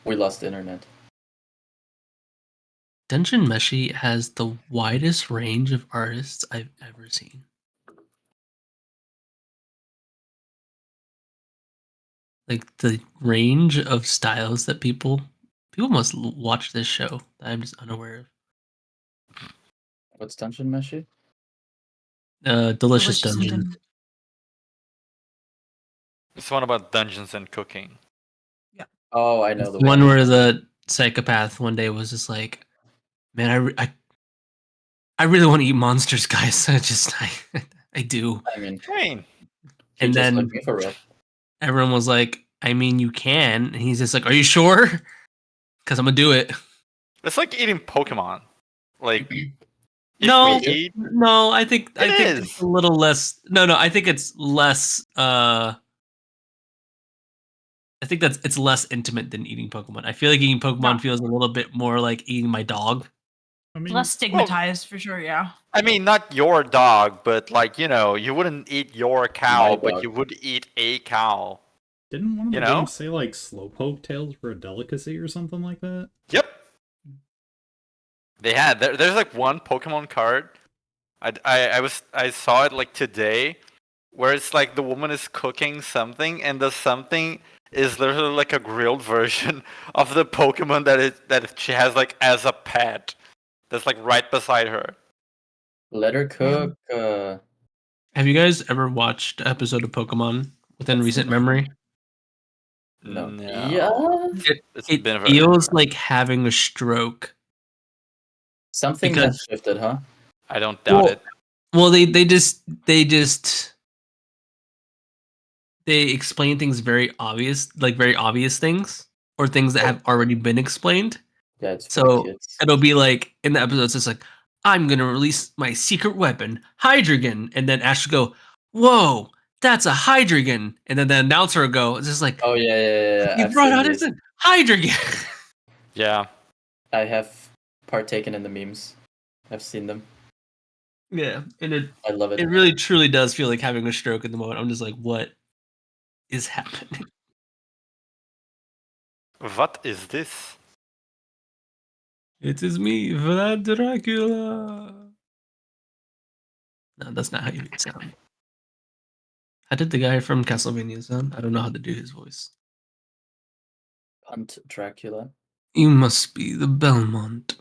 We lost the internet. Dungeon Meshi has the widest range of artists I've ever seen. Like the range of styles that people must watch this show that I'm just unaware of. What's Dungeon Meshi? Delicious Dungeon. It's one about dungeons and cooking. Yeah. Oh, I know it's the one where the psychopath one day was just like, "Man, I really want to eat monsters, guys. I do." I mean, and then like me for real. Everyone was like, "I mean, you can." And he's just like, "Are you sure?" Because I'm gonna do it. It's like eating Pokemon. Like, no, I think it's a little less. No, I think it's less. I think it's less intimate than eating Pokemon. I feel like eating Pokemon feels a little bit more like eating my dog. I mean, less stigmatized for sure. Yeah. I mean, not your dog, but like you wouldn't eat your cow, but you would eat a cow. Didn't one of the games say like Slowpoke tails were a delicacy or something like that? Yep. They had there's like one Pokemon card. I saw it like today, where it's like the woman is cooking something, and the something is literally like a grilled version of the Pokemon that she has like as a pet. That's like right beside her. Let her cook. Have you guys ever watched an episode of Pokemon within recent memory? No. Yeah. It feels like having a stroke. Something has shifted, huh? I don't doubt it. Well, they explain things very obvious things or things that have already been explained. Yeah, it's so it'll be like in the episodes, it's like, I'm gonna release my secret weapon, Hydreigon, and then Ash will go, "Whoa, that's a Hydreigon," and then the announcer will go, "It's just like, oh yeah. You brought out his Hydreigon." Yeah, I have partaken in the memes. I've seen them. Yeah, and I love it. It really truly does feel like having a stroke in the moment. I'm just like, what is happening? What is this? It is me, Vlad Dracula. No, that's not how you sound. How did the guy from Castlevania sound? I don't know how to do his voice. Cunt Dracula. You must be the Belmont.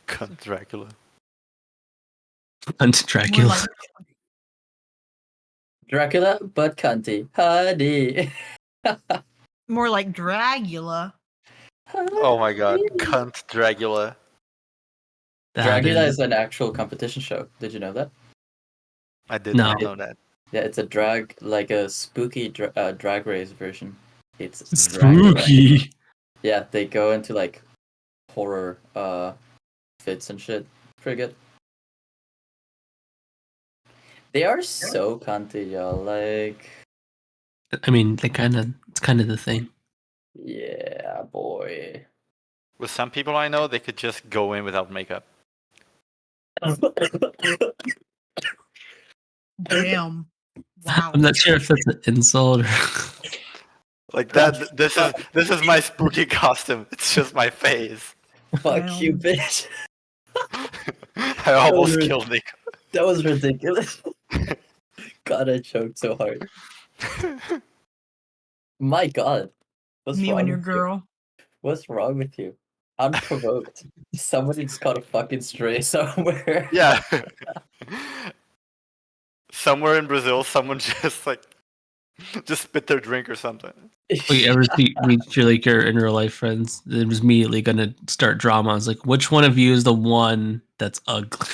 Cunt Dracula. Cunt Dracula. Dracula, but cunty. Honey. More like Dragula. Oh my god, Cunt Dracula. Dragula is an actual competition show. Did you know that? I did not know that. Yeah, it's a like a spooky drag race version. It's spooky. Dragula. Yeah, they go into like horror fits and shit. Pretty good. They are so cunty, y'all. Like, I mean, it's kind of the thing. Yeah, boy. With some people I know, they could just go in without makeup. Damn. Wow. I'm not sure if that's an insult or like that. This is my spooky costume. It's just my face. Fuck you, bitch. I almost killed Nick. That was ridiculous. God, I choked so hard. My God. What's Me wrong and your with girl. You? What's wrong with you? Unprovoked. Somebody's caught a fucking stray somewhere. Yeah. Somewhere in Brazil, someone just spit their drink or something. You ever meet your in real life friends? It was immediately gonna start drama. I was like, which one of you is the one that's ugly?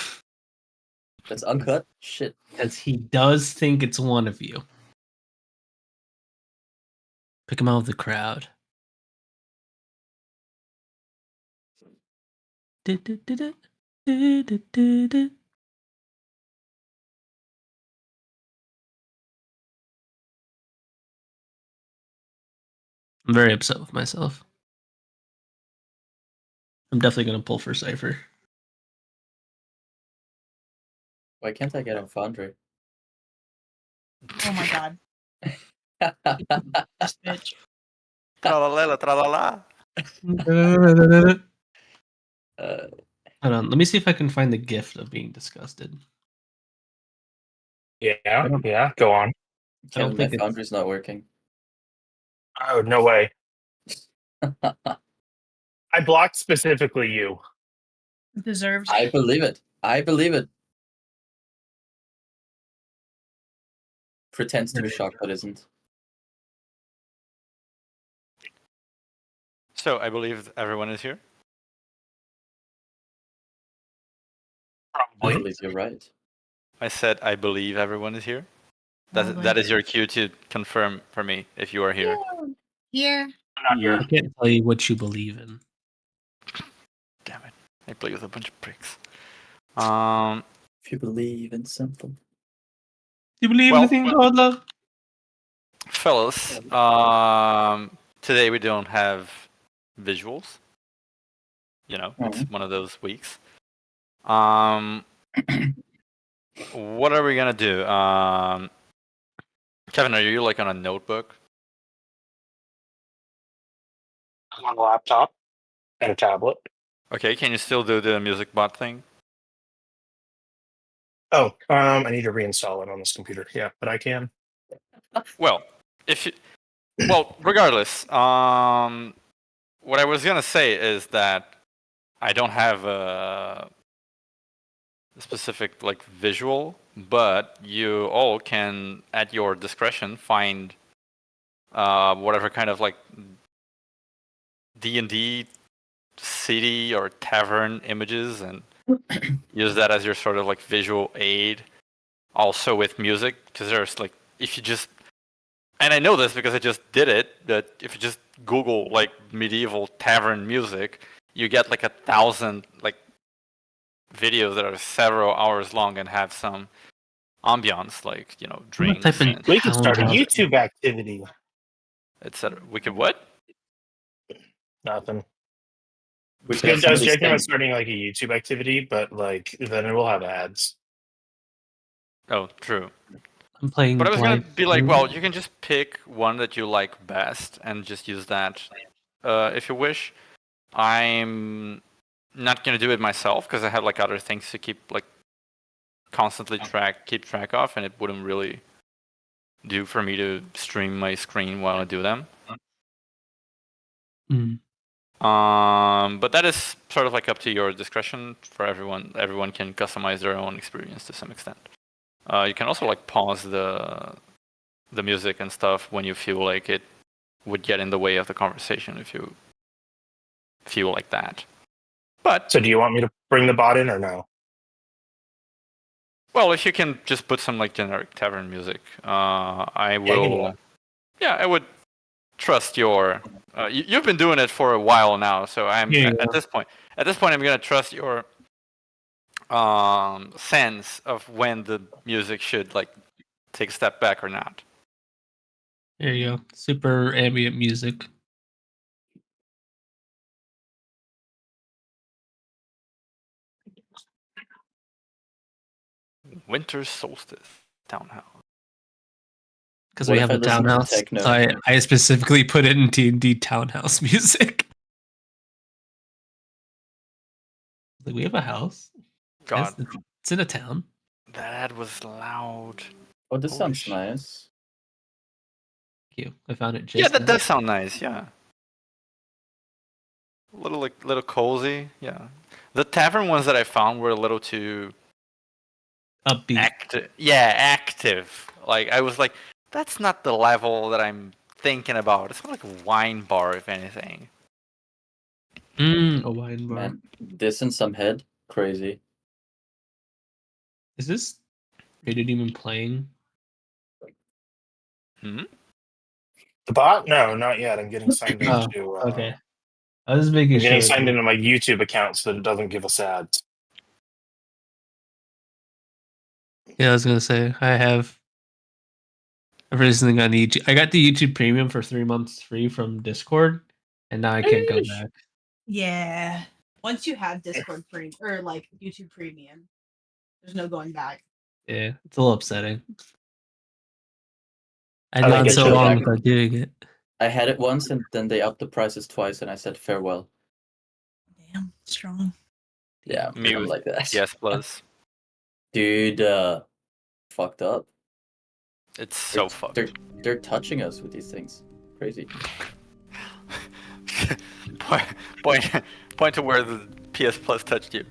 That's uncut? Shit. Because he does think it's one of you. Pick him out of the crowd. I'm very upset with myself. I'm definitely going to pull for Cypher. Why can't I get on Foundry? Oh my god. This bitch. Tra-la-la, tra-la-la. Hold on, let me see if I can find the gift of being disgusted. Yeah, I don't- yeah. Go on. I don't Kevin, my think it's. Foundry's not working. Oh, no way. I blocked specifically you. Deserved. I believe it. I believe it. Pretends to be shocked, but isn't. So I believe everyone is here. I Probably. believe you're right. I said I believe everyone is here. Probably. That is your cue to confirm for me if you are here. Here. I'm not here. I can't tell you what you believe in. Damn it! I play with a bunch of pricks. If you believe in something. You believe Well- in the thing called love? Fellas, today we don't have visuals. You know, it's one of those weeks. What are we gonna do? Kevin, are you like on a notebook? I'm on a laptop and a tablet. Okay, can you still do the music bot thing? Oh, I need to reinstall it on this computer. Yeah, but I can. Well, regardless, what I was gonna say is that I don't have a specific like visual, but you all can, at your discretion, find whatever kind of like D&D city or tavern images and use that as your sort of like visual aid. Also with music, because there's like, if you just, and I know this because I just did it, that if you just Google like medieval tavern music, you get like 1,000 like videos that are several hours long and have some ambiance, like, you know, drinks type in- and We could start a Townhouse. YouTube activity. etc. We could what? Nothing. We I could have was somebody joking about sing. starting like a YouTube activity, but like then it will have ads. Oh, true. I'm playing. But I was gonna Blind be like, Forest. well, you can just pick one that you like best and just use that if you wish. I'm not gonna do it myself because I have like other things to keep like constantly keep track of, and it wouldn't really do for me to stream my screen while I do them. Mm. But that is sort of like up to your discretion for everyone. Everyone can customize their own experience to some extent. You can also like pause the music and stuff when you feel like it would get in the way of the conversation if you feel like that. But So do you want me to bring the bot in or no? well, if you can just put some like generic tavern music, I I can do will. Yeah, I would trust your. You've been doing it for a while now, so I'm Yeah, at this point. At this point, I'm gonna trust your sense of when the music should like take a step back or not. There you go. Super ambient music. Winter solstice townhouse. Because What we if have I a listen to townhouse. techno? So I specifically put it in D&D townhouse music. Like, we have a house. God, It's in a town. that ad was loud. Oh, this Holy sounds shit. nice. Thank you. I found it just Yeah, that now. does sound nice. Yeah, little cozy. Yeah, the tavern ones that I found were a little too Upbeat. active. Yeah, active. Like I was like, that's not the level that I'm thinking about. It's more like a wine bar, if anything. A wine bar. Man, this and some head, crazy. Is this rated even playing? Hmm? The bot? No, not yet. I'm getting signed Oh, into. okay. I was making I'm getting sure. signed into my YouTube account so that it doesn't give us ads. Yeah, I was gonna say I have everything on YouTube. I got the YouTube Premium for 3 months free from Discord, and now I can't go Eesh. back. Yeah. Once you have Discord Premium or like YouTube Premium, there's no going back. Yeah, it's a little upsetting. I'd I think gone it's so really long back. without doing it. I had it once, and then they upped the prices twice, and I said farewell. Damn, strong. Yeah, I'm Mute. like that. Yes, plus. Dude, fucked up. It's so fucked. They're touching us with these things. Crazy. point to where the PS Plus touched you.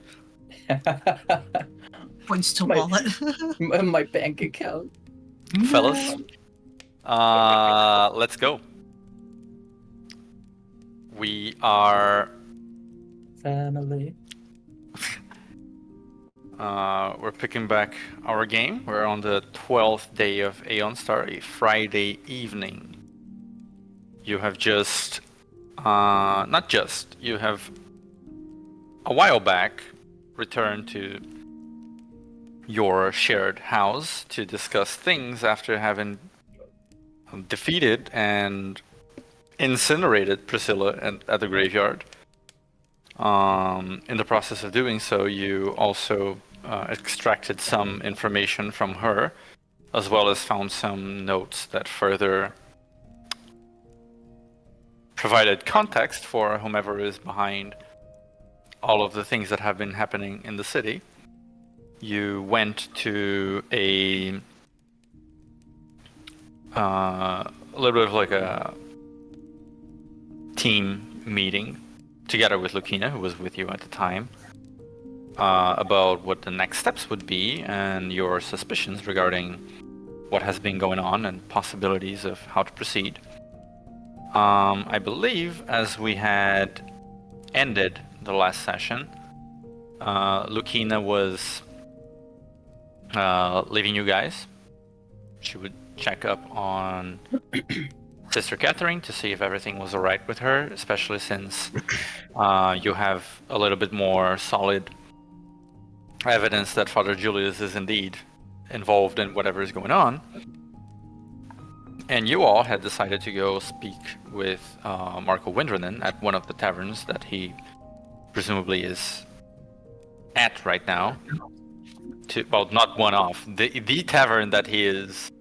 Points to My- wallet. My bank account. Fellas, let's go. We are Family. we're picking back our game. We're on the 12th day of Aeon Star, a Friday evening. You have just you have a while back returned to your shared house to discuss things after having defeated and incinerated Priscilla at the graveyard. In the process of doing so, you also extracted some information from her, as well as found some notes that further provided context for whomever is behind all of the things that have been happening in the city. You went to a little bit of like a team meeting together with Lucina, who was with you at the time, about what the next steps would be and your suspicions regarding what has been going on and possibilities of how to proceed. I believe as we had ended the last session, Lucina was leaving you guys. She would check up on Sister Catherine to see if everything was alright with her, especially since you have a little bit more solid evidence that Father Julius is indeed involved in whatever is going on. And you all had decided to go speak with Marco Windranen at one of the taverns that he presumably is at right now. Well, not one of the tavern that he is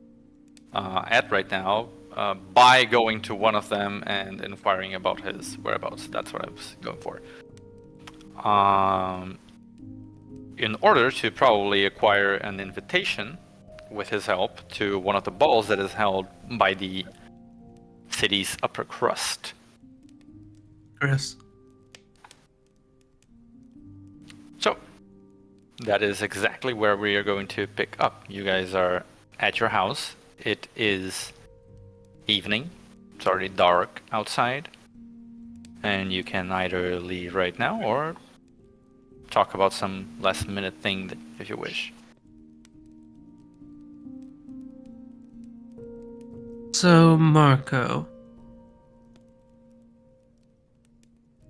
at right now, by going to one of them and inquiring about his whereabouts. That's what I was going for. In order to probably acquire an invitation with his help to one of the balls that is held by the city's upper crust. Chris. So, that is exactly where we are going to pick up. You guys are at your house. It is evening. It's already dark outside. And you can either leave right now or talk about some last minute thing if you wish. So, Marco,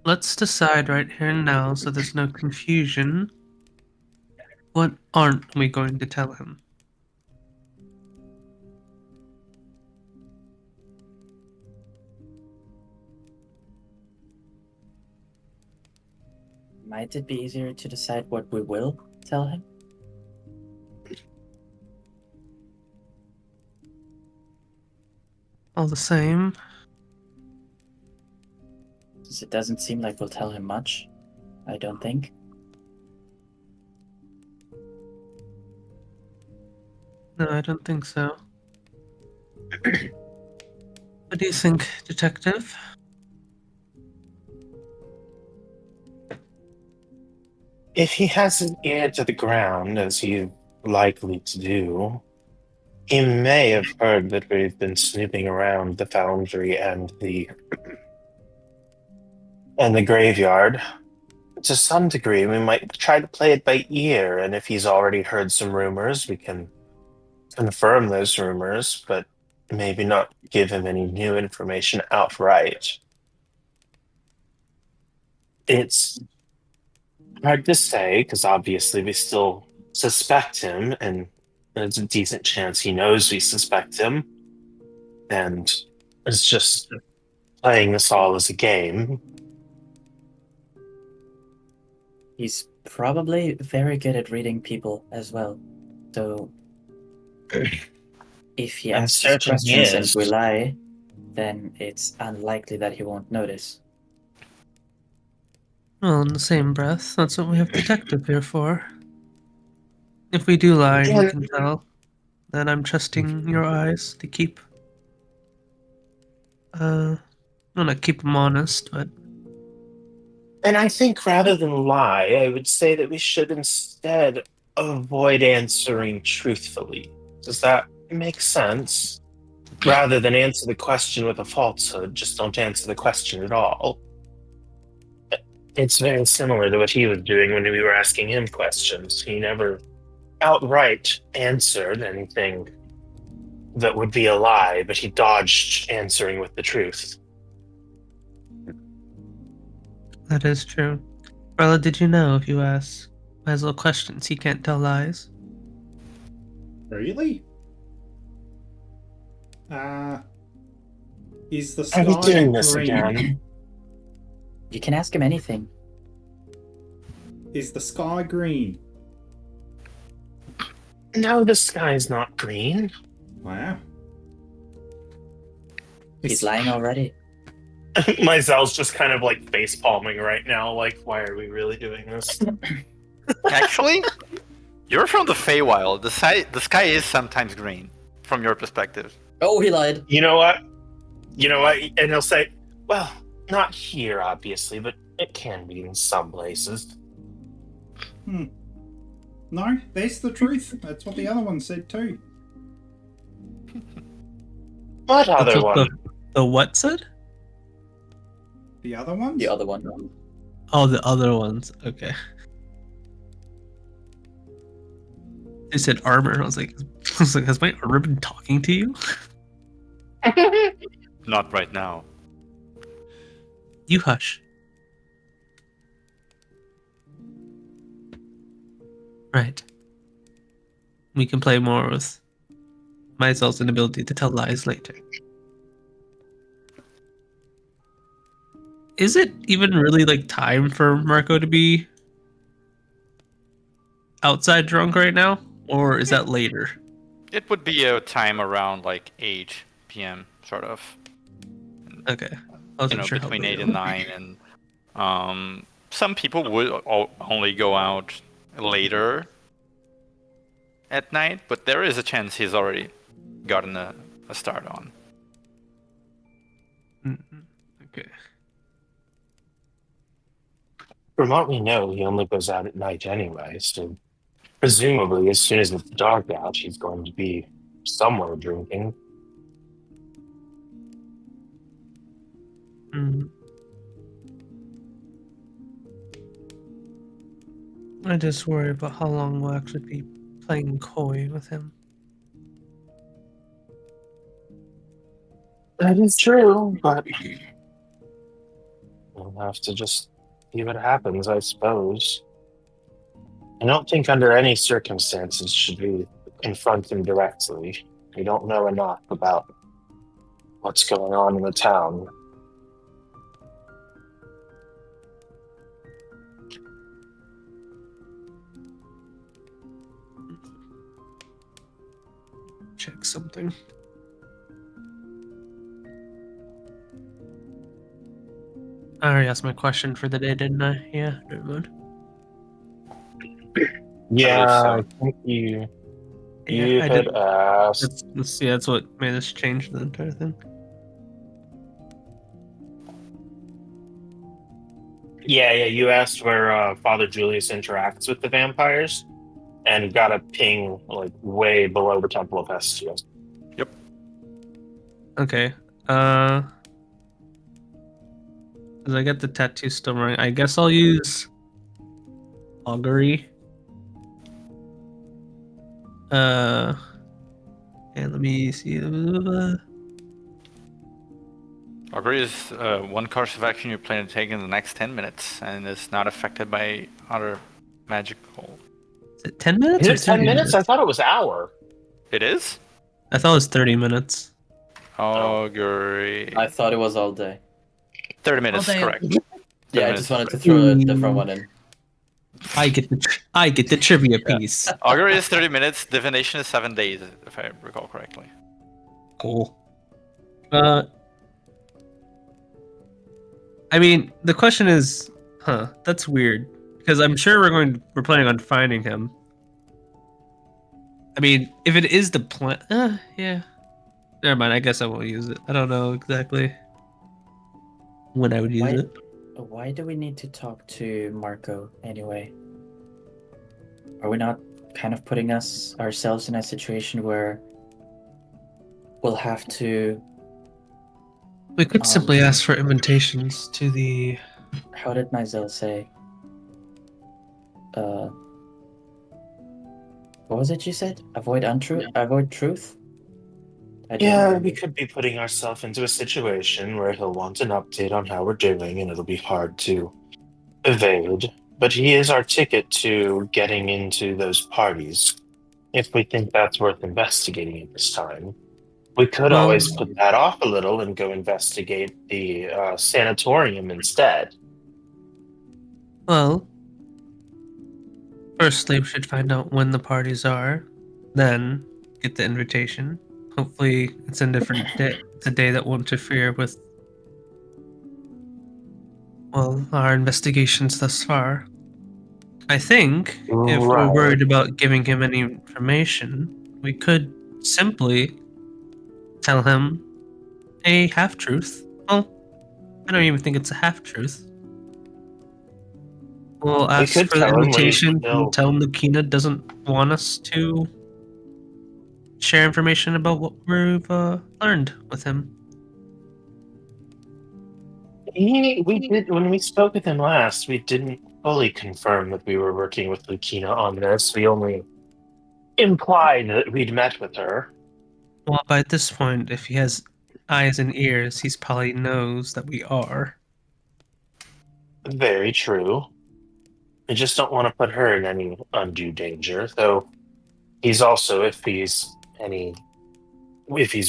let's decide right here and now so there's no confusion. What aren't we going to tell him? Might it be easier to decide what we will tell him? All the same. Since it doesn't seem like we'll tell him much, I don't think. No, I don't think so. What do you think, Detective? If he has an ear to the ground, as he's likely to do, he may have heard that we've been snooping around the Foundry and the graveyard. To some degree, we might try to play it by ear, and if he's already heard some rumors, we can confirm those rumors, but maybe not give him any new information outright. It's hard to say, because obviously we still suspect him, and there's a decent chance he knows we suspect him, and it's just playing this all as a game. He's probably very good at reading people as well. So if he I'm asks us certain he questions and is. we lie, then it's unlikely that he won't notice. Well, in the same breath, that's what we have detective here for. If we do lie and you can tell, then I'm trusting your eyes to keep, well, not keep them honest, but... And I think rather than lie, I would say that we should instead avoid answering truthfully. Does that make sense? Rather than answer the question with a falsehood, just don't answer the question at all. It's very similar to what he was doing when we were asking him questions. He never outright answered anything that would be a lie, but he dodged answering with the truth. That is true. Rella, did you know if you ask Maslow questions, he can't tell lies? Really? Is the Are we sky doing this green? again? You can ask him anything. Is the sky green? No, the sky's not green. Wow. He's lying already. Mysel's just kind of like face palming right now. Like, why are we really doing this? Actually, you're from the Feywild. The sky is sometimes green, from your perspective. Oh, he lied. You know what? And he'll say, well, not here, obviously, but it can be in some places. No, that's the truth. That's what the other one said too. What That's other what one? The what said? The other ones? The other one. Oh, the other ones. Okay. They said armor. I was like, has my armor been talking to you? Not right now. You hush. Right. We can play more with Mysel's inability to tell lies later. Is it even really like time for Marco to be outside drunk right now? Or is that later? It would be a time around like 8 p.m. sort of. Okay. I wasn't sure how between late 8 it and was. 9. And some people would only go out later at night, but there is a chance he's already gotten a start on. Okay. From what we know, he only goes out at night anyway, so presumably as soon as it's dark out, he's going to be somewhere drinking. I just worry about how long we'll actually be playing coy with him. That is true, but we'll have to just see what happens, I suppose. I don't think under any circumstances should we confront him directly. We don't know enough about what's going on in the town. Check something. I already asked my question for the day, didn't I? Yeah, never mind. Yeah, so. I think you Yeah, I had did. asked. That's what made us change the entire thing. Yeah, you asked where Father Julius interacts with the vampires, and got a ping like way below the Temple of Hestia. Yep. Okay. Cause I got the tattoo still running. I guess I'll use augury. And let me see. Augury is one course of action you plan to take in the next 10 minutes and is not affected by other magical. Is it 10 minutes? Is it 10 minutes? I thought it was hour. It is? I thought it was 30 minutes. Augury. I thought it was all day. 30 minutes, All day. correct. Yeah, I just wanted to throw a different one in. I get the trivia piece. Augury is 30 minutes. Divination is 7 days, if I recall correctly. Cool. I mean, the question is, that's weird. Because I'm sure we're planning on finding him. I mean, if it is the plan, yeah. Never mind. I guess I won't use it. I don't know exactly when I would use it. Why do we need to talk to Marco anyway? Are we not kind of putting ourselves in a situation where we'll have to? We could simply ask for invitations to the. How did Nizel say? What was it you said? Avoid untruth? Avoid truth? I don't Yeah, remember. we could be putting ourselves into a situation where he'll want an update on how we're doing, and it'll be hard to evade. But he is our ticket to getting into those parties. If we think that's worth investigating at this time, we could Well, always put that off a little and go investigate the sanatorium instead. Well, firstly, we should find out when the parties are, then get the invitation. Hopefully, it's a different day. It's a day that won't interfere with, well, our investigations thus far. I think if we're Right. worried about giving him any information, we could simply tell him a half truth. Well, I don't even think it's a half truth. We'll We ask could for the tell him when he's invitation still. and tell him Lukina doesn't want us to share information about what we've learned with him. We did when we spoke with him last. We didn't fully confirm that we were working with Lukina on this. We only implied that we'd met with her. Well, by this point, if he has eyes and ears, he's probably knows that we are. Very true. I just don't want to put her in any undue danger, though he's also, if he's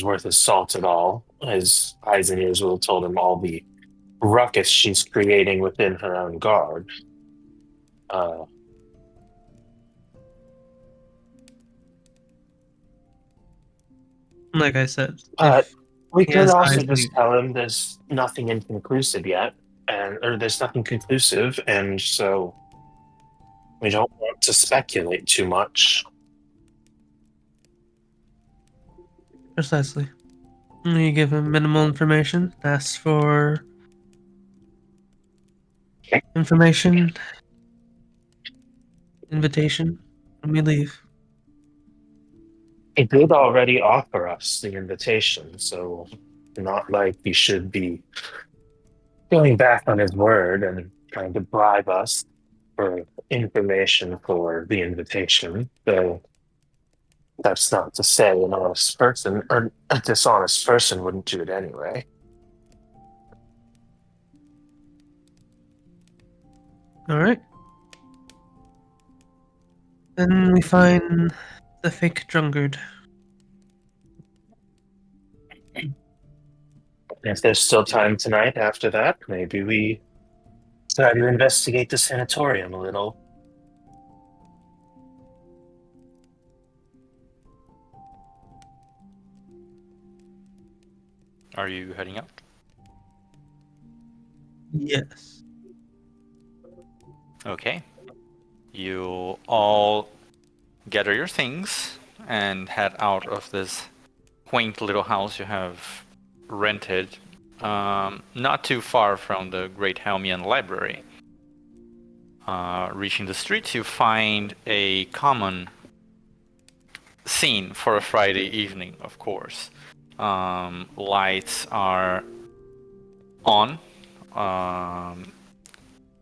worth his salt at all, his eyes and ears will have told him all the ruckus she's creating within her own guard. Like I said, But if we he could has also eyes and just ears. tell him there's nothing inconclusive yet, or there's nothing conclusive, and so we don't want to speculate too much. Precisely. You give him minimal information, ask for information, invitation, and we leave. He did already offer us the invitation, so not like he should be going back on his word and trying to bribe us for information for the invitation. So that's not to say an honest person or a dishonest person wouldn't do it anyway. All right. Then we find the fake drunkard. If there's still time tonight after that, maybe we try to investigate the sanatorium a little. Are you heading out? Yes. Okay. You all gather your things and head out of this quaint little house you have rented, not too far from the Great Helmian Library. Reaching the streets, you find a common scene for a Friday evening, of course. Lights are on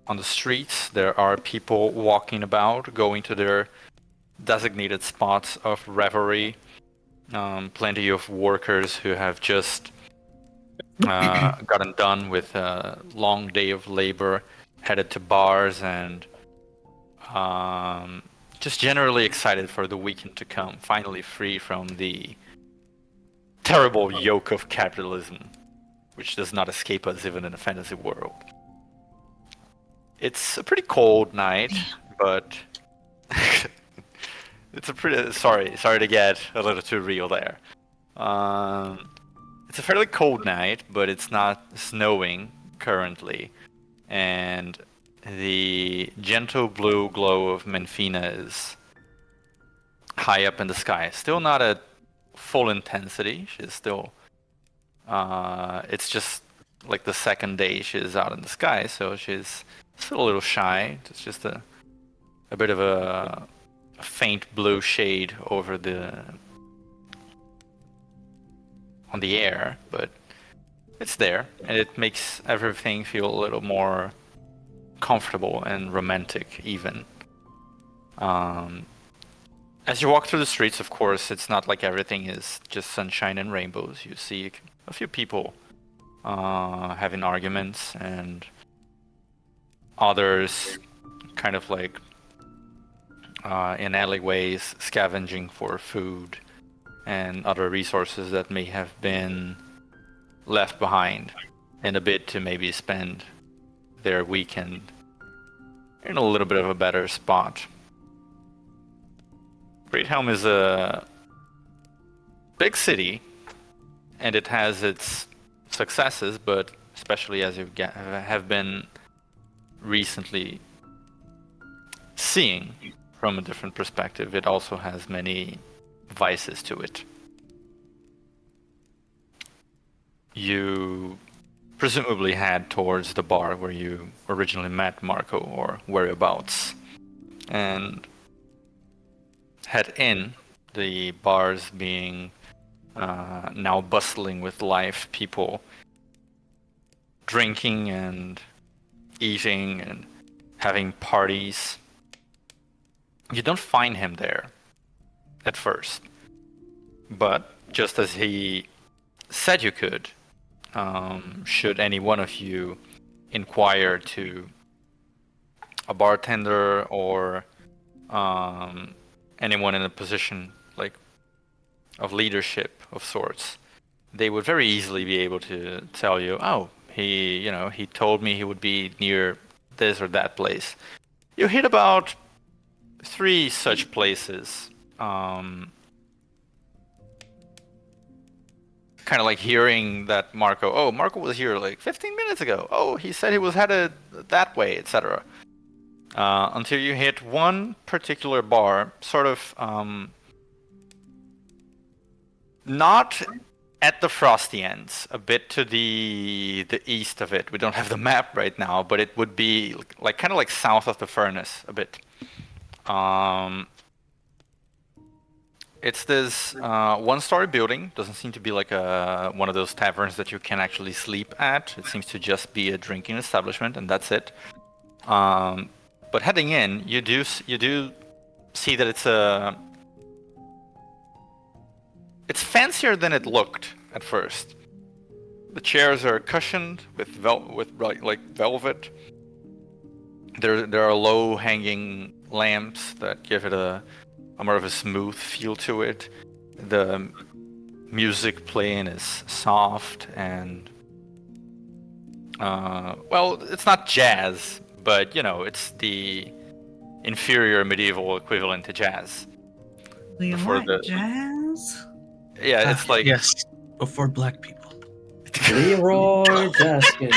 the streets. There are people walking about, going to their designated spots of revelry. Plenty of workers who have just gotten done with a long day of labor, headed to bars, and just generally excited for the weekend to come, finally free from the terrible yoke of capitalism, which does not escape us even in a fantasy world. It's a pretty cold night, but it's a pretty sorry to get a little too real there. It's a fairly cold night, but it's not snowing. currently, and the gentle blue glow of Menfina is high up in the sky. Still not at full intensity. She's still it's just like the second day she's out in the sky, so she's still a little shy. It's just a bit of a faint blue shade over on the air, but it's there, and it makes everything feel a little more comfortable and romantic even. As you walk through the streets, of course, it's not like everything is just sunshine and rainbows. You see a few people having arguments, and others kind of like in alleyways scavenging for food and other resources that may have been left behind in a bid to maybe spend their weekend in a little bit of a better spot. Greathelm is a big city, and it has its successes, but especially as you have been recently seeing from a different perspective, it also has many vices to it. You presumably head towards the bar where you originally met Marco, or whereabouts, and head in, the bars being now bustling with live people drinking and eating and having parties. You don't find him there at first, but just as he said you could, should any one of you inquire to a bartender or anyone in a position like of leadership of sorts, they would very easily be able to tell you, oh, he told me he would be near this or that place. You hit about 3 such places. Kind of like hearing that Marco was here like 15 minutes ago. Oh, he said he was headed that way, etc. Until you hit one particular bar, sort of not at the Frosty Ends, a bit to the east of it. We don't have the map right now, but it would be like kind of like south of the furnace a bit. It's this one-story building. Doesn't seem to be like one of those taverns that you can actually sleep at. It seems to just be a drinking establishment, and that's it. But heading in, you do see that it's fancier than it looked at first. The chairs are cushioned with like velvet. There are low-hanging lamps that give it a more of a smooth feel to it. The music playing is soft and well, it's not jazz, but it's the inferior medieval equivalent to jazz. Do you Before like jazz? Yeah, it's like yes, before black people. Leroy Jaskin.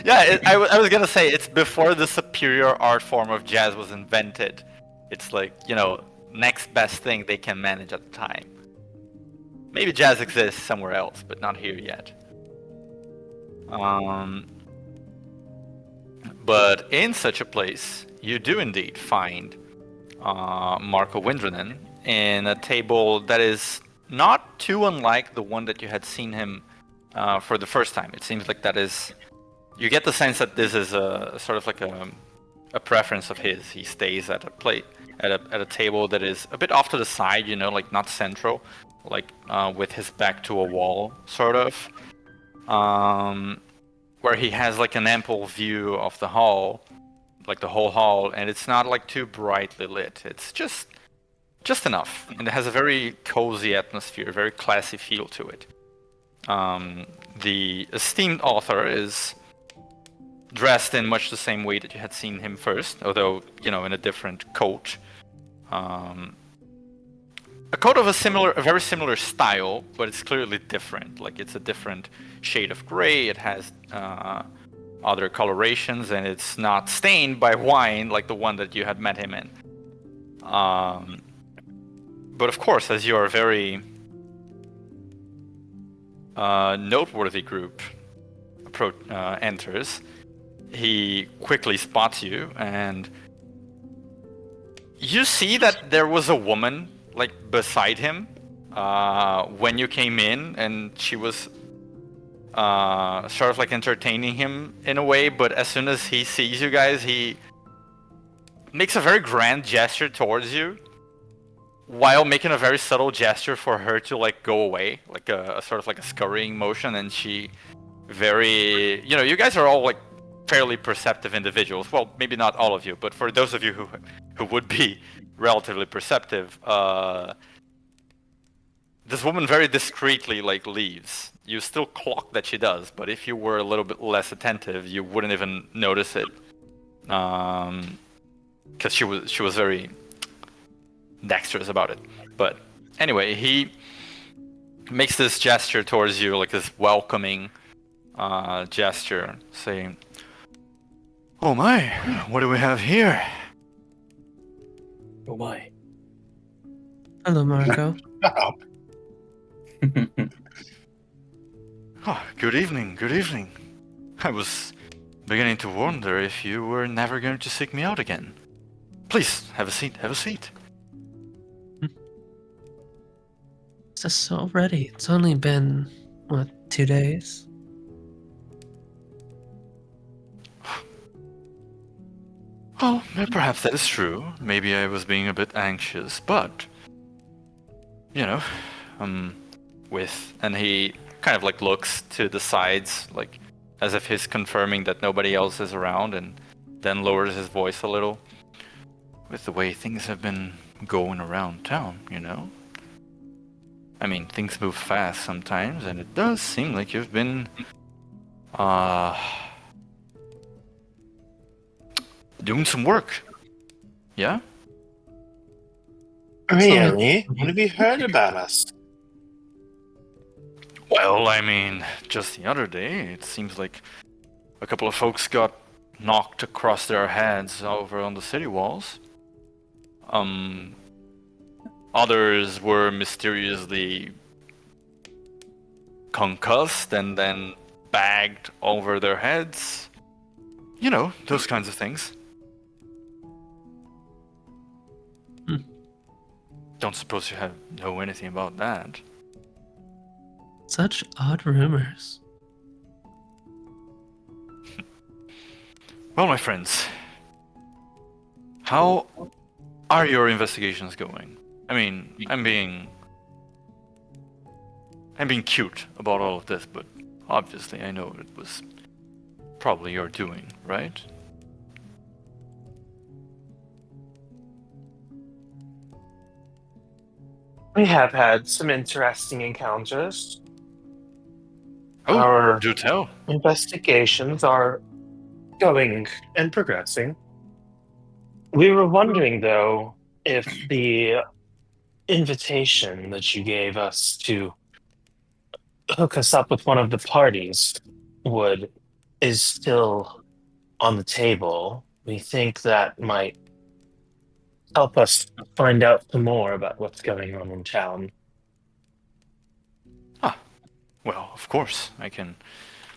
Yeah, I was gonna say it's before the superior art form of jazz was invented. It's like next best thing they can manage at the time. Maybe jazz exists somewhere else, but not here yet. But in such a place, you do indeed find Marco Windranen in a table that is not too unlike the one that you had seen him for the first time. It seems like that is... You get the sense that this is a sort of like a preference of his. He stays at a plate, at a table that is a bit off to the side, like not central, like with his back to a wall, sort of. Where he has like an ample view of the hall, like the whole hall, and it's not like too brightly lit. It's just enough, and it has a very cozy atmosphere, very classy feel to it. The esteemed author is dressed in much the same way that you had seen him first, although in a different coat. A coat of a very similar style, but it's clearly different. Like it's a different shade of gray. It has other colorations, and it's not stained by wine like the one that you had met him in. But of course, as you are a very noteworthy group enters, he quickly spots you, and you see that there was a woman like beside him when you came in, and she was sort of like entertaining him in a way. But as soon as he sees you guys, he makes a very grand gesture towards you, while making a very subtle gesture for her to like go away, like a sort of like a scurrying motion. And she very, you guys are all like fairly perceptive individuals. Well, maybe not all of you, but for those of you who would be relatively perceptive, this woman very discreetly like leaves. You still clock that she does, but if you were a little bit less attentive, you wouldn't even notice it, because she was very dexterous about it. But anyway, he makes this gesture towards you, like this welcoming gesture, saying, "Oh my, what do we have here?" Oh my. Hello, Marco. Oh, good evening, good evening. I was beginning to wonder if you were never going to seek me out again. Please, have a seat, have a seat. Is this already? It's only been, what, 2 days? Well, perhaps that is true. Maybe I was being a bit anxious, but... and he kind of like looks to the sides, like as if he's confirming that nobody else is around, and then lowers his voice a little. With the way things have been going around town, I mean, things move fast sometimes, and it does seem like you've been doing some work. Yeah? Really? What have you heard about us? Well, I mean, just the other day, it seems like a couple of folks got knocked across their heads over on the city walls. Others were mysteriously concussed and then bagged over their heads. Those kinds of things. Don't suppose you know anything about that. Such odd rumors. Well, my friends, how are your investigations going? I mean, I'm being cute about all of this, but obviously I know it was probably your doing, right? We have had some interesting encounters. Oh, Our do tell. investigations are going and progressing. We were wondering, though, if the invitation that you gave us to hook us up with one of the parties is still on the table. We think that might help us find out some more about what's going on in town. Well, of course, I can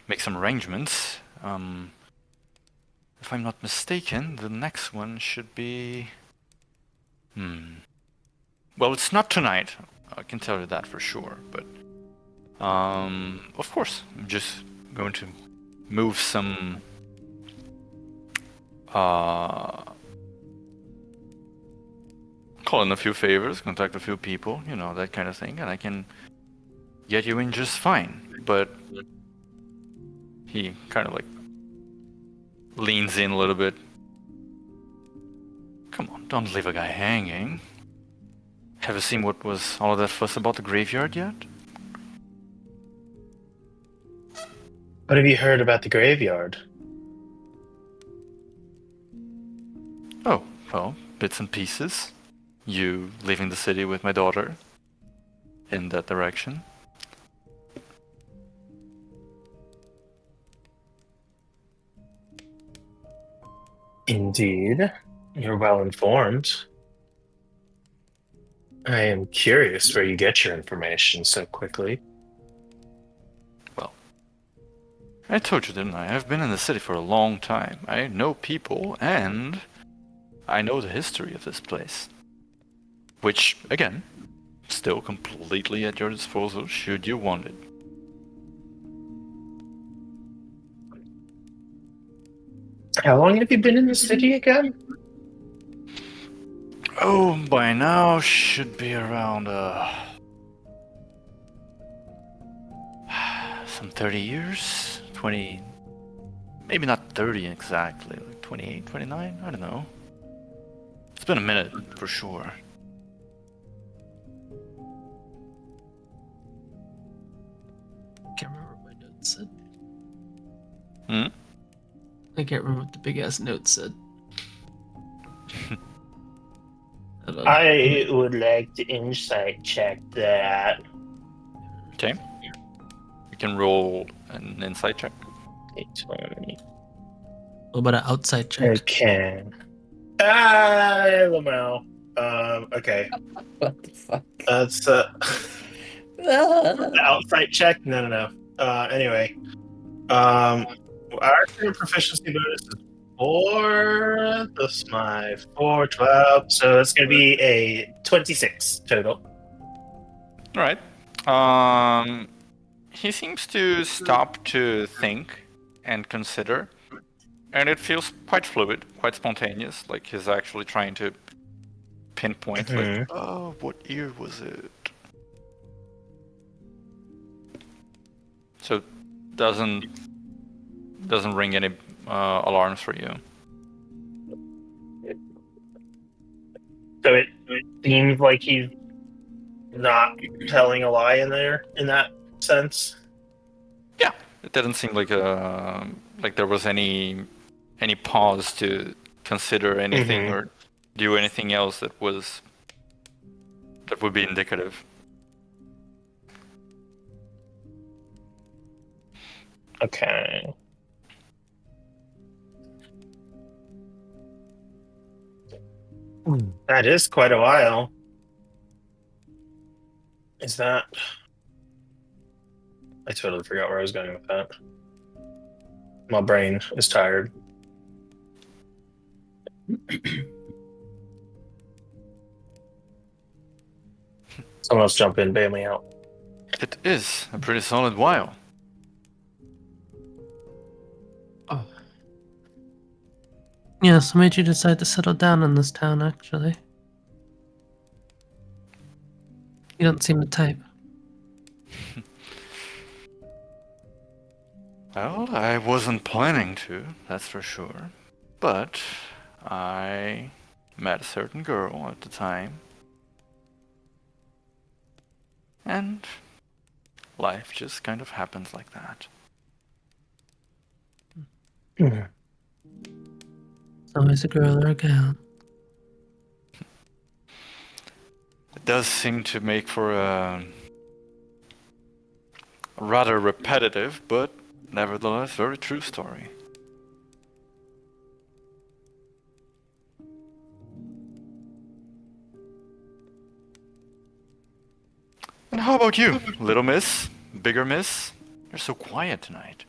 make some arrangements. If I'm not mistaken, the next one should be... Well, it's not tonight. I can tell you that for sure, but... Of course, I'm just going to move some... call in a few favors, contact a few people, that kind of thing, and I can get you in just fine. But he kind of like leans in a little bit. Come on, don't leave a guy hanging. Have you seen what was all of that fuss about the graveyard yet? What have you heard about the graveyard? Oh, well, bits and pieces. You leaving the city with my daughter in that direction. Indeed. You're well informed. I am curious where you get your information so quickly. Well, I told you, didn't I? I've been in the city for a long time. I know people, and I know the history of this place. Which, again, still completely at your disposal should you want it. How long have you been in the city again? Oh, by now should be around some 30 years? 20, maybe not 30 exactly, like 28, 29, I don't know. It's been a minute, for sure. Can't remember what my notes said. Hmm? I can't remember what the big ass note said. Hold on. I would like to insight check that. Okay. You can roll an insight check. 20. What about an outside check? Okay. Lamau. Okay. What the fuck? That's the outside check? No. Anyway. Our current proficiency bonus is 4. That's my 4, 12. So that's gonna be a 26 total. Alright. He seems to stop to think and consider. And it feels quite fluid, quite spontaneous, like he's actually trying to pinpoint, like, oh, what year was it? So, doesn't ring any alarms for you. So it seems like he's not telling a lie in that sense. Yeah, it didn't seem like there was any pause to consider anything or do anything else that would be indicative. Okay. That is quite a while. Is that... I totally forgot where I was going with that. My brain is tired. Someone else jump in, bail me out. It is a pretty solid while. Yes, what made you decide to settle down in this town, actually? You don't seem the type. Well, I wasn't planning to, that's for sure. But I met a certain girl at the time. And life just kind of happens like that. It's always a girl or a gal. It does seem to make for a rather repetitive, but nevertheless very true story. And how about you, little miss? Bigger miss? You're so quiet tonight.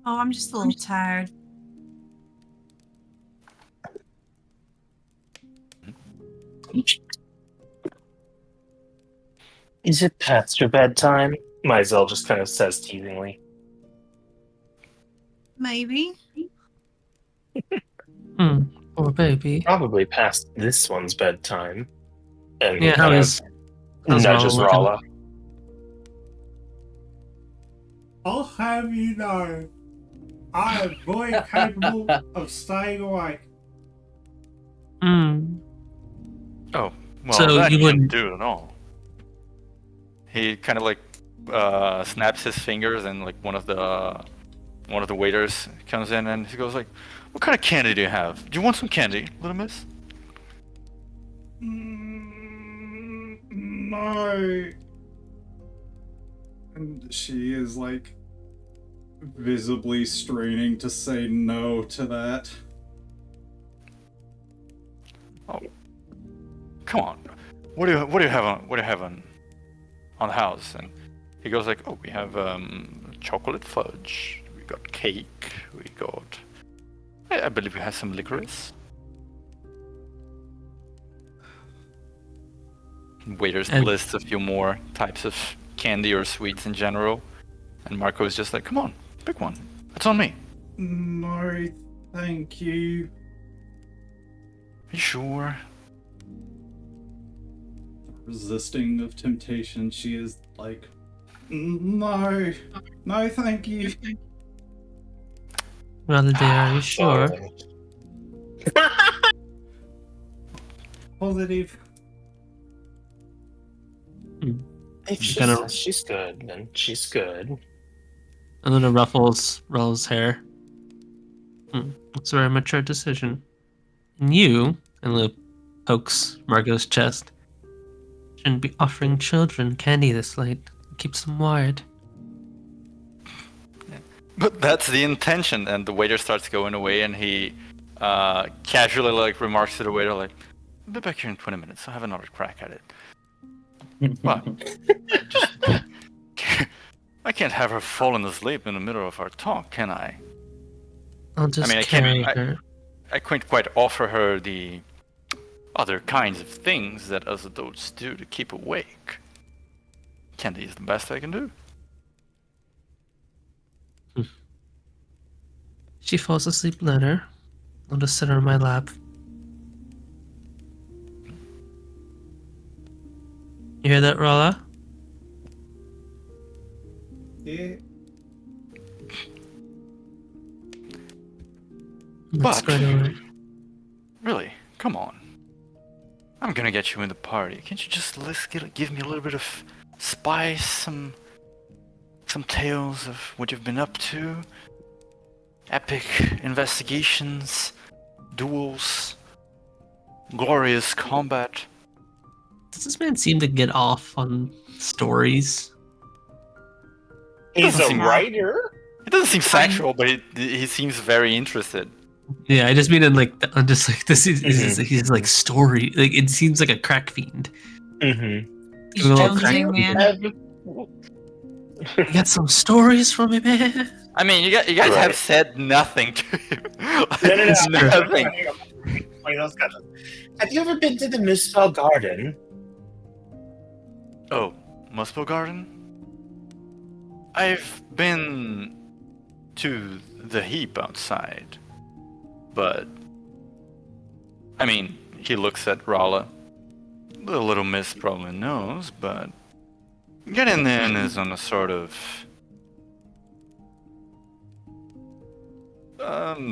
Oh, I'm just a little tired. Is it past your bedtime? Mizell just kind of says teasingly. Maybe. Poor baby. Probably past this one's bedtime. And Yeah, how's nudges Rala Rala. I'll have you know, I am fully capable of staying awake. Oh, well, So that you you wouldn't wouldn't- do it at all. He kind of like snaps his fingers, and like one of the waiters comes in, and he goes like, "What kind of candy do you have? Do you want some candy, little miss?" No. And she is like visibly straining to say no to that. Oh, come on. What do you have on the house? And he goes like, oh, we have chocolate fudge. We got cake. We got. I believe we have some licorice. Waiters And- lists a few more types of candy or sweets in general, and Marco is just like, come on, pick one. It's on me. No, thank you. Are you sure? Resisting of temptation, she is like, no, no, thank you. Well, dear, are you sure? Darling. Positive. If she Gonna- says she's good, then she's good. And then rolls his hair. It's a very mature decision. And you, and Lou pokes Margot's chest, shouldn't be offering children candy this late. It keeps them wired. But that's the intention. And the waiter starts going away, and he casually like remarks to the waiter like, I'll be back here in 20 minutes. I'll have another crack at it. What? I can't have her falling asleep in the middle of our talk, can I? I'll just I carry can't- her. I can't quite offer her the other kinds of things that us adults do to keep awake. Candy is the best I can do. She falls asleep later. I'll just sit her in my lap. You hear that, Rolla? Yeah. Let's But- go away. Really, come on. I'm gonna get you in the party. Can't you just give me a little bit of spice, some tales of what you've been up to? Epic investigations, duels, glorious combat. Does this man seem to get off on stories? He's Doesn't a seem- writer. It doesn't seem sexual, but he seems very interested. Yeah, I just mean in like I'm just like this is he's like story like it seems like a crack fiend. Mm-hmm. Give me a little Jonesing, crack. man. You got some stories for me, man. I mean, you guys have Right. said nothing to him. No. Nothing. Wait, those guys. Have you ever been to the Muspel Garden? Oh, Muspel Garden? I've been to the heap outside, but I mean, he looks at Rala. The little miss probably knows, but getting in is on a sort of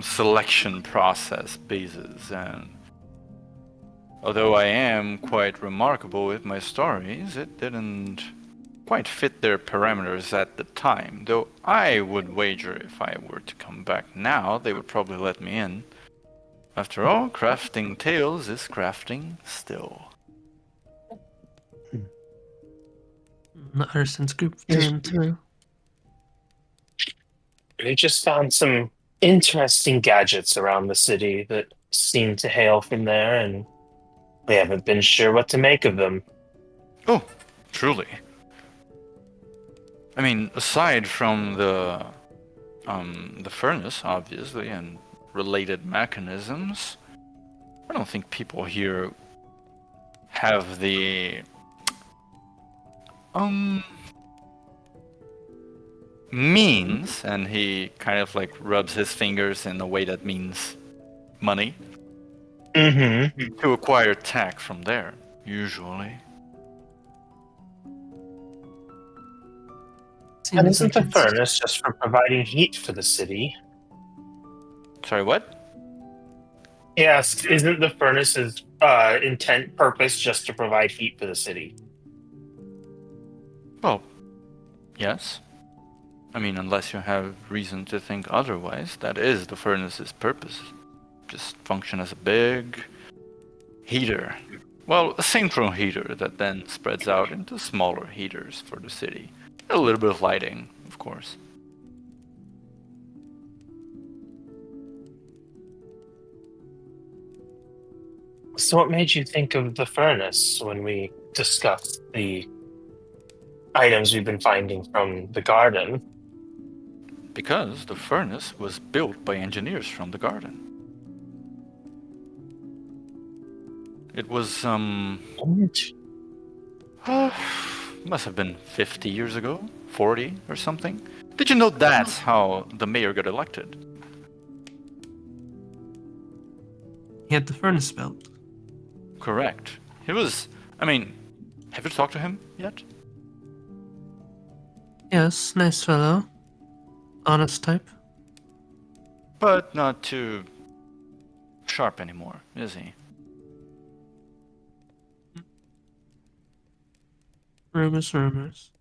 selection process basis, and although I am quite remarkable with my stories, it didn't quite fit their parameters at the time. Though I would wager if I were to come back now, they would probably let me in. After all, crafting tales is crafting still. The Arson's group through and through. We just found some interesting gadgets around the city that seem to hail from there, and we haven't been sure what to make of them. Oh, truly. I mean, aside from the furnace, obviously, and related mechanisms, I don't think people here have the means, and he kind of like rubs his fingers in a way that means money, Mm-hmm. to acquire tech from there, usually. And Seems isn't the like it's- furnace just for providing heat for the city? Sorry, what? Yes, isn't the furnace's intent purpose just to provide heat for the city? Well, yes. I mean, unless you have reason to think otherwise, that is the furnace's purpose. Just function as a big heater. Well, a central heater that then spreads out into smaller heaters for the city. A little bit of lighting, of course. So what made you think of the furnace when we discussed the items we've been finding from the garden? Because the furnace was built by engineers from the garden. It was, must have been 50 years ago, 40 or something. Did you know that's how the mayor got elected? He had the furnace built. Correct. He was, I mean, have you talked to him yet? Yes, nice fellow. Honest type. But not too sharp anymore, is he? Rumors, rumors.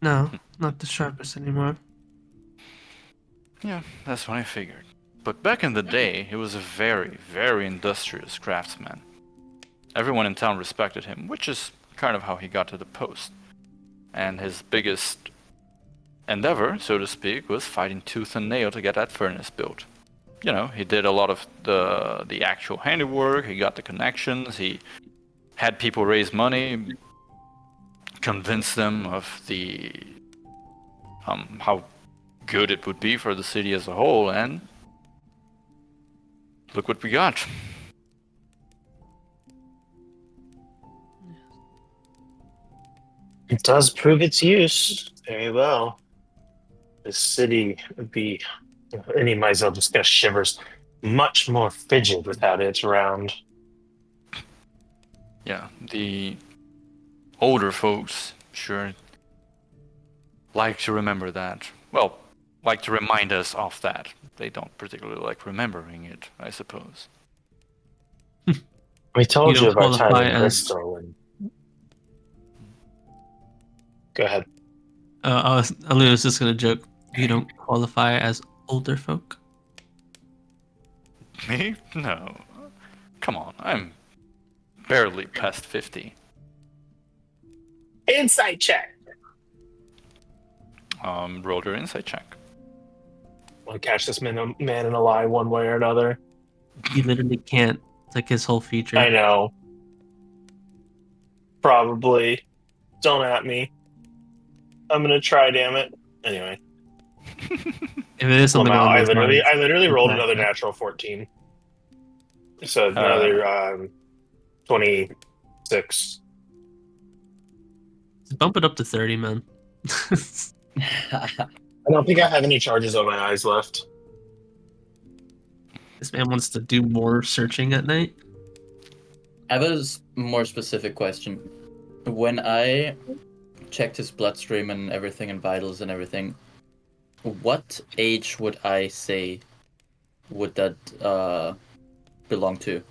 No, not the sharpest anymore. Yeah, that's what I figured. But back in the day, he was a very, very industrious craftsman. Everyone in town respected him, which is kind of how he got to the post. And his biggest endeavor, so to speak, was fighting tooth and nail to get that furnace built. You know, he did a lot of the actual handiwork, he got the connections, he had people raise money, convince them of the how good it would be for the city as a whole, and look what we got. It does prove its use very well. The city would be, any Mizell just gonna shivers, much more frigid without it around. Yeah, the older folks sure like to remember that. Well, like to remind us of that. They don't particularly like remembering it, I suppose. We told You you don't of our time qualify in as- Bristol. And... Go ahead. I was just gonna joke. You don't qualify as older folk. Me? No. Come on, I'm barely past 50. Insight check. Roll your insight check. Want to catch this man in a lie one way or another? You literally can't. It's like his whole feature. I know. Probably. Don't at me. I'm gonna try, damn it. Anyway. If it is something along I those lines, literally rolled exactly. another natural 14. So another 26. Bump it up to 30, man. I don't think I have any charges on my eyes left. This man wants to do more searching at night. I have a more specific question. When I checked his bloodstream and everything, and vitals and everything, what age would I say would that belong to?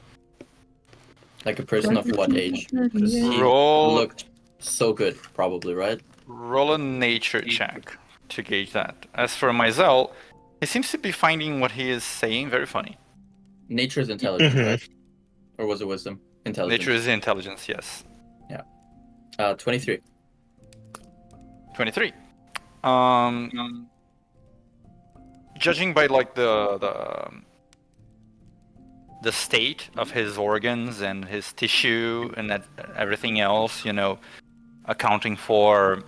Like a person of what age? 'Cause he Roll- looked so good, probably, right? Roll a nature check to gauge that. As for Mizell, he seems to be finding what he is saying very funny. Nature is intelligence, Mhm. right? Or was it wisdom? Intelligence. Nature is intelligence, yes. 23. 23. Judging by like the state of his organs and his tissue and that everything else, you know, accounting for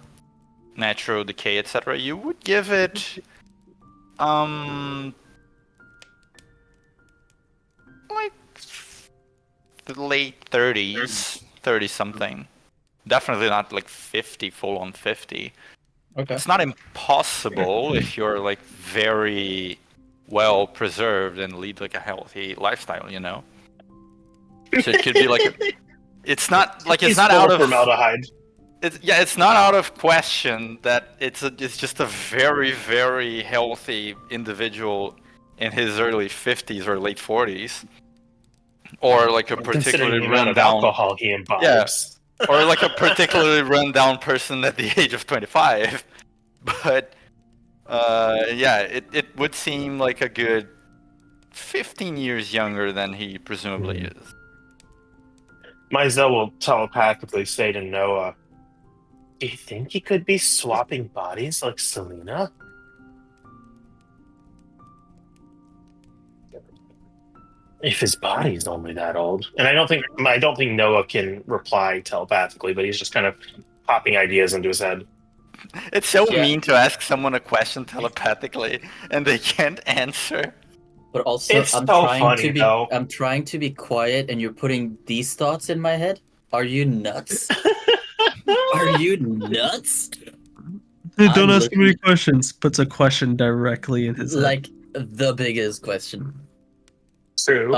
natural decay, etc., you would give it like the late 30s, 30 something. Definitely not like 50, full on 50. Okay. It's not impossible if you're like very well preserved and lead like a healthy lifestyle, you know. So it could be like it's not like it's He's not full out of of formaldehyde. it's not out of question that it's just a very, very healthy individual in his early 50s or late 40s, or like a Considering particularly the amount of rundown, alcohol he imbibes. or like a particularly rundown person at the age of 25. But yeah, it would seem like a good 15 years younger than he presumably is. Mizell will telepathically say to Noah, "Do you think he could be swapping bodies like Selena?" If his body's only that old, and I don't think Noah can reply telepathically, but he's just kind of popping ideas into his head. It's so Yeah. mean to ask someone a question telepathically and they can't answer. But also, It's so funny though. I'm trying to be quiet, and you're putting these thoughts in my head. Are you nuts? Are you nuts? Hey, don't I'm ask me any looking questions. Puts a question directly in his head. like the biggest question. True.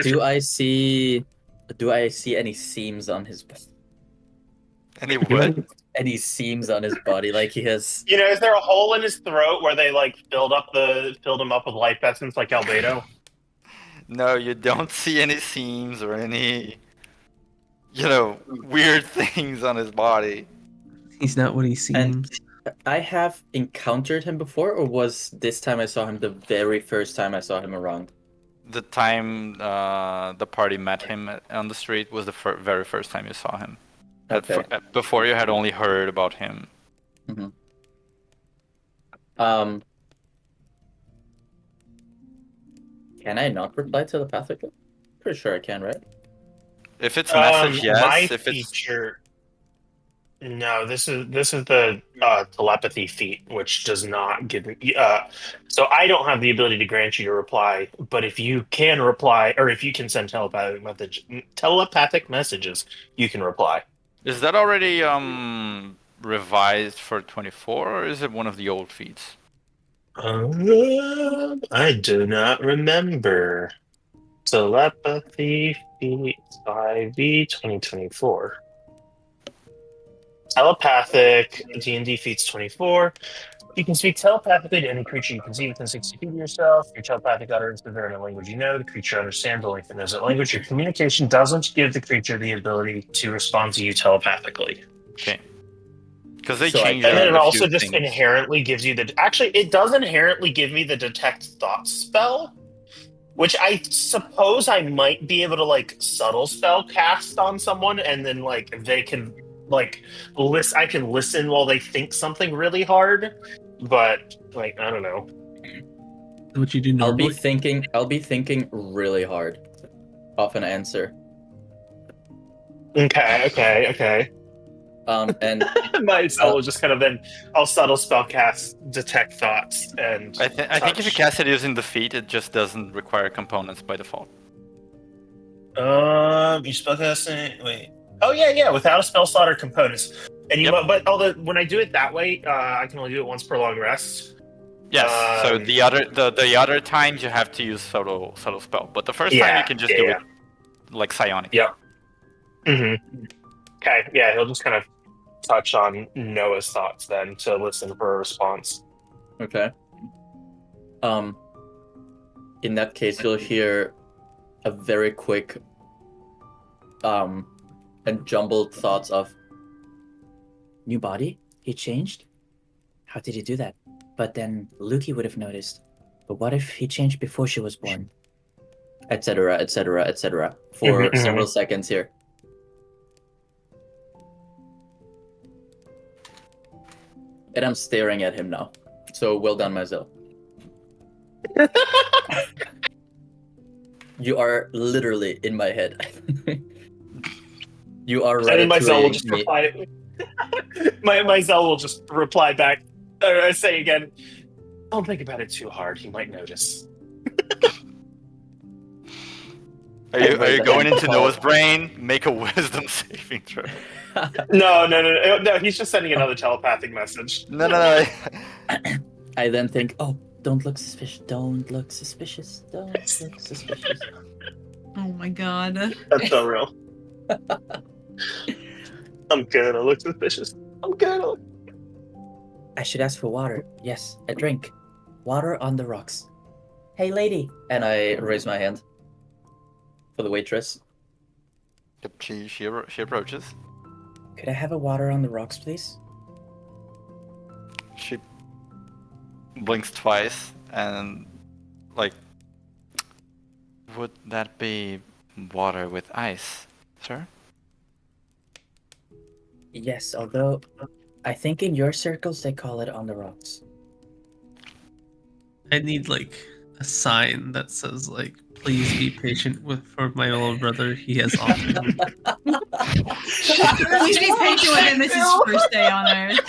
Do I see any seams on his body? Any what? Any seams on his body? Like he has. You know, is there a hole in his throat where they like filled him up with life essence like Albedo? No, you don't see any seams or any, weird things on his body. He's not what he seems. And I have encountered him before, or was this time I saw him the very first time I saw him around? The time the party met him on the street was the very first time you saw him. Okay. Before you had only heard about him. Can I not reply telepathically? Pretty sure I can, right? If it's message, yes. My If it's feature. No, this is the telepathy feat, which does not give me. So I don't have the ability to grant you to reply. But if you can reply, or if you can send telepathic messages, you can reply. is that already revised for 24, or is it one of the old feats? I do not remember. Telepathy feat 5e 2024. Telepathic D&D feats 24. You can speak telepathically to any creature you can see within 60 feet of yourself. Your telepathic utterance is in a language you know. The creature understands only if it knows that language. Your communication doesn't give the creature the ability to respond to you telepathically. Okay. Because they So changed And then it a also few just things. inherently gives you the... Actually, it does inherently give me the detect thoughts spell, which I suppose I might be able to, like, subtle spell cast on someone, and then, like, they can, like, I can listen while they think something really hard, but, like, I don't know. What you do I'll normally? be thinking really hard of an answer. Okay. And My spell will just kind of then... I'll subtle spell cast detect thoughts and I think if you touch. cast it using the feat, it just doesn't require components by default. You spellcasting. Wait. Oh yeah. Without a spell slot or components, and you. Yep. But when I do it that way, I can only do it once per long rest. Yes. So the other times you have to use subtle spell, but the first time you can just do it like psionic. Yep. Mm-hmm. Okay. Yeah, he'll just kind of touch on Noah's thoughts then to listen for a response. okay. In that case, you'll hear a very quick and jumbled thoughts of new body? He changed? How did he do that? But then Lukey would have noticed. But what if he changed before she was born? Etc., etc., etc. For several seconds here. And I'm staring at him now. So well done, Mazel. You are literally in my head. You are And then Myzel will just me. reply. Myzel will just reply back, or say again, "Don't think about it too hard. He might notice." Are you going into Noah's brain? Make a wisdom saving throw. No. He's just sending another telepathic message. No. I then think, oh, don't look suspicious. Don't look suspicious. Don't look suspicious. Oh my god. That's so real. I'm gonna look suspicious. I should ask for water. Yes, a drink. Water on the rocks. Hey, lady. And I raise my hand for the waitress. Yep, she approaches. Could I have a water on the rocks, please? She blinks twice and, like, would that be water with ice, sir? Yes, although I think in your circles they call it on the rocks. I need like a sign that says like Please be patient for my little brother. He has autism. Please be patient with him. It's his first day on Earth.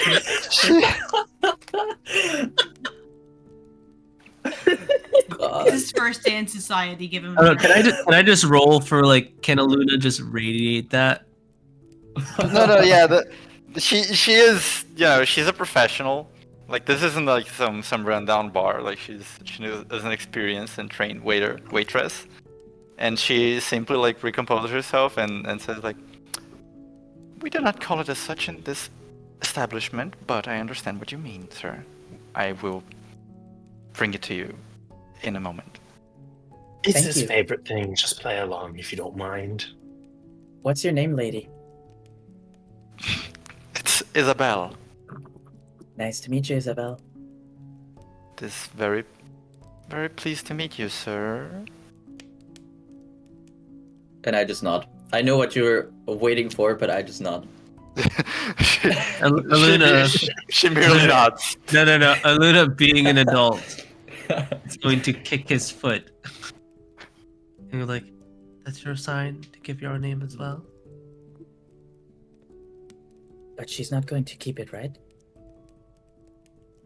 God. It's his first day in society. Give him. I don't know, can I just roll for like can Aluna just radiate that? No, yeah. She is, she's a professional. Like this isn't like some rundown bar. Like she is an experienced and trained waitress, and she simply like recomposes herself and says like, "We do not call it as such in this establishment, but I understand what you mean, sir. I will bring it to you in a moment." It's Thank his you. favorite thing. Just play along if you don't mind. What's your name, lady? It's Isabel. Nice to meet you, Isabel. It is very, very pleased to meet you, sir. And I just nod. I know what you're waiting for, but I just nod. Aluna. She merely nods. No. Aluna, being an adult, is going to kick his foot. And you're like, that's your sign to give your name as well? But she's not going to keep it, right?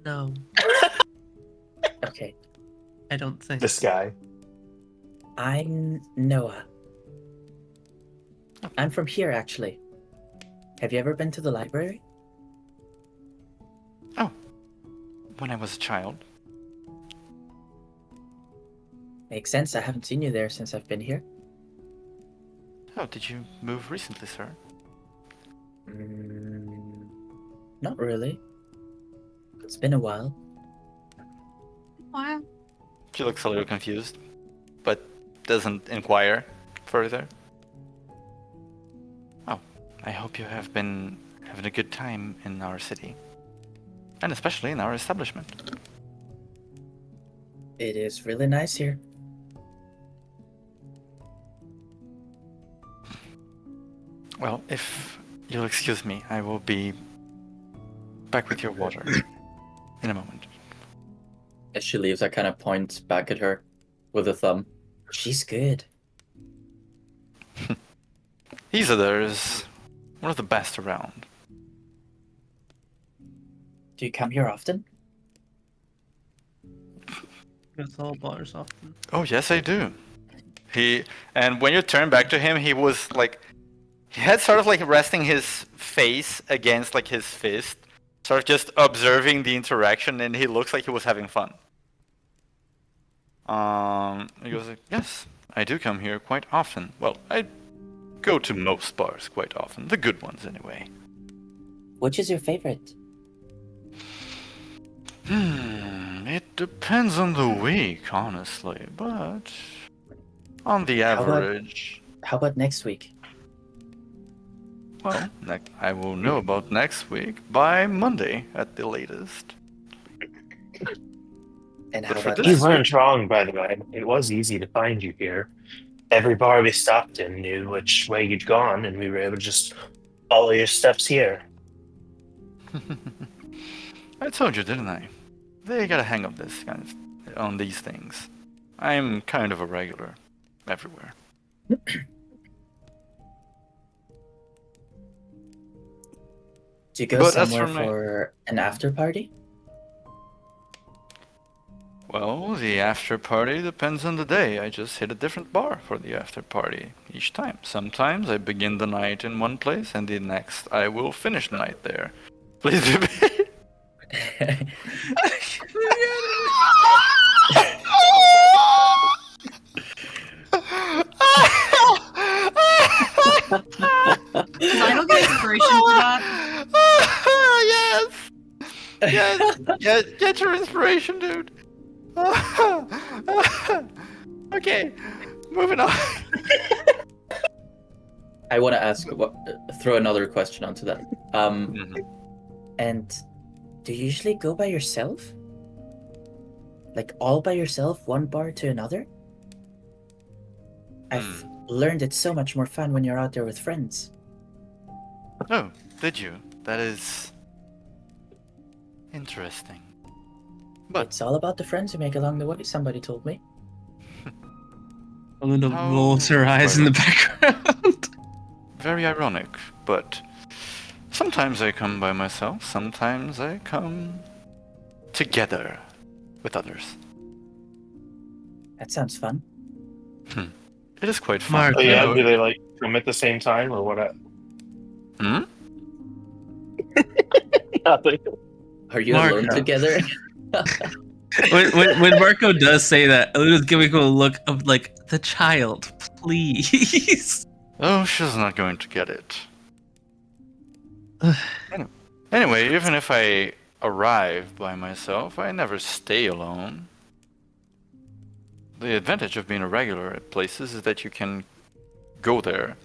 No, Okay. I don't think. This guy. I'm Noah. I'm from here, actually. Have you ever been to the library? Oh, when I was a child. Makes sense. I haven't seen you there since I've been here. Oh, did you move recently, sir? Not really. It's been a while. Wow. She looks a little confused, but doesn't inquire further. Oh, I hope you have been having a good time in our city. And especially in our establishment. It is really nice here. Well, if you'll excuse me, I will be back with your water in a moment. As she leaves, I kind of point back at her with a thumb. She's good. Isador is one of the best around. Do you come here often? It's all bars often. Oh, yes, I do. And when you turn back to him, he was like, he had sort of like resting his face against like his fist, sort of just observing the interaction, and he looks like he was having fun. He goes like, yes, I do come here quite often. Well, I go to most bars quite often, the good ones anyway. Which is your favorite? It depends on the week, honestly, but on the How about- average, How about next week? well, I will know about next week by Monday at the latest. And But how for about this- You next week? weren't wrong, by the way. It was easy to find you here. Every bar we stopped in knew which way you'd gone, and we were able to just follow your steps here. I told you, didn't I? They got a hang of this kind of on these things. I'm kind of a regular everywhere. Do you go But as somewhere for my- for an after party? Well, the after party depends on the day. I just hit a different bar for the after party each time. Sometimes I begin the night in one place, and the next I will finish the night there. Please be I don't get inspiration for that. Yes! Yes! Get your inspiration, dude! Okay, moving on. I want to ask, throw another question onto that. And do you usually go by yourself? Like all by yourself, one bar to another? I've learned it's so much more fun when you're out there with friends. Oh, did you? That is interesting. But It's all about the friends you make along the way, somebody told me. Melinda How rolls her eyes in the background. Very ironic, but sometimes I come by myself, sometimes I come together with others. That sounds fun. It is quite fun. Mark, Oh You yeah, know- do they like come at the same time or what? Hmm? Nothing. Are you Mark, alone no. together? when Marco does say that, Elena's giving him a look of like, the child, please. Oh, she's not going to get it. Anyway, even if I arrive by myself, I never stay alone. The advantage of being a regular at places is that you can go there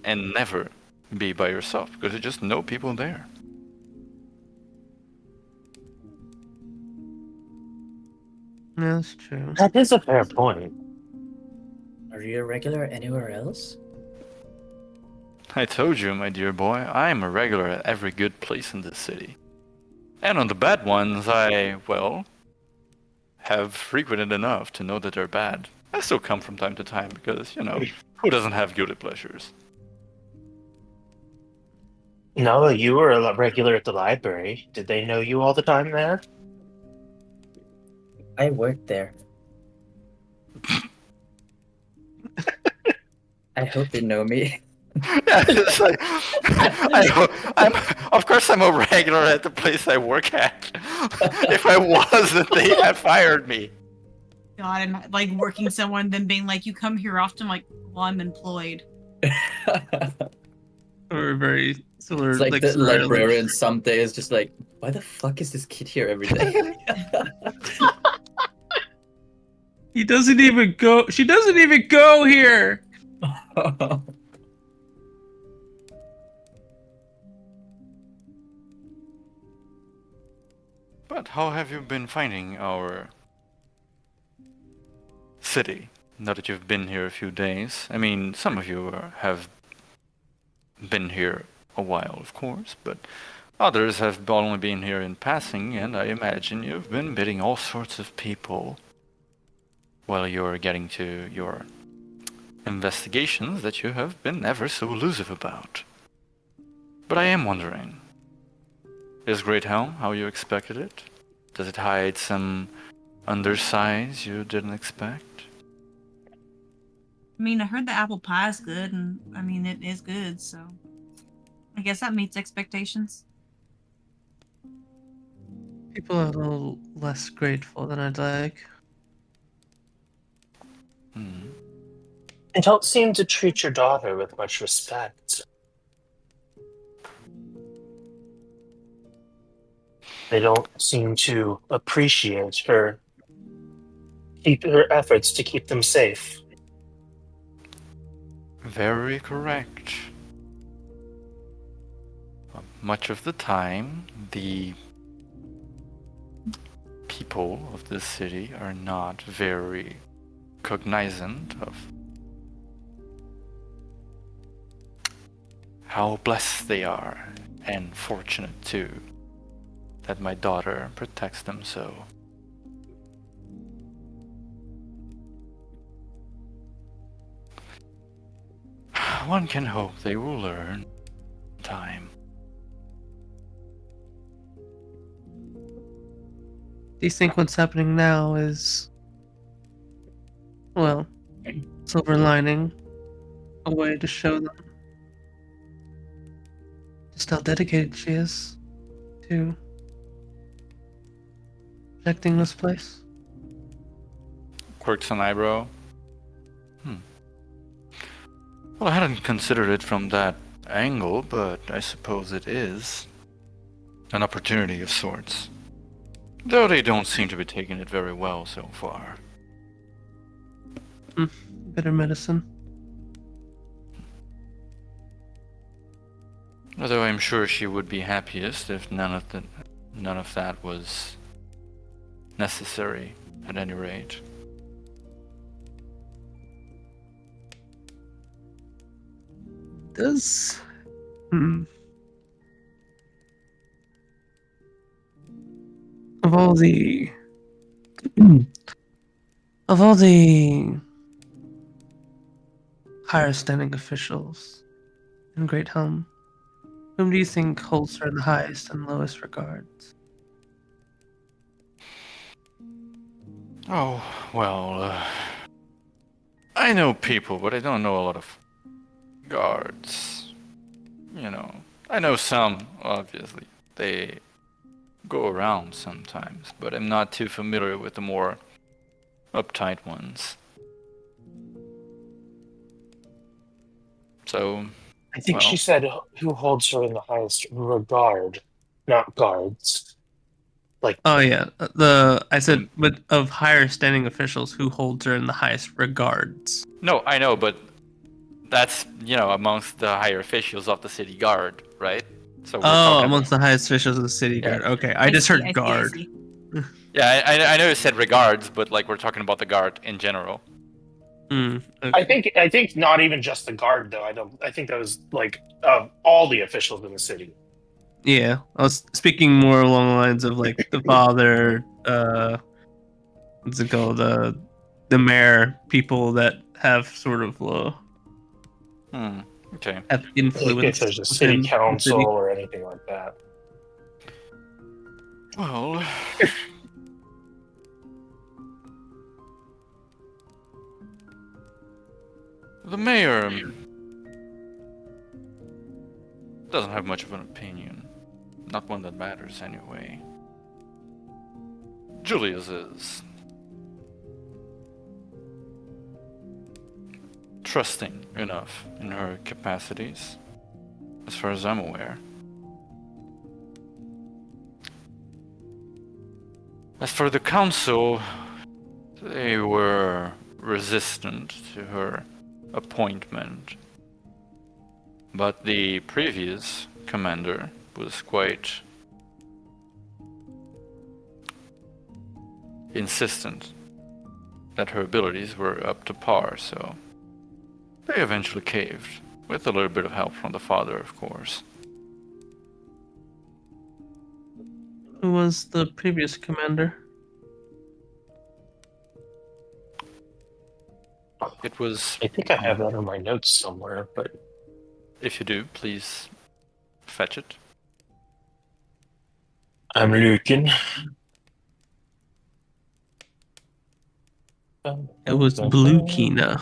and never be by yourself because you just know people there. Yeah, that's true. That is a fair point. Are you a regular anywhere else? I told you, my dear boy, I am a regular at every good place in this city. And on the bad ones, I, well, have frequented enough to know that they're bad. I still come from time to time because, you know, who doesn't have guilty pleasures? No, you were a regular at the library. Did they know you all the time there? I worked there. I hope they know me. Yeah, it's like, of course I'm a regular at the place I work at. If I wasn't, they had fired me. God, I'm like working someone, then being like, "You come here often?" Like, well, I'm employed. Or very similar. It's like the scenario, librarian someday is just like, why the fuck is this kid here every day? he doesn't even go. She doesn't even go here. But how have you been finding our city now that you've been here a few days? I mean, some of you have been here a while, of course, but others have only been here in passing, and I imagine you've been meeting all sorts of people while you're getting to your investigations that you have been ever so elusive about. But I am wondering, is Great Helm how you expected it? Does it hide some undersides you didn't expect? I mean, I heard the apple pie is good, and I mean, it is good, so I guess that meets expectations. People are a little less grateful than I'd like. Hmm. They don't seem to treat your daughter with much respect. They don't seem to appreciate her efforts to keep them safe. Very correct. Much of the time, the people of this city are not very cognizant of how blessed they are, and fortunate too, that my daughter protects them so. One can hope they will learn in time. Do you think what's happening now is, well, silver lining, a way to show them just how dedicated she is to protecting this place? Quirks an eyebrow. Well, I hadn't considered it from that angle, but I suppose it is an opportunity of sorts. Though they don't seem to be taking it very well so far. Bitter medicine. Although I'm sure she would be happiest if none of that was necessary, at any rate. Does of all the higher standing officials in Great Helm, whom do you think holds her in the highest and lowest regards? Oh, well, I know people, but I don't know a lot of guards. You know, I know some, obviously. They go around sometimes, but I'm not too familiar with the more uptight ones. So, I think well, she said who holds her in the highest regard, not guards. Like, Oh yeah, I said, but of higher standing officials, who holds her in the highest regards? no, I know, but that's, amongst the higher officials of the city guard, right? So we're Oh, talking amongst the highest officials of the city Yeah. guard. Okay, I just see, heard I guard. see. Yeah, I know you said regards, but like we're talking about the guard in general. Hmm. I Okay. think not even just the guard though. I think that was like all the officials in the city. Yeah, I was speaking more along the lines of like the father, what's it called, the mayor, people that have sort of Okay. have Like if influence there's a city within the council city. or anything like that. Well, the mayor doesn't have much of an opinion. Not one that matters anyway. Julius is trusting enough in her capacities, as far as I'm aware. As for the council, they were resistant to her appointment. But the previous commander was quite insistent that her abilities were up to par, so they eventually caved, with a little bit of help from the father, of course. Who was the previous commander? It was, I think I have that in my notes somewhere, but if you do, please fetch it. I'm looking. It was Blue Kina,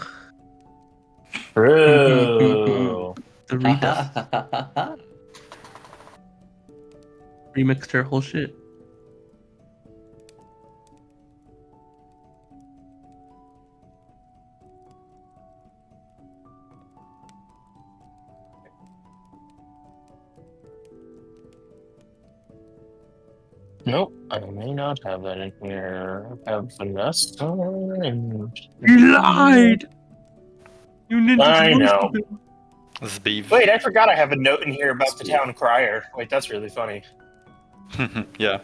Bro. the redux. Remixed her whole shit. Nope, I may not have that in here. I have Vanessa and... You lied! You ninjas I know. Zbeev. Wait, I forgot I have a note in here about the Steve. town crier. Wait, that's really funny. Yeah.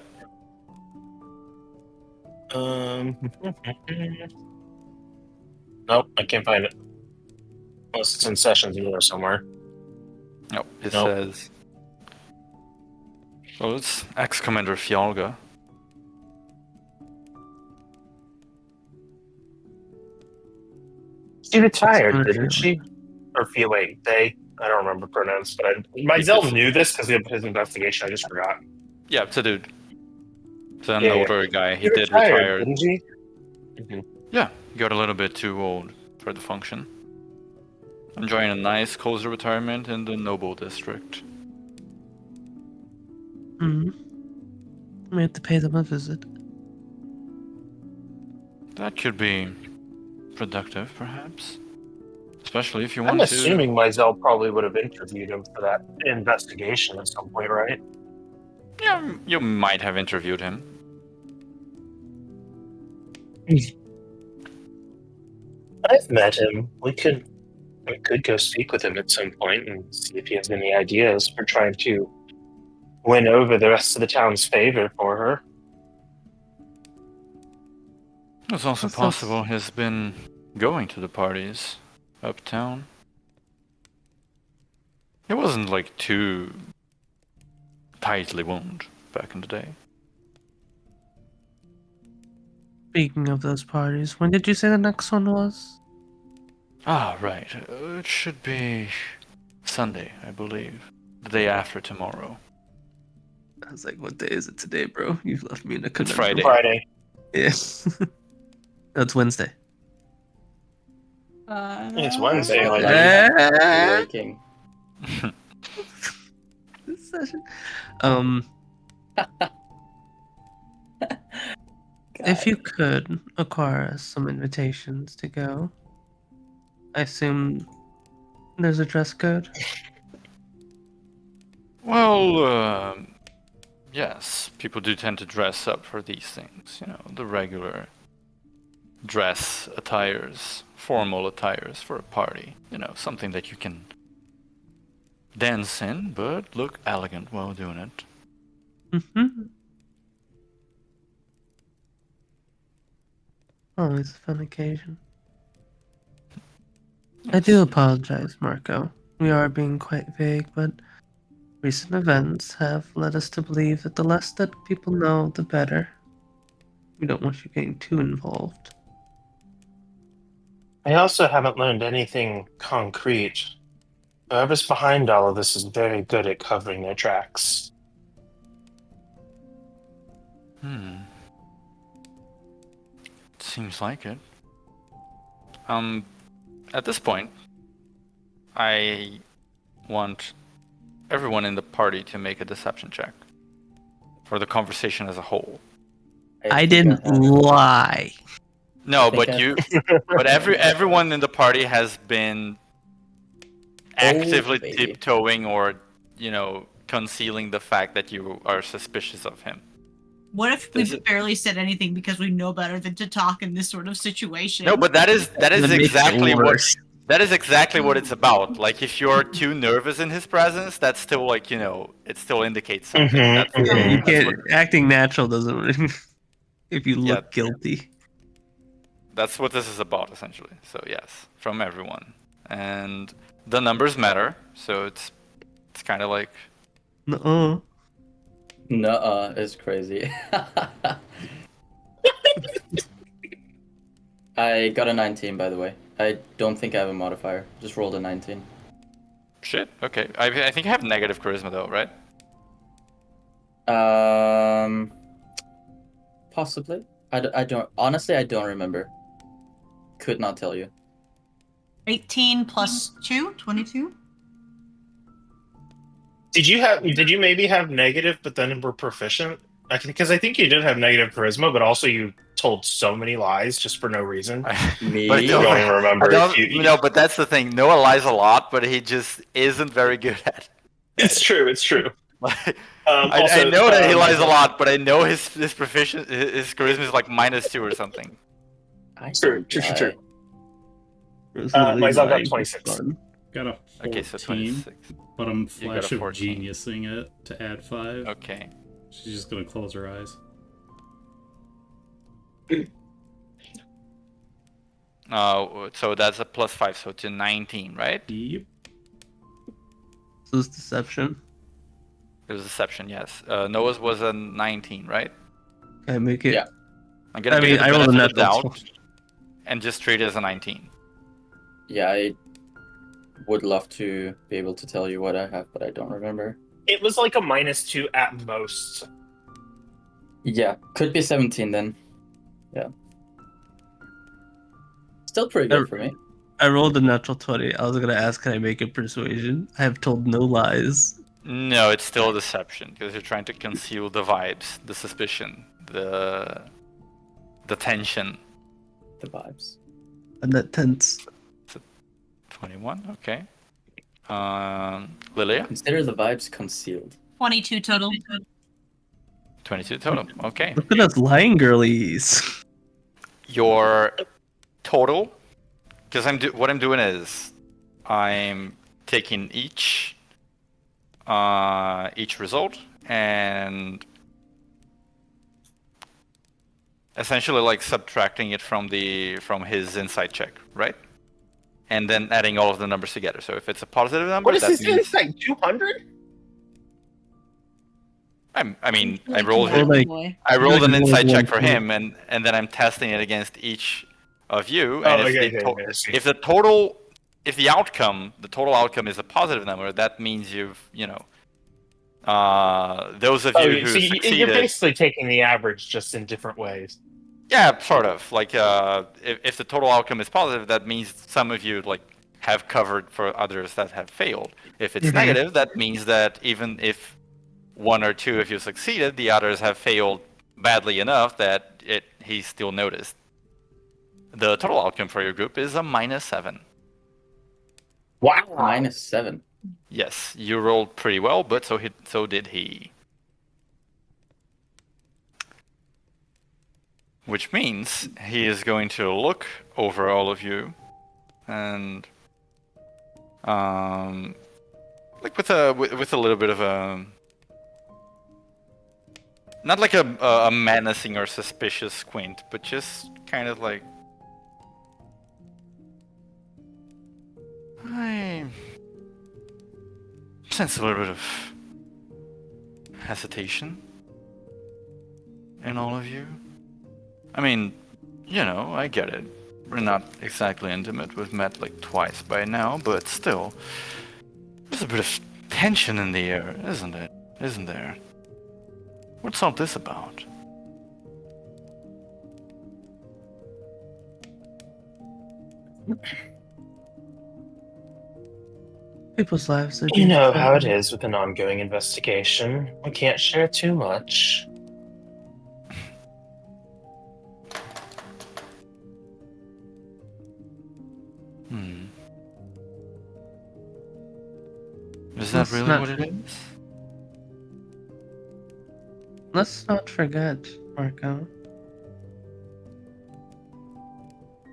Nope, I can't find it. Unless it's in sessions either somewhere. No, it Nope. says. Well, it's ex-commander Fjolga. She retired, That's didn't she? Or wait, they? I don't remember pronouns, but Myzel knew this because of his investigation. I just forgot. Yeah, it's a dude. It's an Yeah, older guy. He She did retired, retire. didn't she? Yeah, he got a little bit too old for the function. Enjoying a nice, cozy retirement in the Noble District. We have to pay them a visit. That could be productive, perhaps. Especially if you I'm want to. assuming Myzel probably would have interviewed him for that investigation at some point, right? Yeah, you might have interviewed him. I've met him. We could go speak with him at some point and see if he has any ideas for trying to win over the rest of the town's favor for her. It's also That sounds- possible he's been going to the parties uptown. He wasn't like too tightly wound back in the day. Speaking of those parties, when did you say the next one was? Ah, right. It should be Sunday, I believe. The day after tomorrow. I was like, what day is it today, bro? You've left me in a conundrum. Friday. Friday. Yeah. That's Wednesday. It's Wednesday. Like, Breaking. This session. If you could acquire us some invitations to go, I assume there's a dress code. Well, yes, people do tend to dress up for these things. You know, the regular dress attires, formal attires for a party. You know, something that you can dance in, but look elegant while doing it. Mm-hmm. Always a fun occasion. I do Yes. apologize, Marco. We are being quite vague, but recent events have led us to believe that the less that people know, the better. We don't want you getting too involved. I also haven't learned anything concrete. Whoever's behind all of this is very good at covering their tracks. Seems like it. At this point, I want everyone in the party to make a deception check for the conversation as a whole. I didn't lie. No, think but I- but everyone in the party has been actively baby. tiptoeing or, concealing the fact that you are suspicious of him. What if we Is it- barely said anything because we know better than to talk in this sort of situation? No, but that is That makes it exactly what worse. it's about. Like, if you're too nervous in his presence, that's still like, it still indicates something. Mhm, That's, mhm. Yeah, you that's can't. what- Acting natural doesn't. If you look Yeah. guilty. That's what this is about, essentially. So yes, from everyone, and the numbers matter. So it's kind of like Nuh-uh. Nuh-uh, it's crazy. I got a 19, by the way. I don't think I have a modifier. Just rolled a 19. shit. Okay, I think I have negative charisma though, right? Possibly. I don't. Honestly, I don't remember. Could not tell you. 18 plus 2, 22? Did you maybe have negative, but then were proficient? Because I think you did have negative charisma, but also you told so many lies just for no reason. Me? But I I don't even remember. No, but that's the thing. Noah lies a lot, but he just isn't very good at it. It's true. It's true. Like, I Also, know that he lies a lot, but I know his charisma is like -2 or something. I True. don't lie. True. It's Uh, literally Myself got lying for 26. fun. Got a 14, Okay, so 26. but I'm You got a flash of 14. geniusing it to add 5. Okay. She's just gonna close her eyes. So that's a +5, so to 19, right? Yep. So it's deception. It was deception, yes. Noah's was a 19, right? Can I make it? Yeah. I'm gonna I give mean, you the I rolled a benefit of the natural doubt and just treat it as a 19. Yeah, I would love to be able to tell you what I have, but I don't remember. It was like a -2 at most. Yeah, could be 17 then. Yeah. Still pretty good for me. I rolled a natural 20. I was gonna ask, can I make a persuasion? I have told no lies. No, it's still a deception because you're trying to conceal the vibes, the suspicion, the tension. The vibes. I'm not tense. 21, okay. Lilia, Consider the vibes concealed. 22 total. 22 total. Okay. Look at us lying girlies. Your total, because what I'm doing is I'm taking each result and essentially like subtracting it from his insight check, right? And then adding all of the numbers together. So if it's a positive number, What is that this means insight? 200? I mean I rolled Or like- Boy. I rolled an Like insight check one for point. him, and then I'm testing it against each of you, Oh, and okay, okay, I see. if the total outcome is a positive number, that means those of you who So you're succeeded. basically taking the average just in different ways. Yeah, sort of. Like, if the total outcome is positive, that means some of you like have covered for others that have failed. If it's negative, that means that even if one or two of you succeeded, the others have failed badly enough that he still noticed. The total outcome for your group is a -7. Wow. -7. Yes, you rolled pretty well, but so did he. Which means he is going to look over all of you, and like with a little bit of a, not like a menacing or suspicious squint, but just kind of like, I sense a little bit of hesitation in all of you. I mean, I get it. We're not exactly intimate. We've met like twice by now, but still, there's a bit of tension in the air, isn't it? Isn't there? What's all this about? People's lives are You being know how it threatened. is with an ongoing investigation. We can't share too much. Is that Let's really not what it is? Let's not forget, Marco.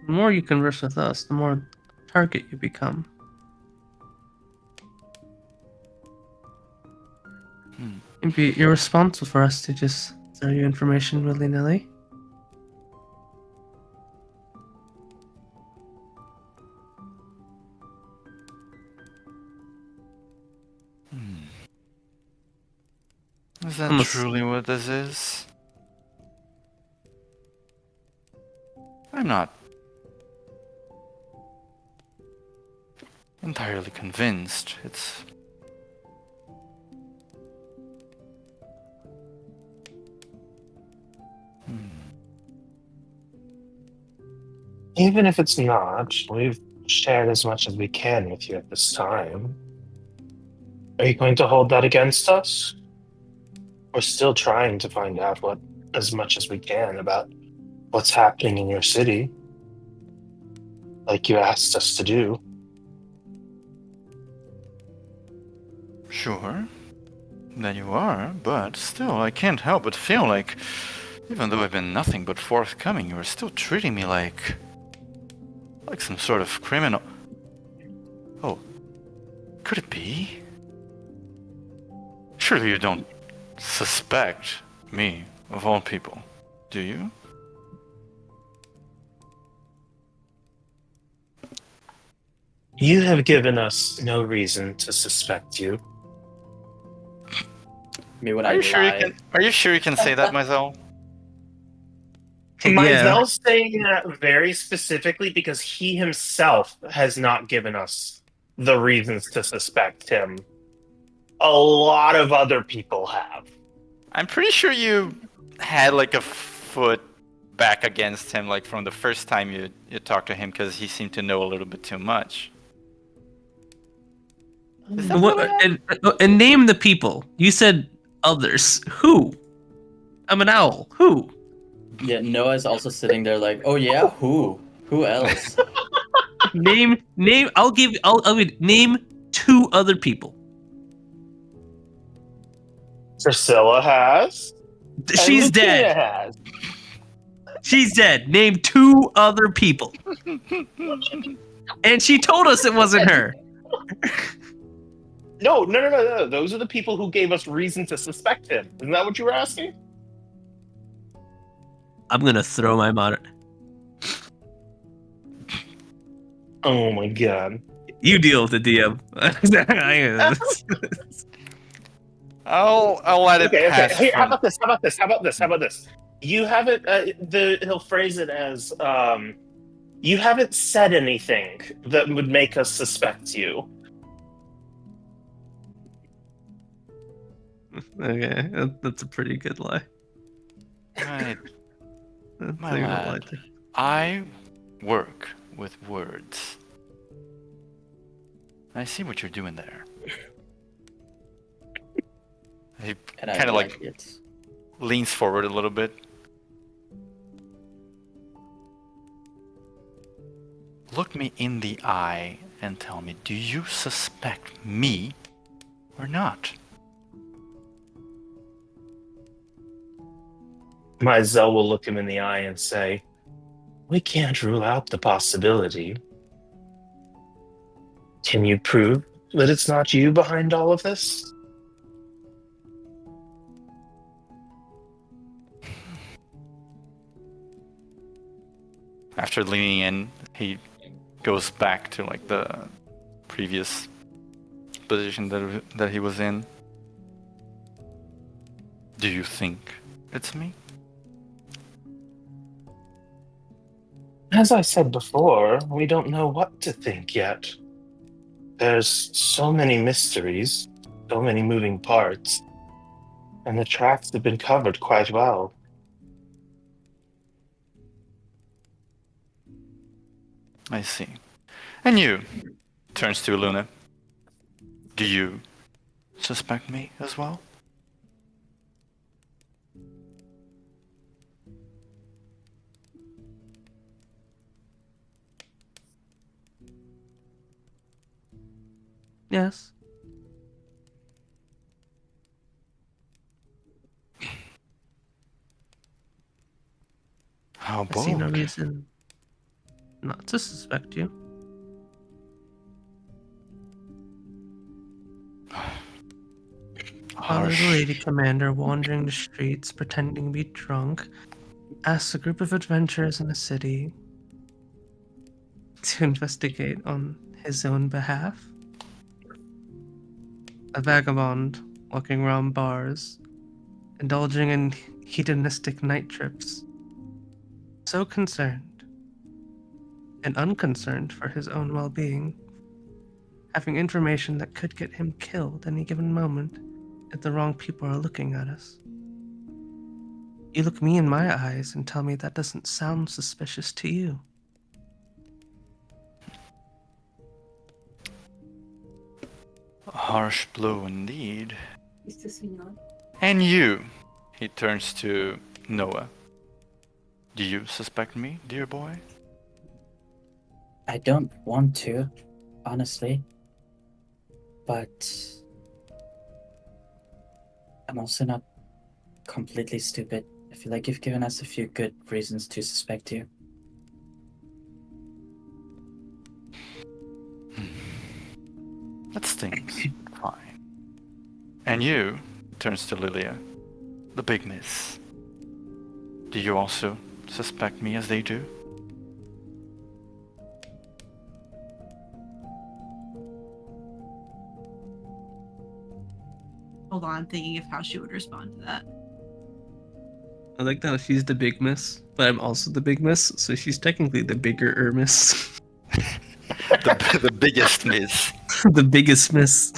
The more you converse with us, the more target you become. It'd be irresponsible for us to just throw you information willy-nilly. Is that Unless- truly what this is? I'm not entirely convinced. It's... Even if it's not, we've shared as much as we can with you at this time. Are you going to hold that against us? We're still trying to find out as much as we can about what's happening in your city, like you asked us to do. Sure, that you are, but still, I can't help but feel like, even though I've been nothing but forthcoming, you are still treating me like some sort of criminal. Oh, could it be? Surely you don't suspect me, of all people, do you? You have given us no reason to suspect you. Me when Are I you sure you lie. can? Are you sure you can say that, Myzel? Yeah. Mysel's saying that very specifically because he himself has not given us the reasons to suspect him. A lot of other people have. I'm pretty sure you had like a foot back against him, like from the first time you talked to him, because he seemed to know a little bit too much. Is that what And name the people. You said others. Who? I'm an owl. Who? Yeah, Noah's also sitting there like, oh yeah, who? Who else? Name. I'll name 2 other people. Priscilla has. and She's Latina dead. Has. She's dead. Name 2 other people. And she told us it wasn't her. No. Those are the people who gave us reason to suspect him. Isn't that what you were asking? I'm gonna throw my monitor. Oh my god. You deal with the DM. I'll let it Okay. pass. Here, how From... about this? You have it. He'll phrase it as You haven't said anything that would make us suspect you. Okay, that's a pretty good lie. Right, That's my a good lie lad. too. I work with words. I see what you're doing there. He And I kind of like it. leans forward a little bit. Look me in the eye and tell me, do you suspect me or not? Mizell will look him in the eye and say, "We can't rule out the possibility. Can you prove that it's not you behind all of this?" After leaning in, he goes back to like the previous position that he was in. Do you think it's me? As I said before, we don't know what to think yet. There's so many mysteries, so many moving parts, and the tracks have been covered quite well. I see. And you, turns to Luna. Do you suspect me as well? Yes. How I see no bold. reason not to suspect you. Father the Lady Commander wandering the streets pretending to be drunk asks a group of adventurers in a city to investigate on his own behalf. A vagabond walking around bars, indulging in hedonistic night trips, so concerned and unconcerned for his own well-being, having information that could get him killed any given moment if the wrong people are looking at us. You look me in my eyes and tell me that doesn't sound suspicious to you. A harsh blow indeed. And you, he turns to Noah. Do you suspect me, dear boy? I don't want to, honestly. But I'm also not completely stupid. I feel like you've given us a few good reasons to suspect you. That stings. Fine. And you, turns to Lilia. The big miss. Do you also suspect me as they do? Hold on, I'm thinking of how she would respond to that. I like that she's the big miss, but I'm also the big miss, so she's technically the bigger miss. The biggest miss. The biggest miss.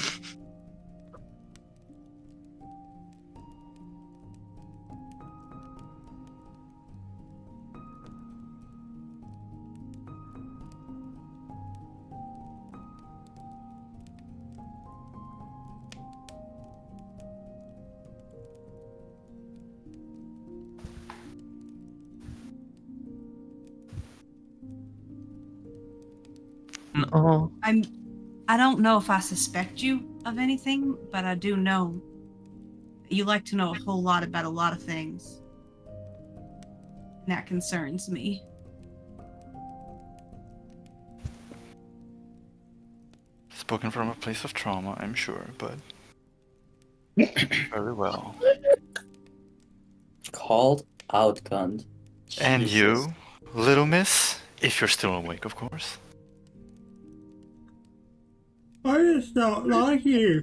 No. I don't know if I suspect you of anything, but I do know you like to know a whole lot about a lot of things. And that concerns me. Spoken from a place of trauma, I'm sure, but very well. Called outgunned. And Jesus. you, little miss, if you're still awake, of course. I just don't like you.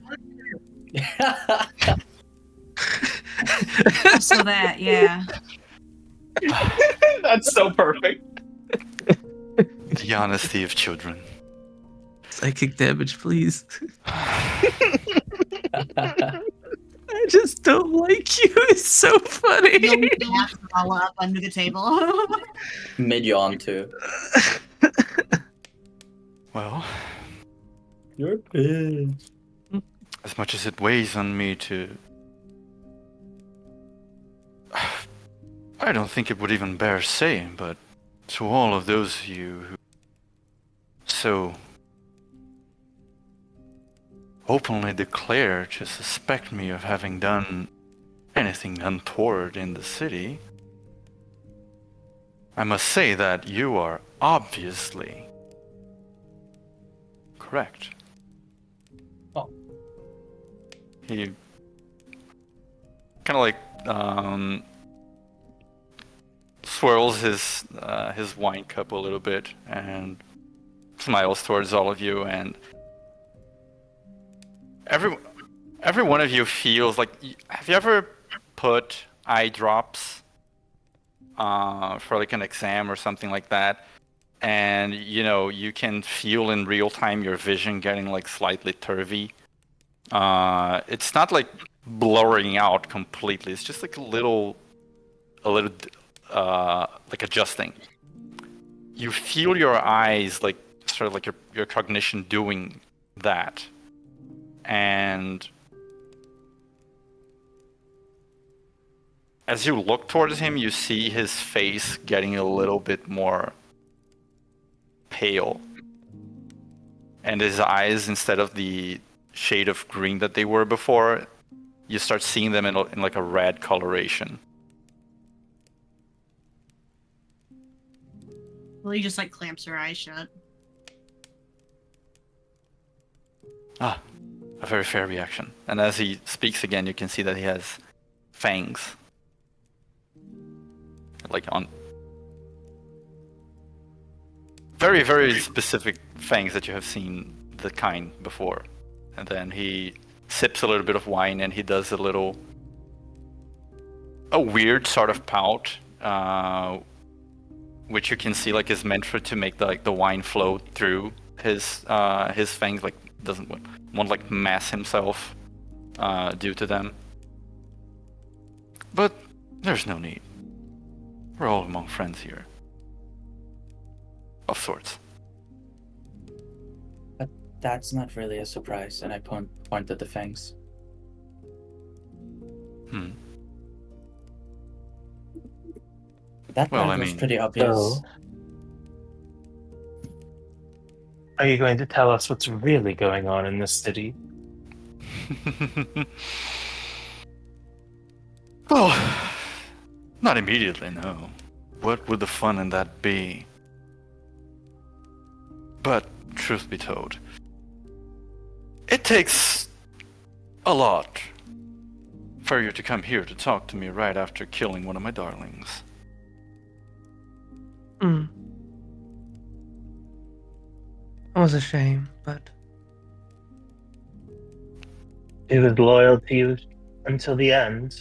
So that, yeah. That's so perfect. The honesty of children. Psychic damage, please. I just don't like you. It's so funny. You'll laugh all up under the table. Mid yawn too. Well, You're pissed. as much as it weighs on me to... I don't think it would even bear saying, but to all of those of you who so openly declare to suspect me of having done anything untoward in the city, I must say that you are obviously correct. Oh. He kind of like swirls his wine cup a little bit and smiles towards all of you, and every one of you feels like, have you ever put eye drops for like an exam or something like that, and you know you can feel in real time your vision getting like slightly turvy? It's not like blurring out completely, it's just like a little like adjusting. You feel your eyes like sort of like your cognition doing that, and as you look towards him, you see his face getting a little bit more pale, and his eyes, instead of the shade of green that they were before, you start seeing them in like a red coloration. Lily just like clamps her eyes shut. Ah, a very fair reaction. And as he speaks again, you can see that he has fangs. Like on... very, very specific fangs that you have seen the kind before. And then he sips a little bit of wine and he does a weird sort of pout, which you can see like is meant for to make the wine flow through his fangs, like won't like mass himself due to them. But there's no need. We're all among friends here. Of sorts. But that's not really a surprise, and I point at the fangs. That Well, part I was mean- pretty obvious. So, are you going to tell us what's really going on in this city? Well, not immediately, no. What would the fun in that be? But, truth be told, it takes a lot for you to come here to talk to me right after killing one of my darlings. It was a shame, but He was loyal to you until the end.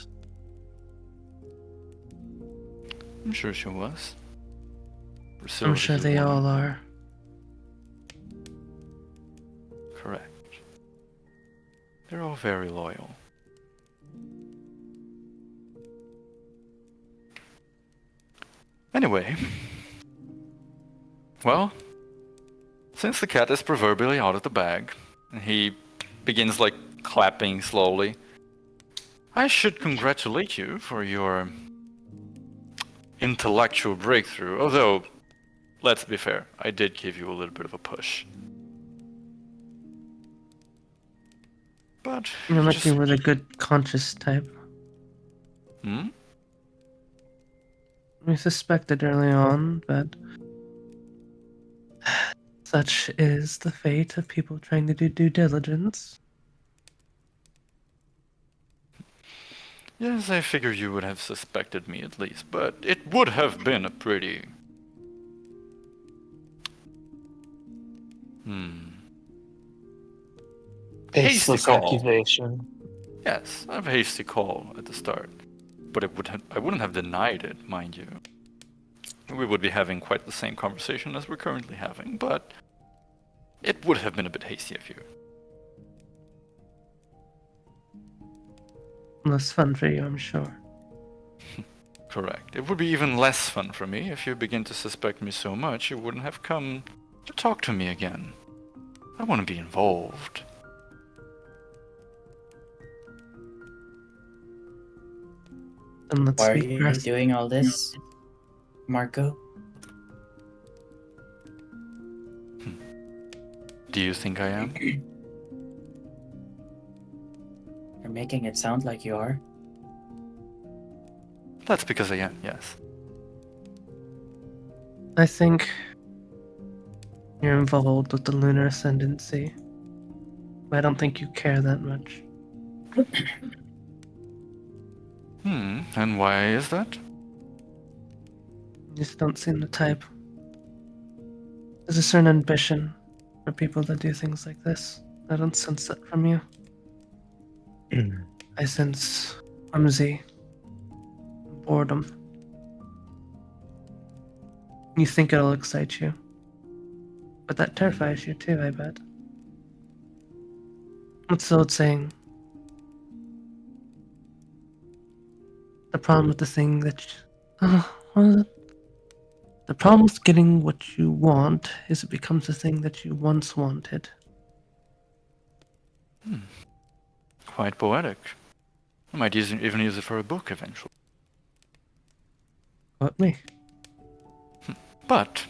I'm sure she was. I'm sure they all are. Correct. They're all very loyal. Anyway. Well, since the cat is proverbially out of the bag, and he begins like clapping slowly, I should congratulate you for your intellectual breakthrough, although, let's be fair, I did give you a little bit of a push. But You must be with a good conscious type. Hmm? We suspected early on, but such is the fate of people trying to do due diligence. Yes, I figured you would have suspected me at least, but it would have been a pretty... Baseless call. accusation. Yes, a hasty call at the start. But I wouldn't have denied it, mind you. we would be having quite the same conversation as we're currently having, but it would have been a bit hasty of you. Less fun for you, I'm sure. Correct. It would be even less fun for me if you begin to suspect me so much you wouldn't have come to talk to me again. I want to be involved. And let's Why are speak you first. doing all this, Marco? Do you think I am? You're making it sound like you are. That's because I am, yes. I think you're involved with the lunar ascendancy. I don't think you care that much. And why is that? You just don't seem the type. There's a certain ambition for people that do things like this. I don't sense that from you. I sense whimsy, boredom. You think it'll excite you. But that terrifies you too, I bet. What's the old saying? The problem with the thing that what is it? The problem with getting what you want is it becomes the thing that you once wanted. Quite poetic. I might even use it for a book eventually. What me? But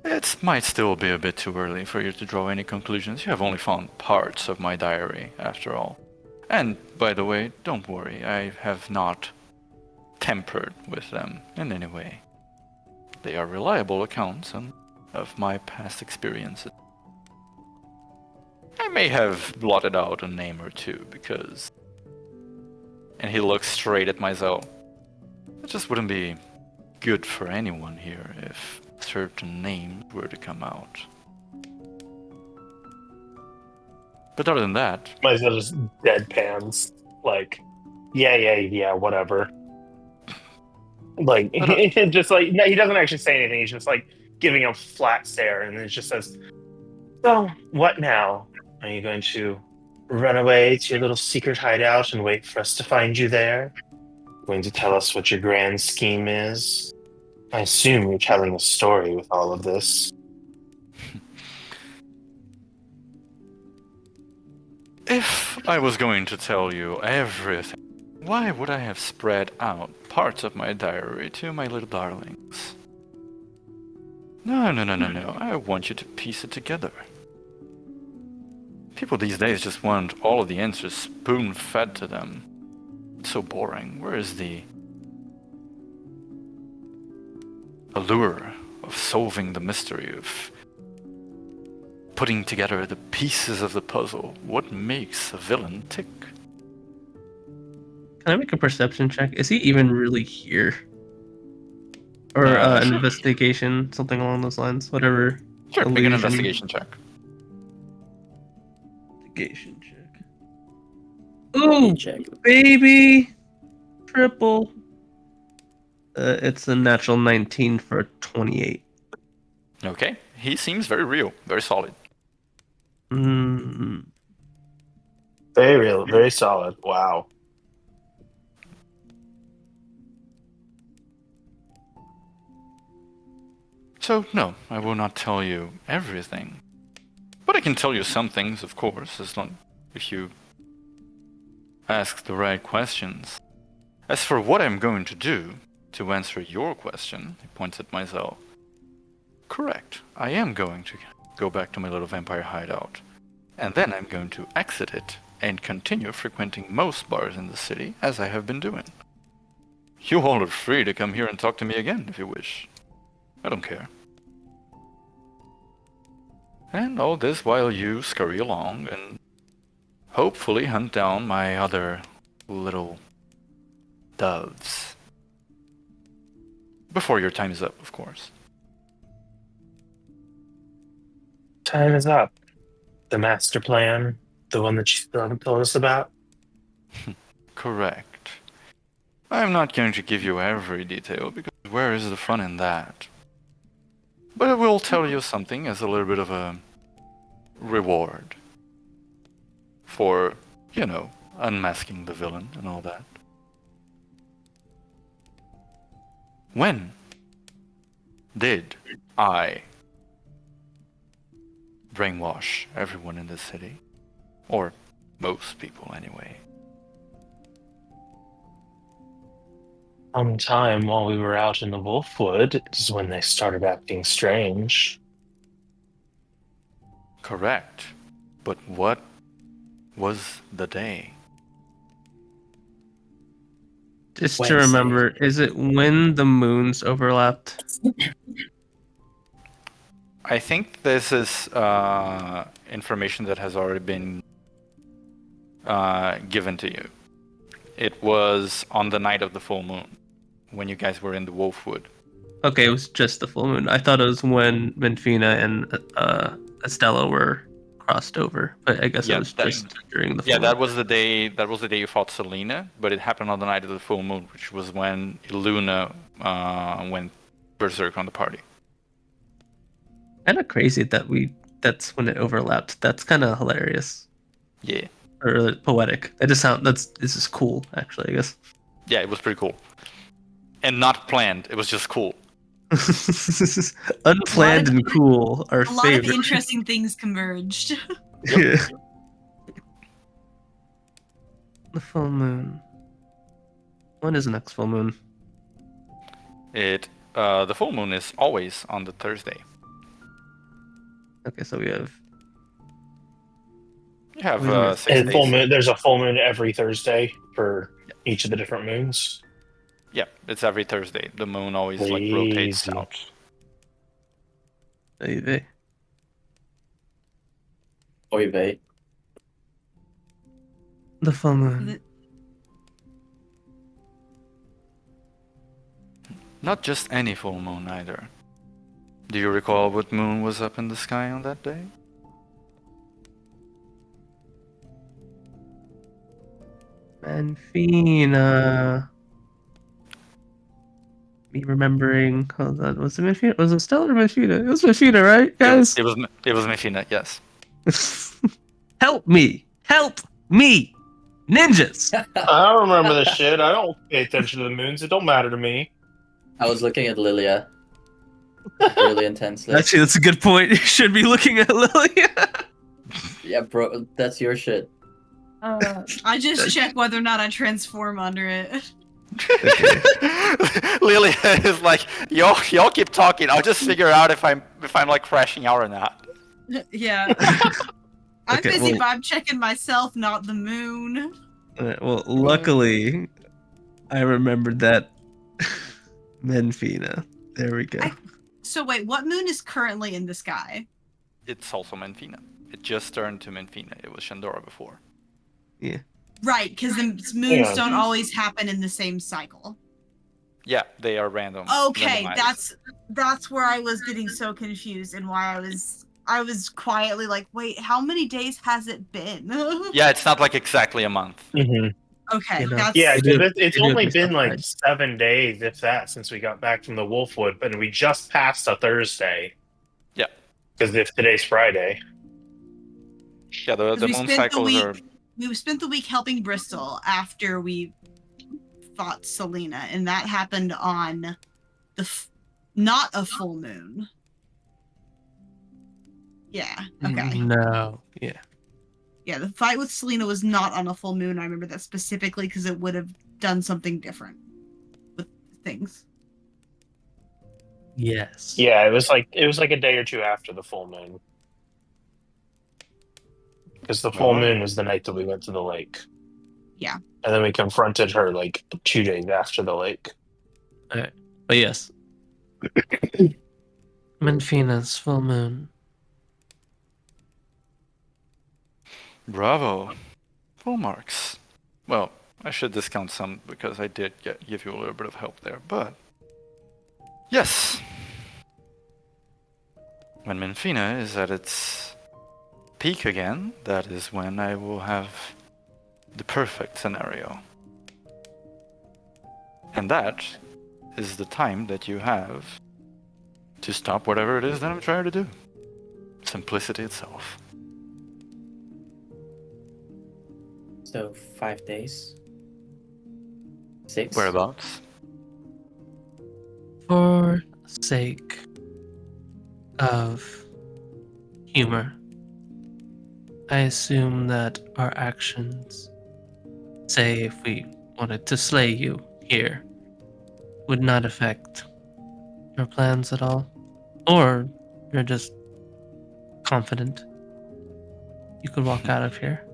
it might still be a bit too early for you to draw any conclusions. You have only found parts of my diary, after all. And, by the way, don't worry, I have not tampered with them in any way. They are reliable accounts of my past experiences. I may have blotted out a name or two, because... And he looks straight at myself. It just wouldn't be good for anyone here if certain names were to come out. But other than that, Myself just deadpans, like, yeah, whatever. Like, just like, no, he doesn't actually say anything. He's just like giving a flat stare, and it just says, "So, what now? Are you going to run away to your little secret hideout and wait for us to find you there? Going to tell us what your grand scheme is? I assume you're telling a story with all of this." if I was going to tell you everything, why would I have spread out parts of my diary to my little darlings? No. I want you to piece it together. People these days just want all of the answers spoon-fed to them. It's so boring. Where is the allure of solving the mystery, of putting together the pieces of the puzzle? What makes a villain tick? Can I make a perception check? Is he even really here? Or Sure. investigation, something along those lines. Whatever. Sure, make an illusion. investigation check. Investigation check. Ooh, Check. baby! Triple. It's a natural 19 for a 28. Okay, he seems very real, very solid. Mm, Very real, very solid. Wow. So, no, I will not tell you everything. But I can tell you some things, of course, as long if you ask the right questions. As for what I'm going to do to answer your question, I points at myself. Correct, I am going to go back to my little vampire hideout. And then I'm going to exit it and continue frequenting most bars in the city, as I have been doing. You all are free to come here and talk to me again if you wish. I don't care. And all this while you scurry along and hopefully hunt down my other little doves. Before your time is up, of course. Time is up. The master plan, the one that you still haven't told us about? Correct. I'm not going to give you every detail, because where where is the fun in that? But I will tell you something as a little bit of a reward for, unmasking the villain and all that. When did I brainwash everyone in the city? Or most people, anyway. Time while we were out in the Wolfwood is when they started acting strange. Correct. But what was the day? Just Wednesday. to remember, is it when the moons overlapped? I think this is information that has already been given to you. It was on the night of the full moon, when you guys were in the Wolfwood. Okay, it was just the full moon. I thought it was when Menfina and Estella were crossed over, but I guess Yeah, it was that- just during the full Yeah, moon. that was the day. That was the day you fought Selena, but it happened on the night of the full moon, which was when Luna went berserk on the party. Kind of crazy that that's when it overlapped. That's kind of hilarious Yeah, or poetic. This is cool actually, I guess. yeah, it was pretty cool, and not planned. It was just cool. Unplanned and cool are A lot favorite. of interesting things converged. Yeah. The full moon. When is the next full moon? The full moon is always on the Thursday. Okay, so we have You have Wait a minute. 6 And full days. moon, there's a full moon every Thursday for each of the different moons. Yeah, it's every Thursday. The moon always rotates Crazy. out. the Oy vey. full moon. Not just any full moon either. Do you recall what moon was up in the sky on that day? Manfina. Me remembering. Hold on. Was it Manfina? Was it Stella or Manfina? It was Manfina, right, guys? It was Mefina, yes. Help me! Help me! Ninjas! I don't remember this shit. I don't pay attention to the moons. It don't matter to me. I was looking at Lilia really intensely. Actually, that's a good point. You should be looking at Lilia. Yeah, bro, that's your shit. I just check whether or not I transform under it. Lilia is like, y'all keep talking. I'll just figure out if I'm like crashing out or not. Yeah. I'm Okay, busy well- vibe checking myself, not the moon. Well, luckily, I remembered that Menfina. There we go. So wait, what moon is currently in the sky? It's also Menfina. It just turned to Menfina. It was Shandora before. Yeah. Right, because the moons Yeah. don't always happen in the same cycle. Yeah, they are random. Okay, randomized. that's where I was getting so confused and why I was quietly like, wait, how many days has it been? Yeah, it's not like exactly a month. Mm-hmm. Okay, You know. that's Yeah, They do- dude, it's they do it only based been off like vibes. 7 days, if that, since we got back from the Wolfwood, but we just passed a Thursday. Yeah. Because if today's Friday. Yeah, the we moon spent the cycles week- are. we spent the week helping Bristol after we fought Selena, and that happened on not a full moon. Yeah. Okay. No. Yeah. Yeah, the fight with Selena was not on a full moon. I remember that specifically because it would have done something different with things. Yes. Yeah, it was like a day or two after the full moon. Because the full Alright. moon was the night that we went to the lake. Yeah. And then we confronted her like 2 days after the lake. But yes. Menfina's full moon. Bravo. Full marks. Well, I should discount some because I did give you a little bit of help there, but. Yes! When Menfina is at its peak again, that is when I will have the perfect scenario. And that is the time that you have to stop whatever it is that I'm trying to do. Simplicity itself. So 5 days? 6? Whereabouts? For the sake of humor, I assume that our actions, say if we wanted to slay you here, would not affect your plans at all? Or you're just confident you could walk out of here?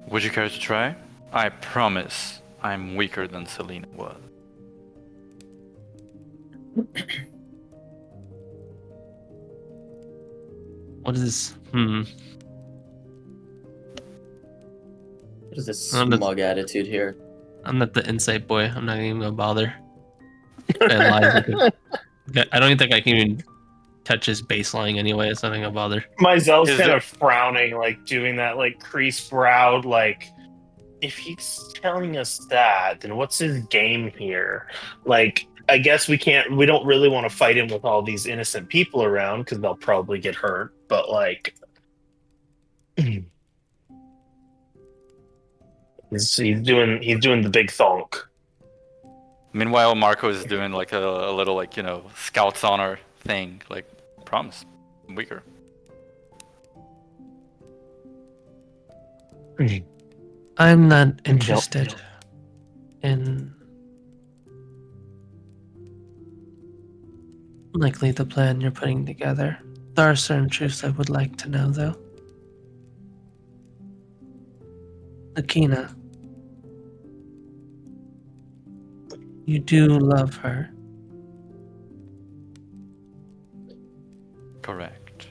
Would you care to try? I promise I'm weaker than Selena was. What is What is this I'm not- smug attitude here? I'm not the insight boy. I'm not even gonna bother. I lied. I don't even think I can even touch his baseline anyway, so I'm not gonna bother. Mysel's Is kind there- of frowning, like doing that, like creased browed, like if he's telling us that, then what's his game here? Like, I guess we don't really want to fight him with all these innocent people around because they'll probably get hurt. But like, he's doing the big thonk. Meanwhile, Marco is doing like a little like, Scouts honor thing. Like, promise, I'm weaker. I'm not interested in likely the plan you're putting together. There are certain truths I would like to know, though. Akina, you do love her. Correct.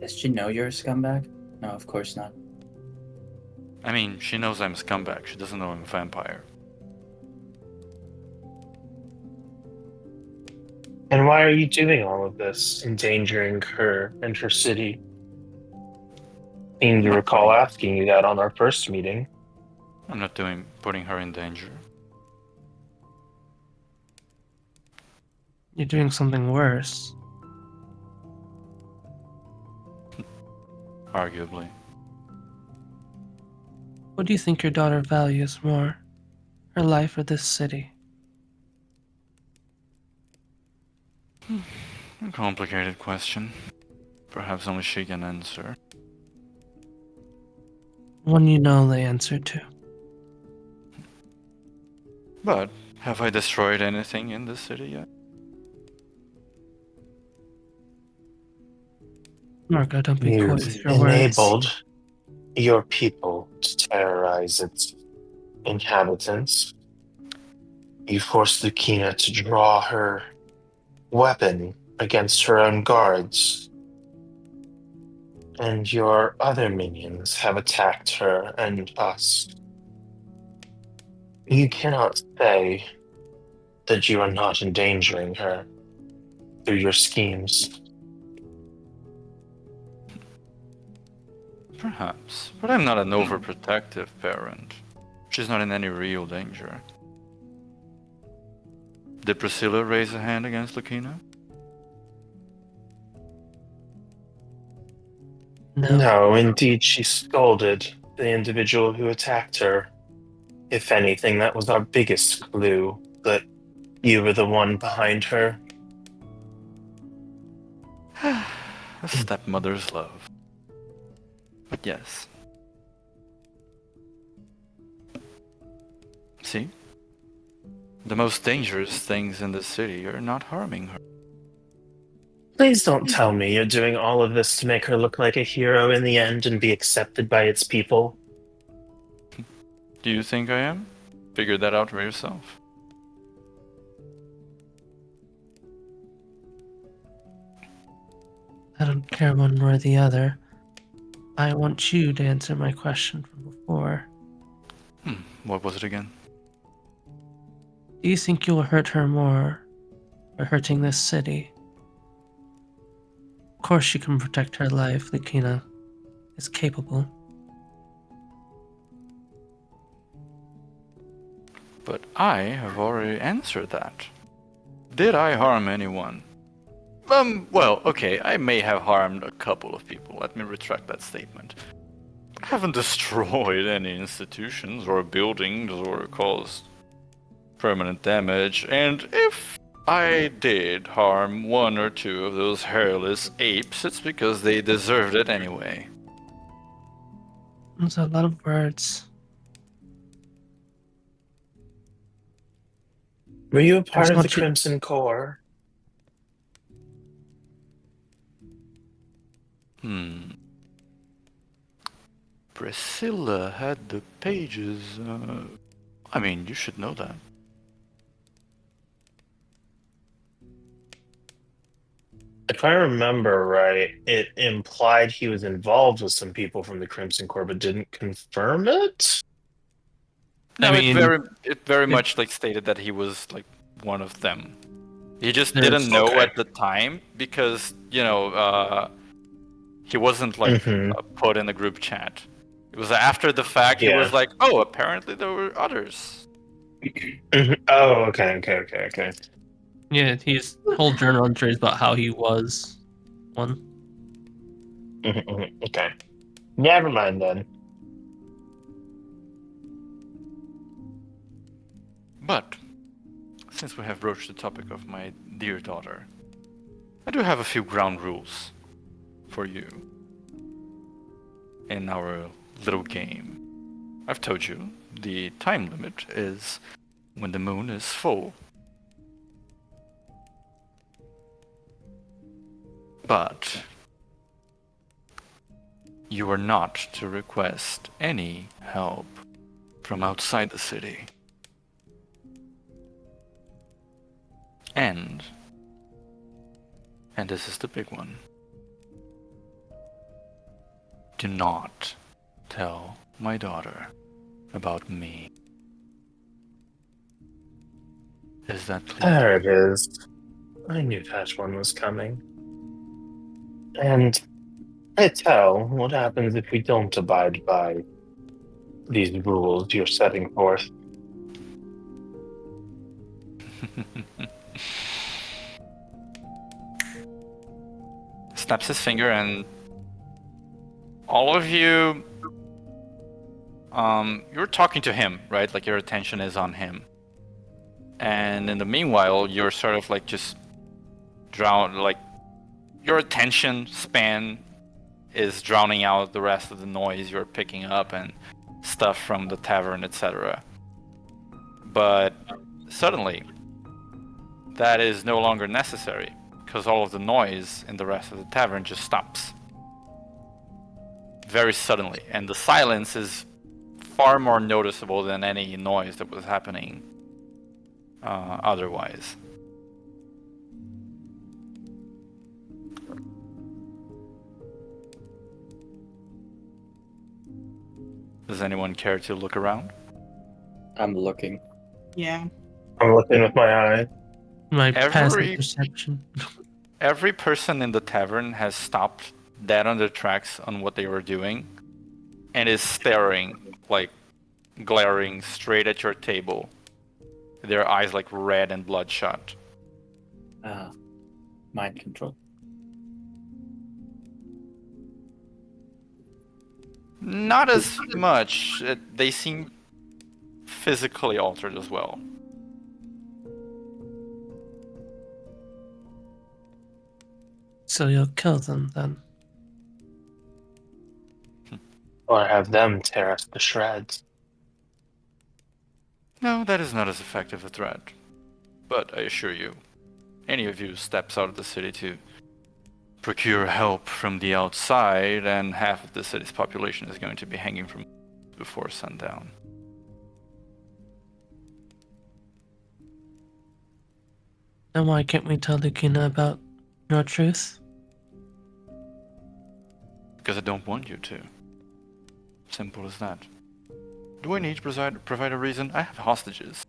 Does she know you're a scumbag? No, of course not. I mean, she knows I'm a scumbag. She doesn't know I'm a vampire. And why are you doing all of this, endangering her and her city? Seem to Not recall putting- asking you that on our first meeting. I'm not putting her in danger. You're doing something worse. Arguably. What do you think your daughter values more? Her life or this city? A complicated question. Perhaps only she can answer. One you know the answer to. But have I destroyed anything in this city yet? Marco, don't be coy You've with your words. enabled your people to terrorize its inhabitants. You forced Lucina to draw her weapon against her own guards. And your other minions have attacked her and us. You cannot say that you are not endangering her through your schemes. Perhaps. But I'm not an overprotective parent. She's not in any real danger. Did Priscilla raise a hand against Lucina? No, indeed, she scolded the individual who attacked her. If anything, that was our biggest clue that you were the one behind her. A stepmother's love. But yes. See? The most dangerous things in this city are not harming her. Please don't tell me you're doing all of this to make her look like a hero in the end and be accepted by its people. Do you think I am? Figure that out for yourself. I don't care one or the other. I want you to answer my question from before. What was it again? Do you think you'll hurt her more by hurting this city? Of course she can protect her life. Lucina is capable. But I have already answered that. Did I harm anyone? Well, okay, I may have harmed a couple of people. Let me retract that statement. I haven't destroyed any institutions or buildings or caused permanent damage, and if I did harm one or two of those hairless apes, it's because they deserved it anyway. There's a lot of words. Were you a part of the much- Crimson Core? Priscilla had the pages. I mean, you should know that. If I remember right, it implied he was involved with some people from the Crimson Core, but didn't confirm it. No, I mean, it very much like stated that he was like one of them. He just There's- didn't know Okay. at the time because he wasn't like put in the group chat. It was after the fact. He Yeah. was like, "Oh, apparently there were others." Oh, okay. Yeah, his whole journal entries about how he was one. Okay. Never mind then. But since we have broached the topic of my dear daughter, I do have a few ground rules for you in our little game. I've told you the time limit is when the moon is full. But you are not to request any help from outside the city. And this is the big one, do not tell my daughter about me. Is that clear? There it is. I knew that one was coming. And I tell, what happens if we don't abide by these rules you're setting forth? Snaps his finger, and all of you, you're talking to him, right? Like your attention is on him. And in the meanwhile, you're sort of like just like your attention span is drowning out the rest of the noise you're picking up and stuff from the tavern, etc. But suddenly, that is no longer necessary because all of the noise in the rest of the tavern just stops very suddenly, and the silence is far more noticeable than any noise that was happening otherwise. Does anyone care to look around? I'm looking. Yeah. I'm looking with my eye. My passive Every- perception. Every person in the tavern has stopped dead on their tracks on what they were doing and is staring, like glaring straight at your table. Their eyes like red and bloodshot. Mind control. Not as much. They seem physically altered as well. So you'll kill them then. Or have them tear us to shreds. No, that is not as effective a threat. But I assure you, any of you steps out of the city to procure help from the outside, and half of the city's population is going to be hanging from before sundown. Then why can't we tell Lucina about your truth? Because I don't want you to. Simple as that. Do I need to provide a reason? I have hostages.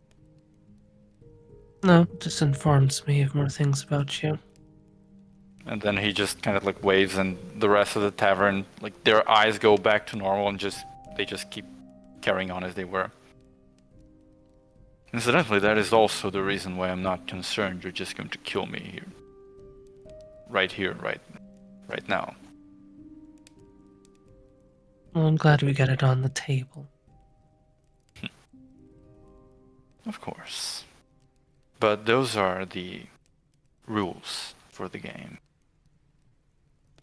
No, it just informs me of more things about you. And then he just kind of like waves, and the rest of the tavern, like their eyes go back to normal, and they just keep carrying on as they were. Incidentally, that is also the reason why I'm not concerned you're just going to kill me here, right now. Well, I'm glad we got it on the table. Of course. But those are the rules for the game.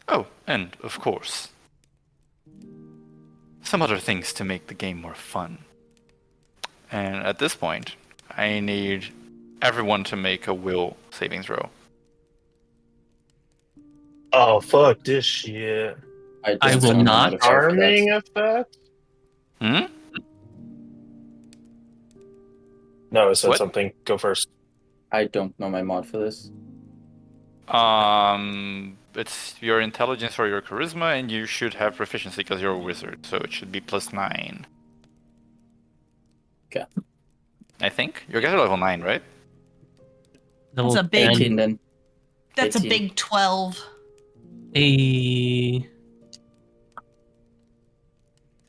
Oh, and of course, some other things to make the game more fun. And at this point, I need everyone to make a will saving throw. Oh, fuck this shit. I I don't will know the not. modifier for that. Charming effect? Hmm? No, it said What? something. Go first. I don't know my mod for this. It's your intelligence or your charisma, and you should have proficiency because you're a wizard, so it should be +9. Okay. I think you guys are level 9, right? Level That's a big- 10. 18 then. That's a 18. big 12. Hey.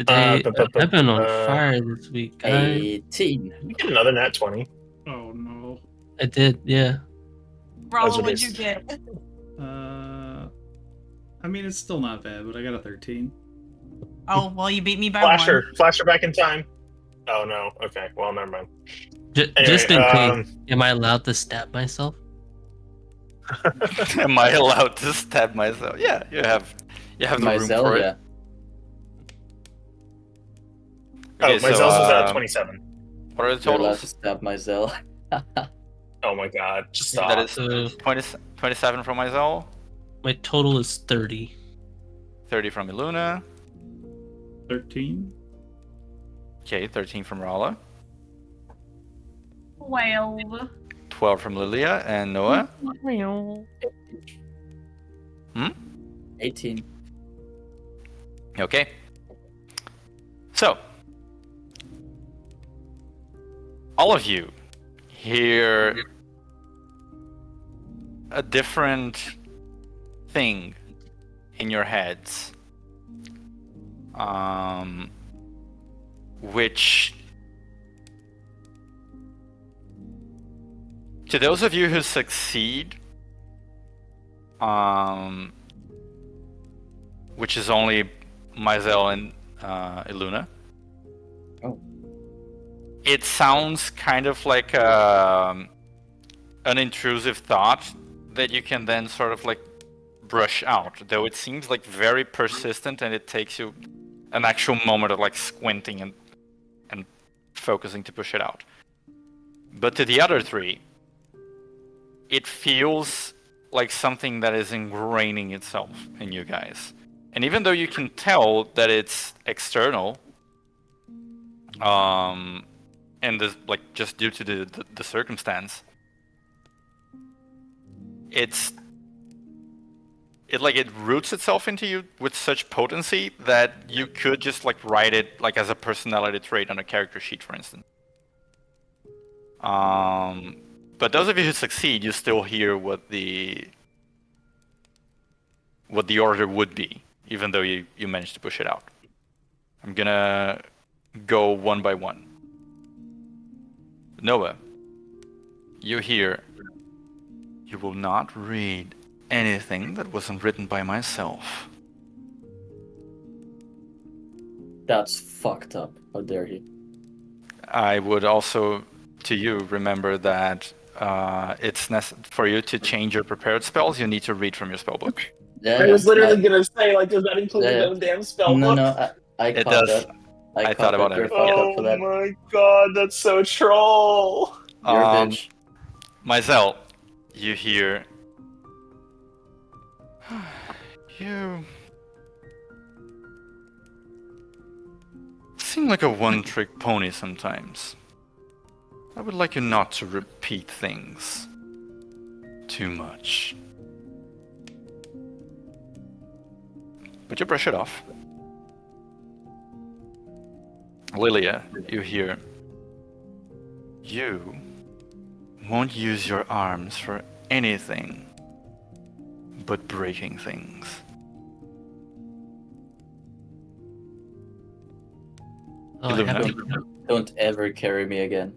I've been on fire this week, guys. 18. You get another nat 20. Oh no. I did, yeah. Rolla, it what'd is. you get? I mean, it's still not bad, but I got a 13. Oh, well, you beat me by Flasher back in time. Oh no. Okay. Well, never mind. Just in case, am I allowed to stab myself? Am I allowed to stab myself? Yeah, you have the room Myself, for yeah. it. Okay, my Zell's was at 27. What are the You're allowed to totals? stab myself. Oh my god. Just stop. That is So 27 from Myzel, my total is 30. 30 from Iluna, 13? okay, 13 from Rala, 12. 12 from Lilia, and Noah. 18. Okay. So, all of you hear a different thing in your heads, which, to those of you who succeed, which is only Myzel and Iluna. Oh. It sounds kind of like an intrusive thought that you can then sort of like brush out, though it seems like very persistent and it takes you an actual moment of like squinting and focusing to push it out. But to the other three, it feels like something that is ingraining itself in you guys. And even though you can tell that it's external, and this, like, just due to the circumstance, it roots itself into you with such potency that you could just like write it like as a personality trait on a character sheet, for instance. But those of you who succeed, you still hear what the order would be, even though you managed to push it out. I'm gonna go one by one. Noah, you hear, "You will not read anything that wasn't written by myself." That's fucked up. How dare he? I would also, to you, remember that it's for you to change your prepared spells, you need to read from your spellbook. Yeah, I was literally gonna say, like, does that include Yeah. the damn spell No, book? no, I It caught does. that. I caught thought about that. You're everything. fucked Oh up for that. my god, that's so troll. You're a bitch. Myzel, you hear, "You seem like a one-trick pony sometimes. I would like you not to repeat things too much." But you brush it off. Lilia, you hear, "You won't use your arms for anything but breaking things." Oh, I have Illumina. to- Don't ever carry me again.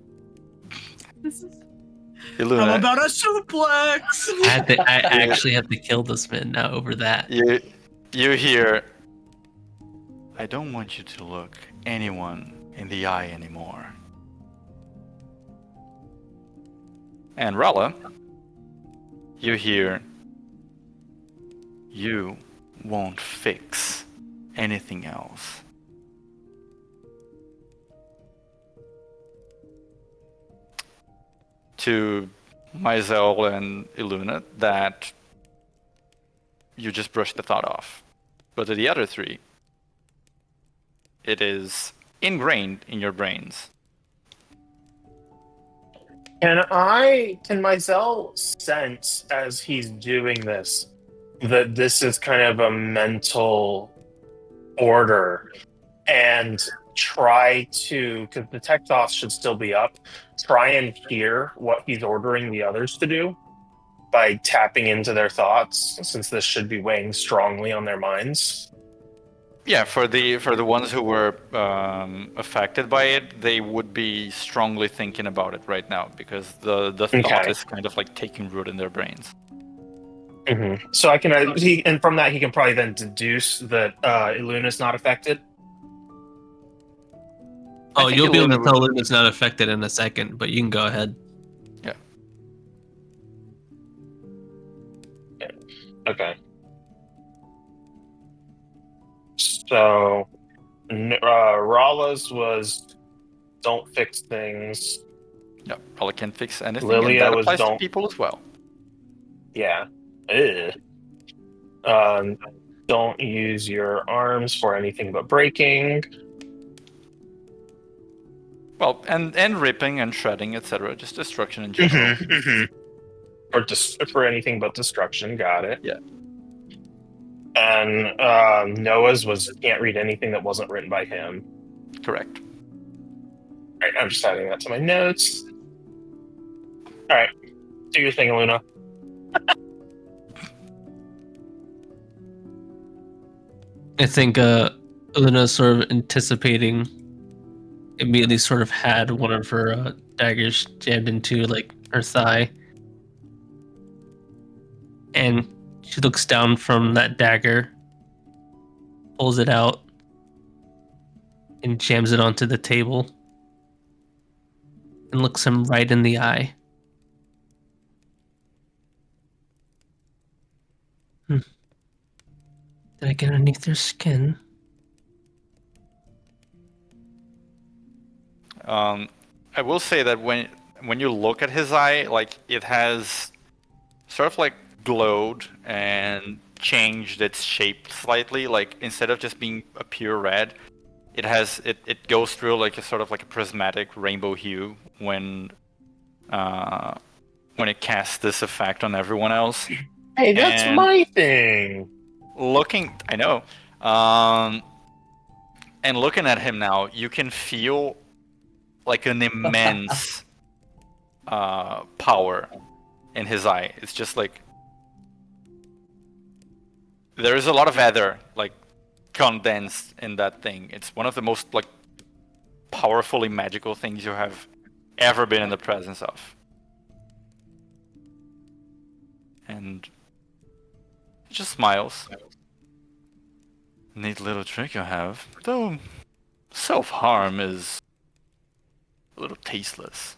Illuna, How about a suplex? I actually have to kill this man now over that. you hear, I don't want you to look anyone in the eye anymore. And Rala, you hear, you won't fix anything else. To Myzel and Illuna, that you just brushed the thought off. But to the other three, it is ingrained in your brains. Can myself sense as he's doing this that this is kind of a mental order and try to, because the tech thoughts should still be up, try and hear what he's ordering the others to do by tapping into their thoughts, since this should be weighing strongly on their minds. Yeah, for the ones who were affected by it, they would be strongly thinking about it right now because the thought Okay. is kind of like taking root in their brains. Mm-hmm. So I can, and from that he can probably then deduce that Iluna's not affected. Oh, think you'll be able to Illuna tell Luna's not affected in a second, but you can go ahead. Yeah. Okay. So, Rala's was don't fix things. Yeah, probably can't fix anything, and Lilia that was applies to don't. people as well. Yeah. Ugh. Don't use your arms for anything but breaking. Well, and ripping and shredding, etc. Just destruction in general. Or for anything but destruction. Got it. Yeah. And Noah's was can't read anything that wasn't written by him. Correct. All right, I'm just adding that to my notes. All right, do your thing, Luna. I think Luna's sort of anticipating, immediately sort of had one of her daggers jammed into like her thigh, and she looks down from that dagger, pulls it out, and jams it onto the table, and looks him right in the eye. Did I get underneath their skin? I will say that when you look at his eye, like it has sort of like glowed and changed its shape slightly. Like instead of just being a pure red, it goes through like a sort of like a prismatic rainbow hue when it casts this effect on everyone else. Hey, that's And my thing. I know. And looking at him now, you can feel like an immense power in his eye. It's just like there is a lot of ether like condensed in that thing. It's one of the most like powerfully magical things you have ever been in the presence of. And he just smiles. Neat little trick you have. Though self-harm is a little tasteless.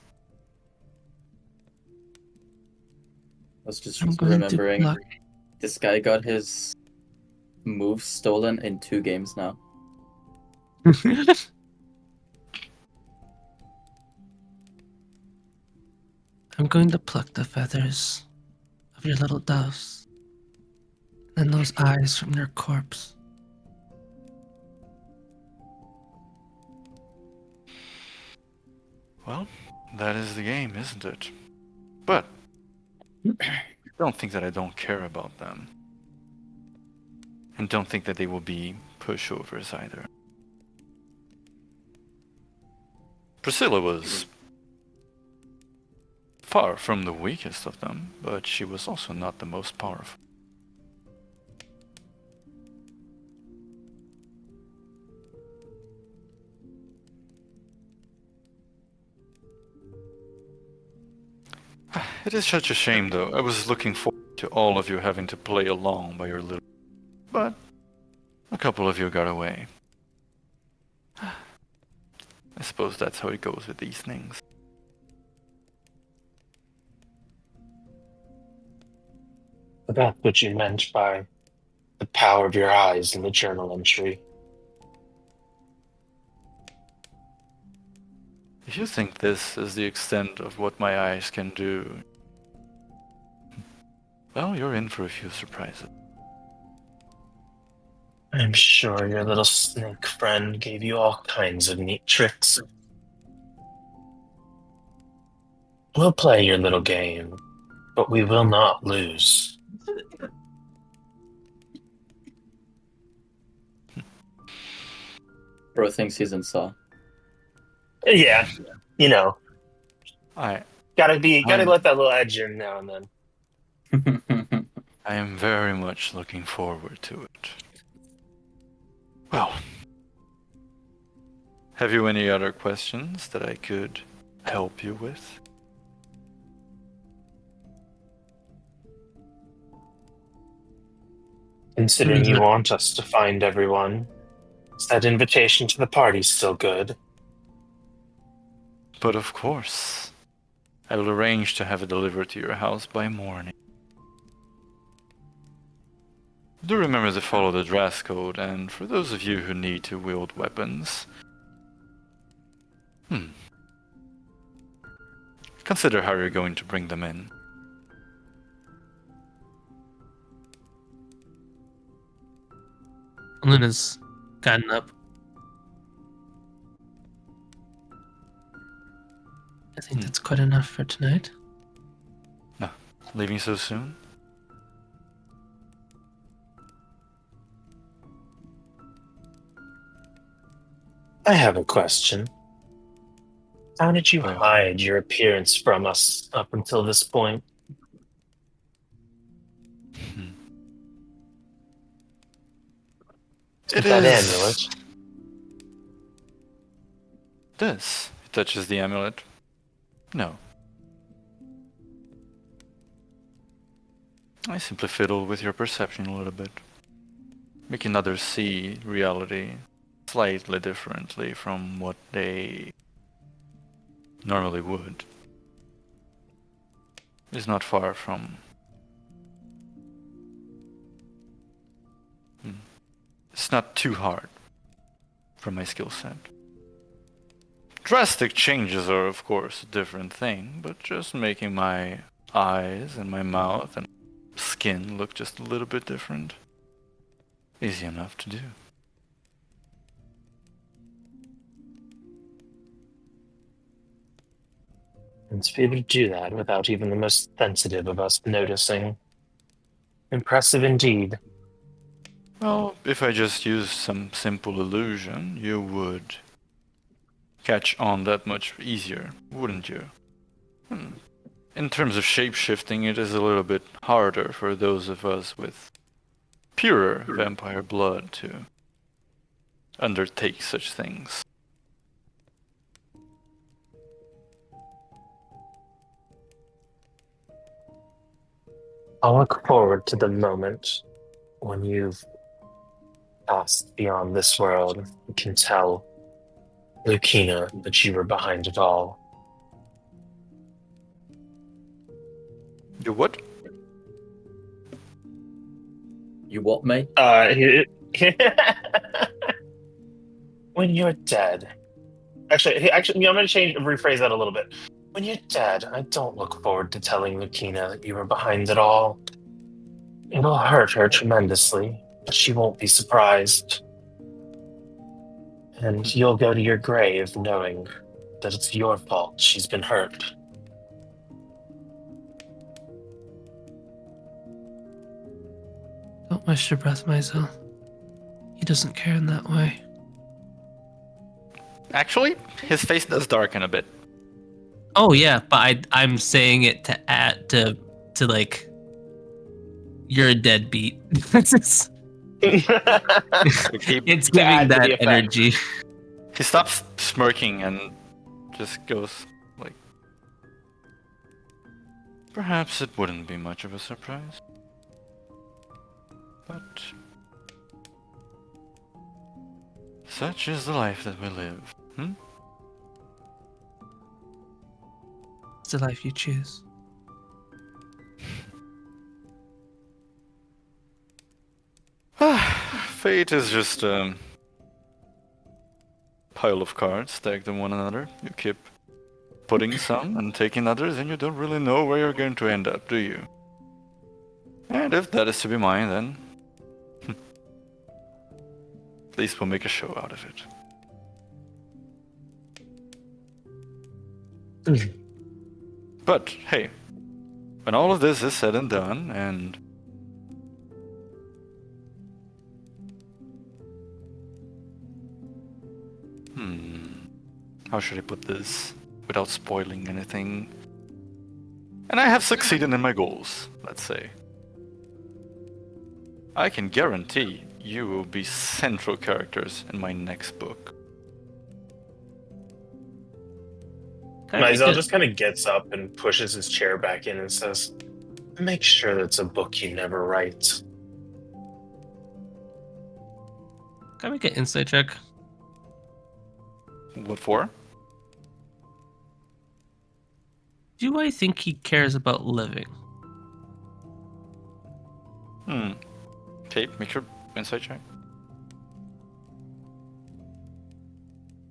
I was just I'm going remembering to block. this guy got his moves stolen in 2 games now. I'm going to pluck the feathers of your little doves and those eyes from their corpse. Well, that is the game, isn't it? But don't think that I don't care about them. And don't think that they will be pushovers either. Priscilla was far from the weakest of them, but she was also not the most powerful. It is such a shame, though. I was looking forward to all of you having to play along by your little... But a couple of you got away. I suppose that's how it goes with these things. But that's what you meant by the power of your eyes in the journal entry. If you think this is the extent of what my eyes can do, well, you're in for a few surprises. I'm sure your little snake friend gave you all kinds of neat tricks. We'll play your little game, but we will not lose. Bro thinks he's in Saw. Yeah, you know, I gotta let that little edge in now and then. I am very much looking forward to it. Well, have you any other questions that I could help you with? Considering you want us to find everyone, is that invitation to the party still good? But of course, I will arrange to have it delivered to your house by morning. Do remember to follow the dress code, and for those of you who need to wield weapons, consider how you're going to bring them in. Luna's gotten up. I think that's quite enough for tonight. Leaving so soon? I have a question. How did you hide your appearance from us up until this point? It That is... amulet. This. It touches the amulet. No. I simply fiddle with your perception a little bit. Making others see reality slightly differently from what they normally would. Is not far from... It's not too hard for my skill set. Drastic changes are, of course, a different thing, but just making my eyes and my mouth and skin look just a little bit different. Easy enough to do. And to be able to do that without even the most sensitive of us noticing. Impressive indeed. Well, if I just used some simple illusion, you would catch on that much easier, wouldn't you? In terms of shape-shifting, it is a little bit harder for those of us with purer vampire blood to undertake such things. I'll look forward to the moment when you've passed beyond this world and can tell Lucina that you were behind it all. You what? You what, mate? When you're dead. Actually, I'm going to rephrase that a little bit. When you're dead, I don't look forward to telling Lucina that you were behind it all. It'll hurt her tremendously, but she won't be surprised. And you'll go to your grave knowing that it's your fault she's been hurt. Don't waste your breath, Maisel. He doesn't care in that way. Actually, his face does darken a bit. Oh yeah, but I'm saying it to add to like, you're a deadbeat. It's giving that energy. He stops smirking and just goes like, perhaps it wouldn't be much of a surprise. But such is the life that we live. It's the life you choose. Fate is just a pile of cards stacked on one another. You keep putting some and taking others, and you don't really know where you're going to end up, do you? And if that is to be mine, then at least we'll make a show out of it. But hey, when all of this is said and done, and how should I put this without spoiling anything? And I have succeeded in my goals, let's say. I can guarantee you will be central characters in my next book. Mizell just kind of gets up and pushes his chair back in and says, "Make sure that's a book you never write." Can I make an insight check? What for? Do I think he cares about living? Okay, make your insight check.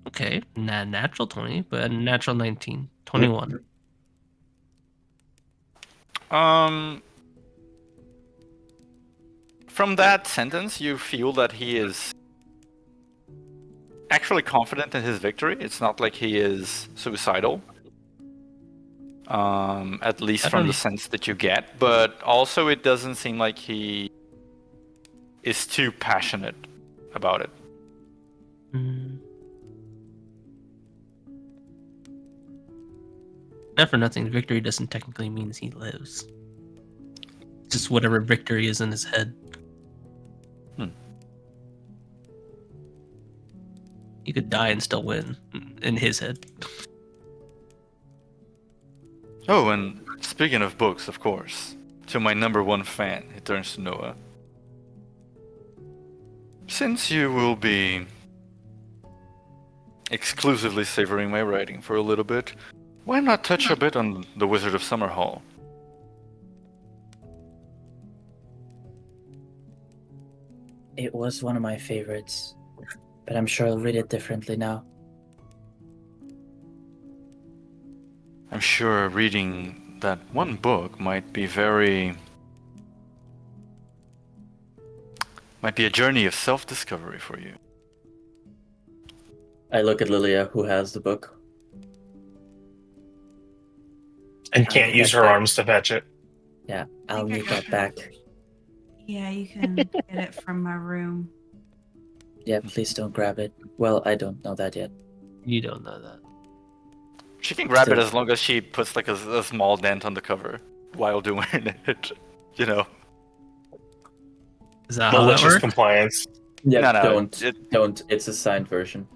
Okay, natural 20, but a natural 19. 21. From that sentence, you feel that he is actually confident in his victory. It's not like he is suicidal. At least from the sense that you get. But also it doesn't seem like he is too passionate about it. Not for nothing, victory doesn't technically mean he lives. Just whatever victory is in his head. He could die and still win in his head. Oh, and speaking of books, of course, to my number one fan, he turns to Noah. Since you will be exclusively savoring my writing for a little bit, why not touch a bit on The Wizard of Summerhall? It was one of my favorites, but I'm sure I'll read it differently now. I'm sure reading that one book might be a journey of self-discovery for you. I look at Lilia, who has the book. And can't use her arms to fetch it. Yeah, I'll need that back. Yeah, you can get it from my room. Yeah, please don't grab it. Well, I don't know that yet. You don't know that. She can grab it as long as she puts like a small dent on the cover while doing it, you know. Is that how that Malicious works? compliance. Yeah, No, don't. It's a signed version.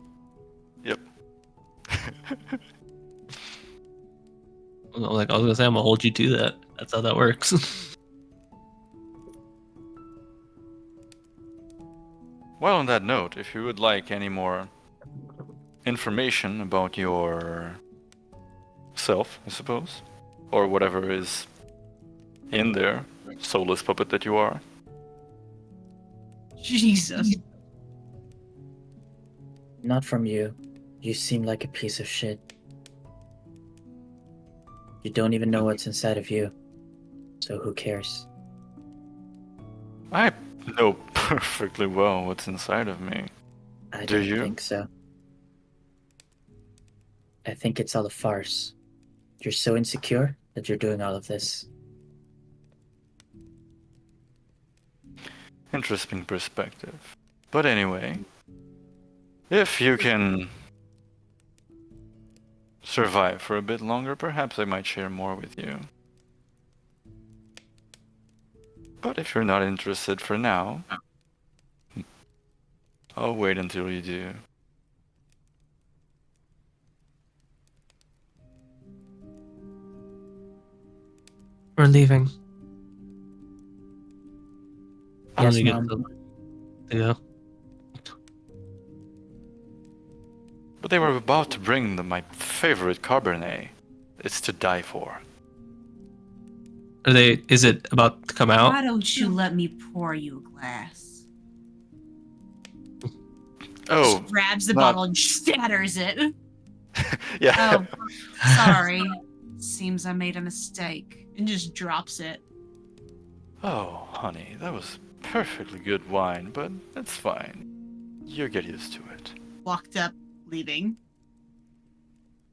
Yep. Like I was gonna say, I'm gonna hold you to that. That's how that works. Well, on that note, if you would like any more information about your self, I suppose, or whatever is in there, soulless puppet that you are. Jesus. Not from you. You seem like a piece of shit. You don't even know what's inside of you. So who cares? I know perfectly well what's inside of me. I Do don't you? think so. I think it's all a farce. You're so insecure that you're doing all of this. Interesting perspective. But anyway, if you can survive for a bit longer, perhaps I might share more with you. But if you're not interested for now, I'll wait until you do. We're leaving. I'm Yes, gonna get Mom. to go. But they were about to bring my favorite Cabernet. It's to die for. Are they? Is it about to come out? Why don't you let me pour you a glass? Oh, She grabs the not- bottle and shatters it. yeah. Oh, sorry. Seems I made a mistake. And just drops it. Oh, honey, that was perfectly good wine, but that's fine. You'll get used to it. Walked up, leaving.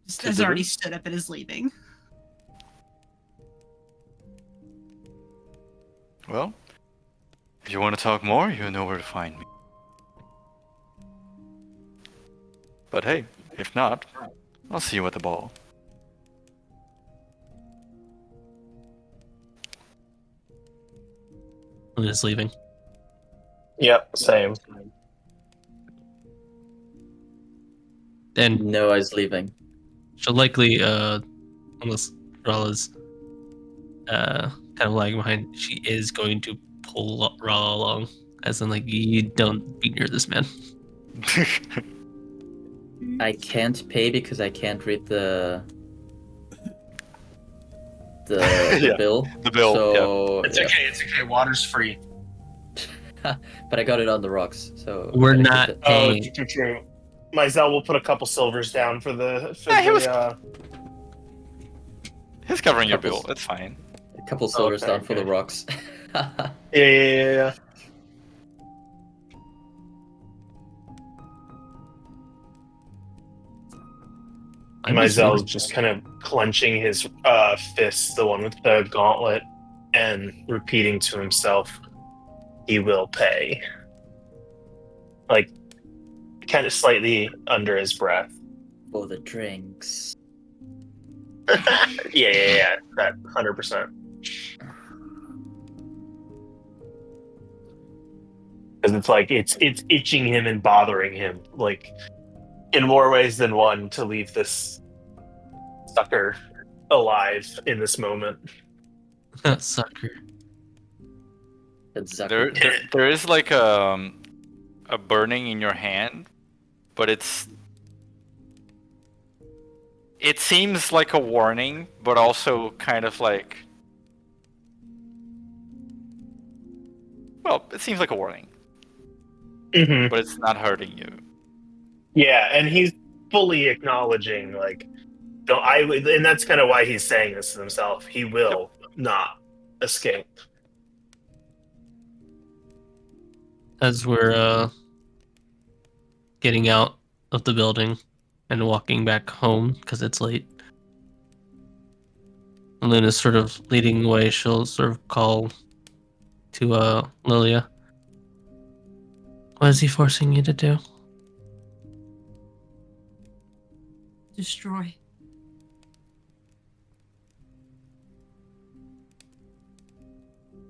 Just To has the already room? stood up and is leaving. Well, if you want to talk more, you know where to find me. But hey, if not, I'll see you at the ball. I'm just leaving. Yep, same. And Noah's leaving. she'll likely, unless Rala's kind of lagging behind, she is going to pull Rala along. As in, like, you don't be near this man. I can't pay because I can't read the Yeah, bill. the bill, So It's okay. It's okay. Water's free. but I got it on the rocks. So We're I'm gonna not keep it. paying. True. Mizell will put a couple silvers down for the. Yeah, he was- yeah, He's covering your Couples. bill. It's fine. A couple silvers Okay, down for the okay. rocks. yeah. I'm just Mizell's leaving. just kind of clenching his fist, the one with the gauntlet, and repeating to himself, "He will pay." Like, kind of slightly under his breath. For the drinks. Yeah. That 100%. Because it's like it's itching him and bothering him, like in more ways than one, to leave this sucker alive in this moment. Sucker. That's There, Zucker. there is like a burning in your hand, but it seems like a warning, but also kind of like, well, it seems like a warning, Mm-hmm. but it's not hurting you. Yeah, and he's fully acknowledging, like, no, and that's kind of why he's saying this to himself. He will not escape. As we're getting out of the building and walking back home because it's late, Luna's sort of leading the way. She'll sort of call to Lilia. What is he forcing you to do? Destroy.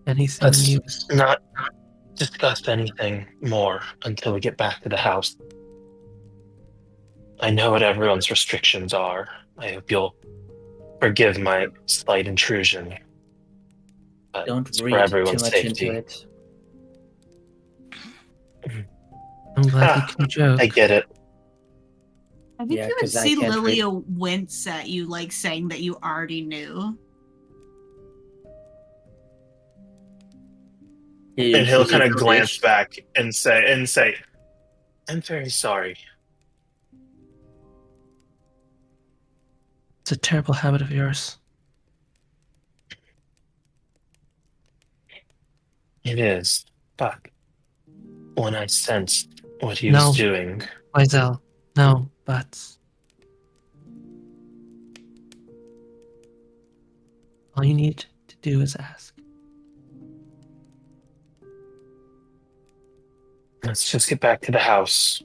Anything Let's you not discuss anything more until we get back to the house. I know what everyone's restrictions are. I hope you'll forgive my slight intrusion. But Don't it's for read too everyone's much safety. into it. I'm glad you can joke. I get it. I think Yeah, you would 'cause I see can't read. Lilia wince at you, like saying that you already knew. And he'll She's kind of even glance raged. back and say, "I'm very sorry." It's a terrible habit of yours. It is, but when I sensed what he was doing, Wiesel, no buts. All you need to do is ask. let's just get back to the house.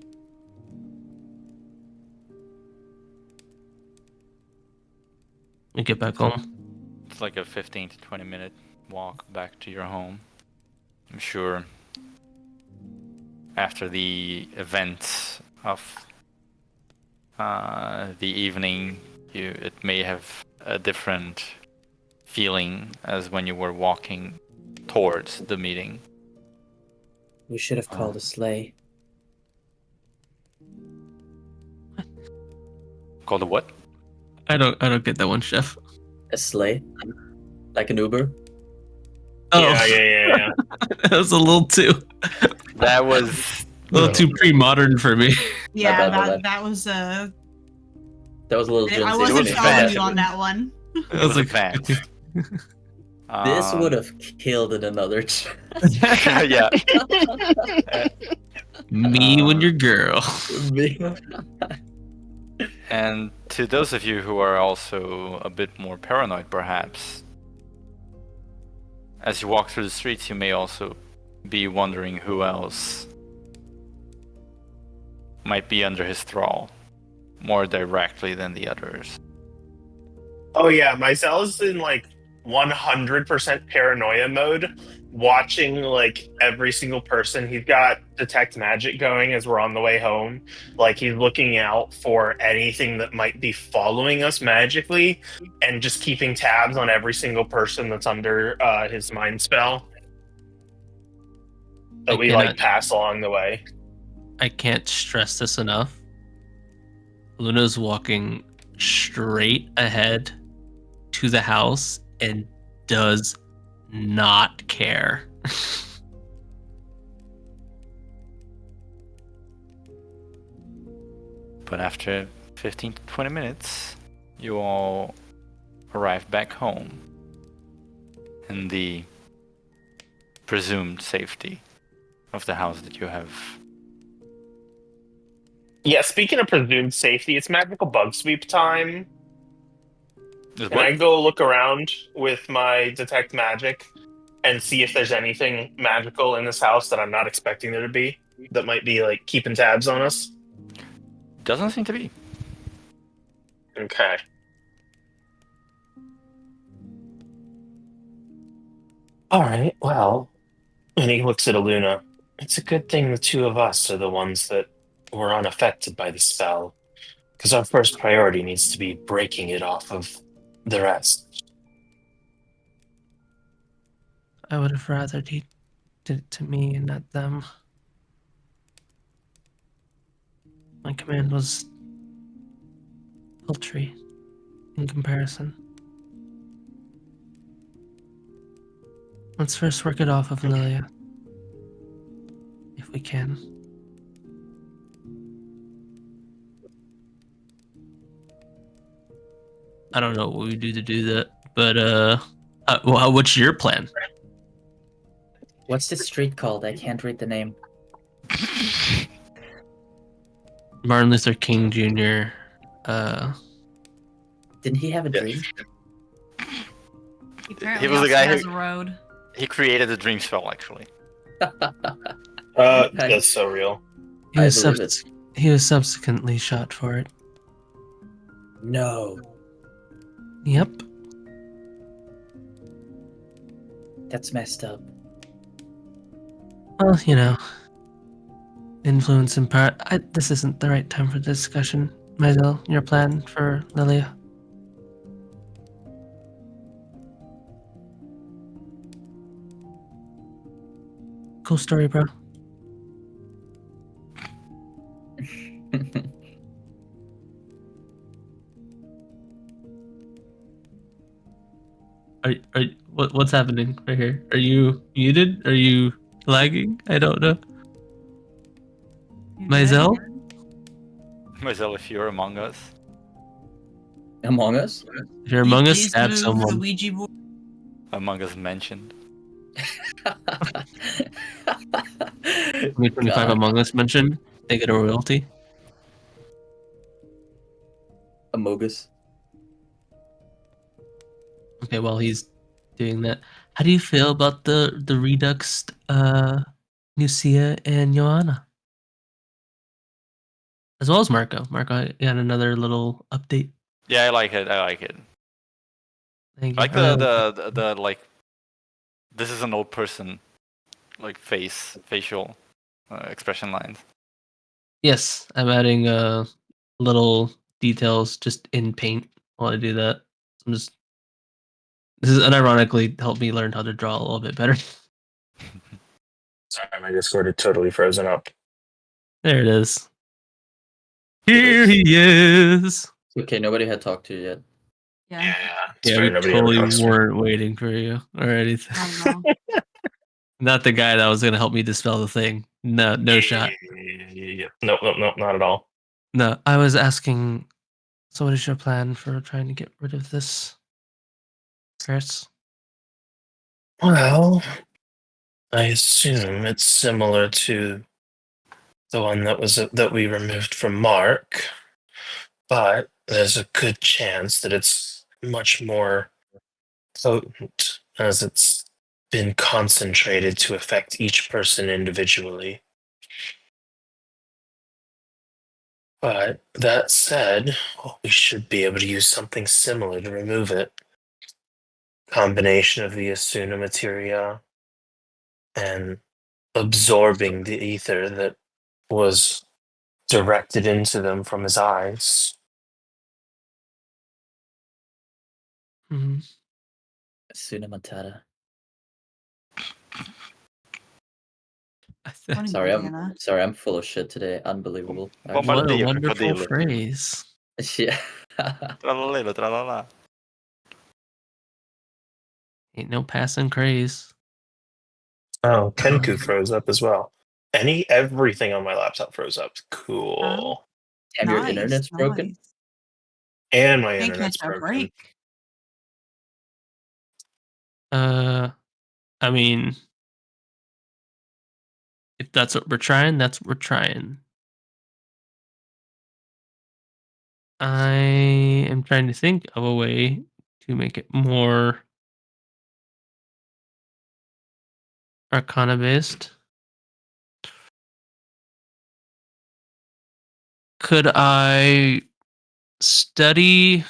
We get back home. It's like a 15 to 20 minute walk back to your home. I'm sure after the events of the evening, it may have a different feeling as when you were walking towards the meeting. We should have called a sleigh. Called a what? I don't get that one, Chef. A sleigh? Like an Uber? Oh, Yeah. that was a little too That was pre-modern for me. Yeah, bad. that was That was a little Gen I Z wasn't was for me. following bad. you on that one. I was like, advanced. This would have killed in another yeah. me when you're girl. And to those of you who are also a bit more paranoid, perhaps, as you walk through the streets, you may also be wondering who else might be under his thrall more directly than the others. Oh yeah, Myzel's in like 100% paranoia mode, watching like every single person. He's got detect magic going as we're on the way home. Like he's looking out for anything that might be following us magically, and just keeping tabs on every single person that's under his mind spell that I we cannot- like pass along the way. I can't stress this enough. Luna's walking straight ahead to the house and does not care. But after 15 to 20 minutes, you all arrive back home in the presumed safety of the house that you have. Yeah, speaking of presumed safety, it's magical bug sweep time. Just Can I go look around with my detect magic and see if there's anything magical in this house that I'm not expecting there to be that might be like keeping tabs on us? Doesn't seem to be. Okay. All right, well, and he looks at Aluna. It's a good thing the two of us are the ones that were unaffected by the spell, because our first priority needs to be breaking it off of the rest. I would have rather he did it to me and not them. My command was paltry in comparison. Let's first work it off of Lilia. If we can. I don't know what we do to do that, but well, what's your plan? What's the street called? I can't read the name. Martin Luther King Jr. Didn't he have a Yeah. dream? Apparently was the also guy has who- a road. He created the dream spell, actually. That's so real. He I was, believe it. he was subsequently shot for it. No, Yep. that's messed up. Well, you know, influence and power. This isn't the right time for discussion. Maisel, your plan for Lilia? Cool story, bro. What's happening right here? Are you muted? Are you lagging? I don't know. You Maisel? Myself, if you're among us. Among Us? If you're Can you among us, please stab move The someone. Ouija board. Among us mentioned. 2025 God. Among Us mentioned. They get a royalty. Amogus. Okay, while he's doing that, how do you feel about the Redux, Nucia and Joanna, as well as Marco? Marco got another little update. Yeah, I like it. I like it. Thank I you. like the like. This is an old person, like facial expression lines. Yes, I'm adding little details just in Paint while I do that. I'm just This is unironically helped me learn how to draw a little bit better. Sorry, my Discord had totally frozen up. There it is. Here he is. Okay, nobody had talked to you yet. Yeah. It's Yeah, funny we nobody ever totally talks to me. weren't waiting for you or anything. I don't know. Not the guy that was gonna help me dispel the thing. No shot. Yeah. Nope, not at all. No, I was asking. So, what is your plan for trying to get rid of this curse? Well, I assume it's similar to the one that we removed from Mark, but there's a good chance that it's much more potent as it's been concentrated to affect each person individually. But that said, we should be able to use something similar to remove it. Combination of the Asuna materia and absorbing the ether that was directed into them from his eyes. Mhm. Cinematata. Funny, Sorry, Diana. I'm full of shit today. Unbelievable. What a Bombardillo, wonderful crocodilo. phrase. Yeah. Tralalelo, tralala. Ain't no passing craze. Oh, Kenku froze up as well. Everything on my laptop froze up. Cool. Damn, your Nice, internet's broken. nice. And my Can't internet's catch a broken. break. I mean, if that's what we're trying, that's what we're trying. I am trying to think of a way to make it more arcana based. Could I study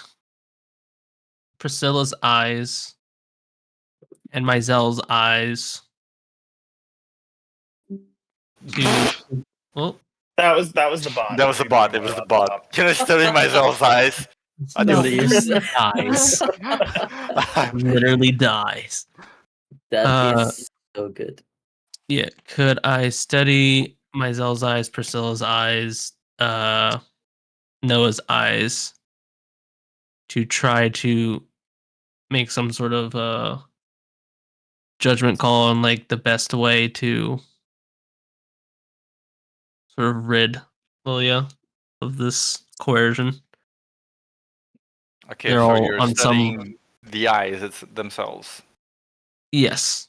Priscilla's eyes and Myzel's eyes to well That was the bot. That was the typing on bot. It my was the laptop. bot. Can I study myself eyes? I no, do. Please. dies. Literally dies. That is so good. Yeah, could I study Myzel's eyes, Priscilla's eyes, Noah's eyes to try to make some sort of judgment call on like the best way to sort of rid Lilia of this coercion? Okay, They're so all you're on studying the eyes themselves. yes,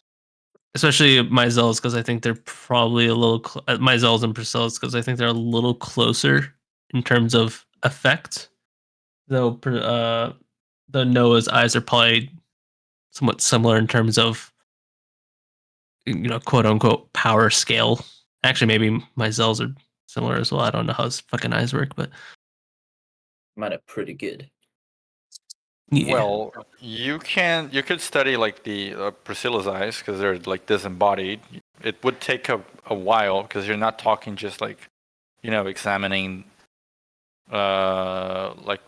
especially Myzel's because I think they're probably a little Myzel's and Priscilla's because I think they're a little closer in terms of effect. Though the Noah's eyes are probably somewhat similar in terms of quote unquote power scale. Actually, maybe Myzel's are similar as well. I don't know how his fucking eyes work, but Mine are pretty good. yeah. Well, you could study like the Priscilla's eyes because they're like disembodied. It would take a while because you're not talking just like, examining like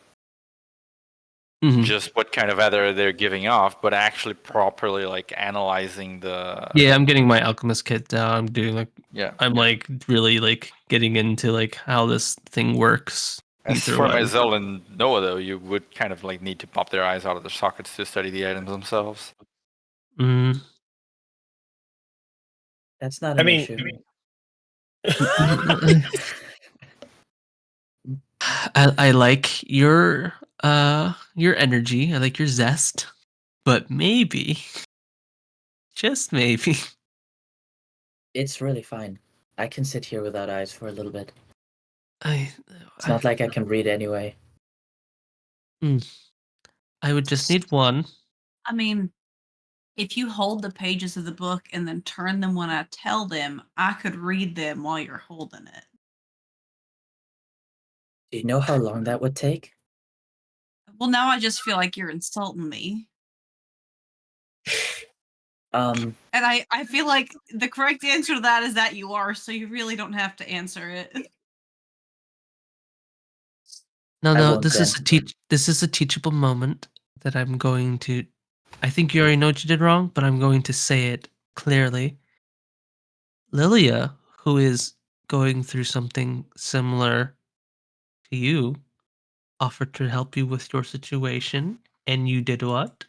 Mhm. just what kind of ether they're giving off, but actually properly like analyzing the Yeah, I'm getting my alchemist kit down. I'm doing like yeah. I'm like really like getting into like how this thing works. As ether for wise. Myzel and Noah, though, you would kind of like need to pop their eyes out of their sockets to study the items themselves. Mm. That's not I an mean, issue. I like your energy. I like your zest, but maybe, just maybe, It's really fine. I can sit here without eyes for a little bit. I It's not like I can read anyway. I would just need one. I mean, if you hold the pages of the book and then turn them when I tell them, I could read them while you're holding it. Do you know how long that would take? Well, now I just feel like you're insulting me. Um, And I feel like the correct answer to that is that you are, so you really don't have to answer it. I No. won't This is then. this is a teachable moment that I'm going to I think you already know what you did wrong, but I'm going to say it clearly. Lilia, who is going through something similar to you, offered to help you with your situation, and you did what?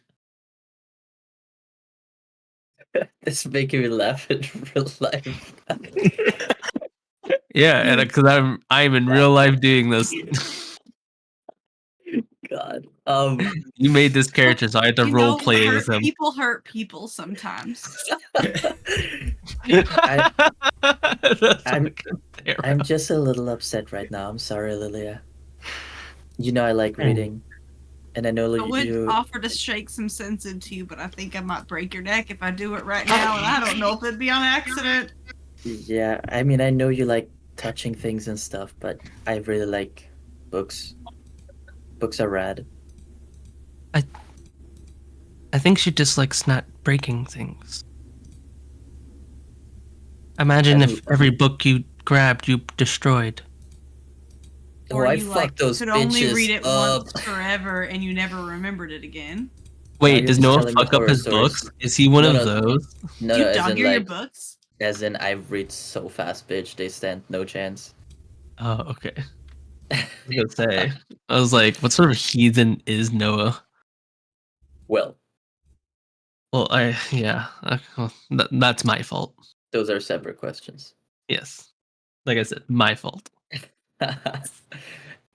This is making me laugh in real life. Yeah, and because I'm in real life doing this. God. You made this character, so I had to You role know, play with him. hurt people sometimes. I, That's I'm- fucking terrible. I'm just a little upset right now. I'm sorry, Lilia. You know I like reading, and I know I would you. offer to shake some sense into you, but I think I might break your neck if I do it right now, and I don't know if it'd be on accident. Yeah, I mean, I know you like touching things and stuff, but I really like books. Books are rad. I think she dislikes not breaking things. Imagine if every book you grabbed you destroyed. Or I you fucked those could only bitches read it up. once forever and you never remembered it again. Wait, you're does just Noah telling me fuck up horror his stories. books? Is he one No, of no. those? No, Do no, you as in dog-ear your like, books? as in I read so fast, bitch. They stand no chance. Oh, okay. I was gonna say. I was like, what sort of heathen is Noah? Well, Well, well, that's my fault. those are separate questions. Yes, like I said, my fault.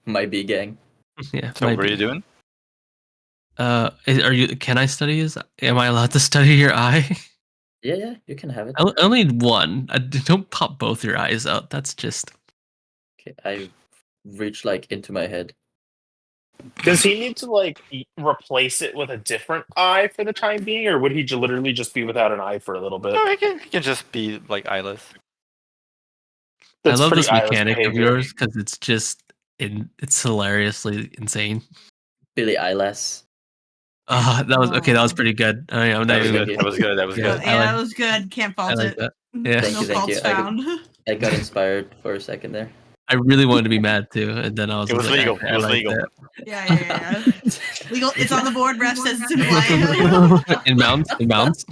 Might be gang. Yeah. So might what are be. you doing? Are you? Can I study his? Am I allowed to study your eye? Yeah, you can have it. I only need one. Don't pop both your eyes out. That's just. Okay, I reach like into my head. Does he need to like replace it with a different eye for the time being, or would he literally just be without an eye for a little bit? No, he can just be like eyeless. That's I love pretty this eyeless mechanic of behavior. yours because it's just it's hilariously insane. Billy Eyelass. That was okay. That was pretty good. I'm not That was even good. That was good. That was Yeah, good. I Yeah, like- that was good. Can't I fault like it. that. Yeah. Thank No you, thank faults you. found. I got inspired for a second there. I really wanted to be mad too, and then I was It was like, legal. actually, It was legal. That. Yeah. Legal. It's on the board. Ref says it's in play. In mounts.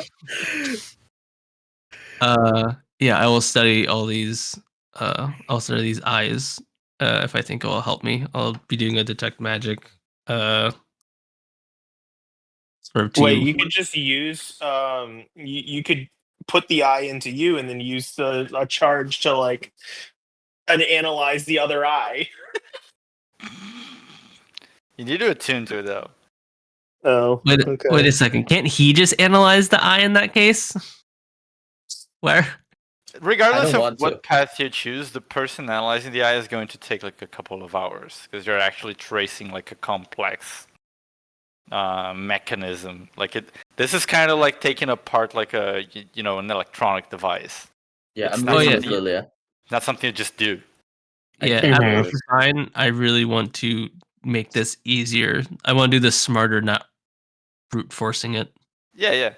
Yeah, I will study all these. I'll study these eyes. If I think it will help me, I'll be doing a detect magic. Sort of Wait, to you could just use you could put the eye into you and then use a charge to like and analyze the other eye. You need to attune to it though. Oh, wait a second. Can't he just analyze the eye in that case? Where? Regardless don't of want what to. path you choose, the person analyzing the eye is going to take like a couple of hours because you're actually tracing like a complex mechanism. Like it. This is kind of like taking apart like an electronic device. Yeah, It's I'm not reading yeah. with something- Lilia. Not something you just do. Yeah, can't after do it. design, I really want to make this easier. I want to do this smarter, not brute forcing it. Yeah.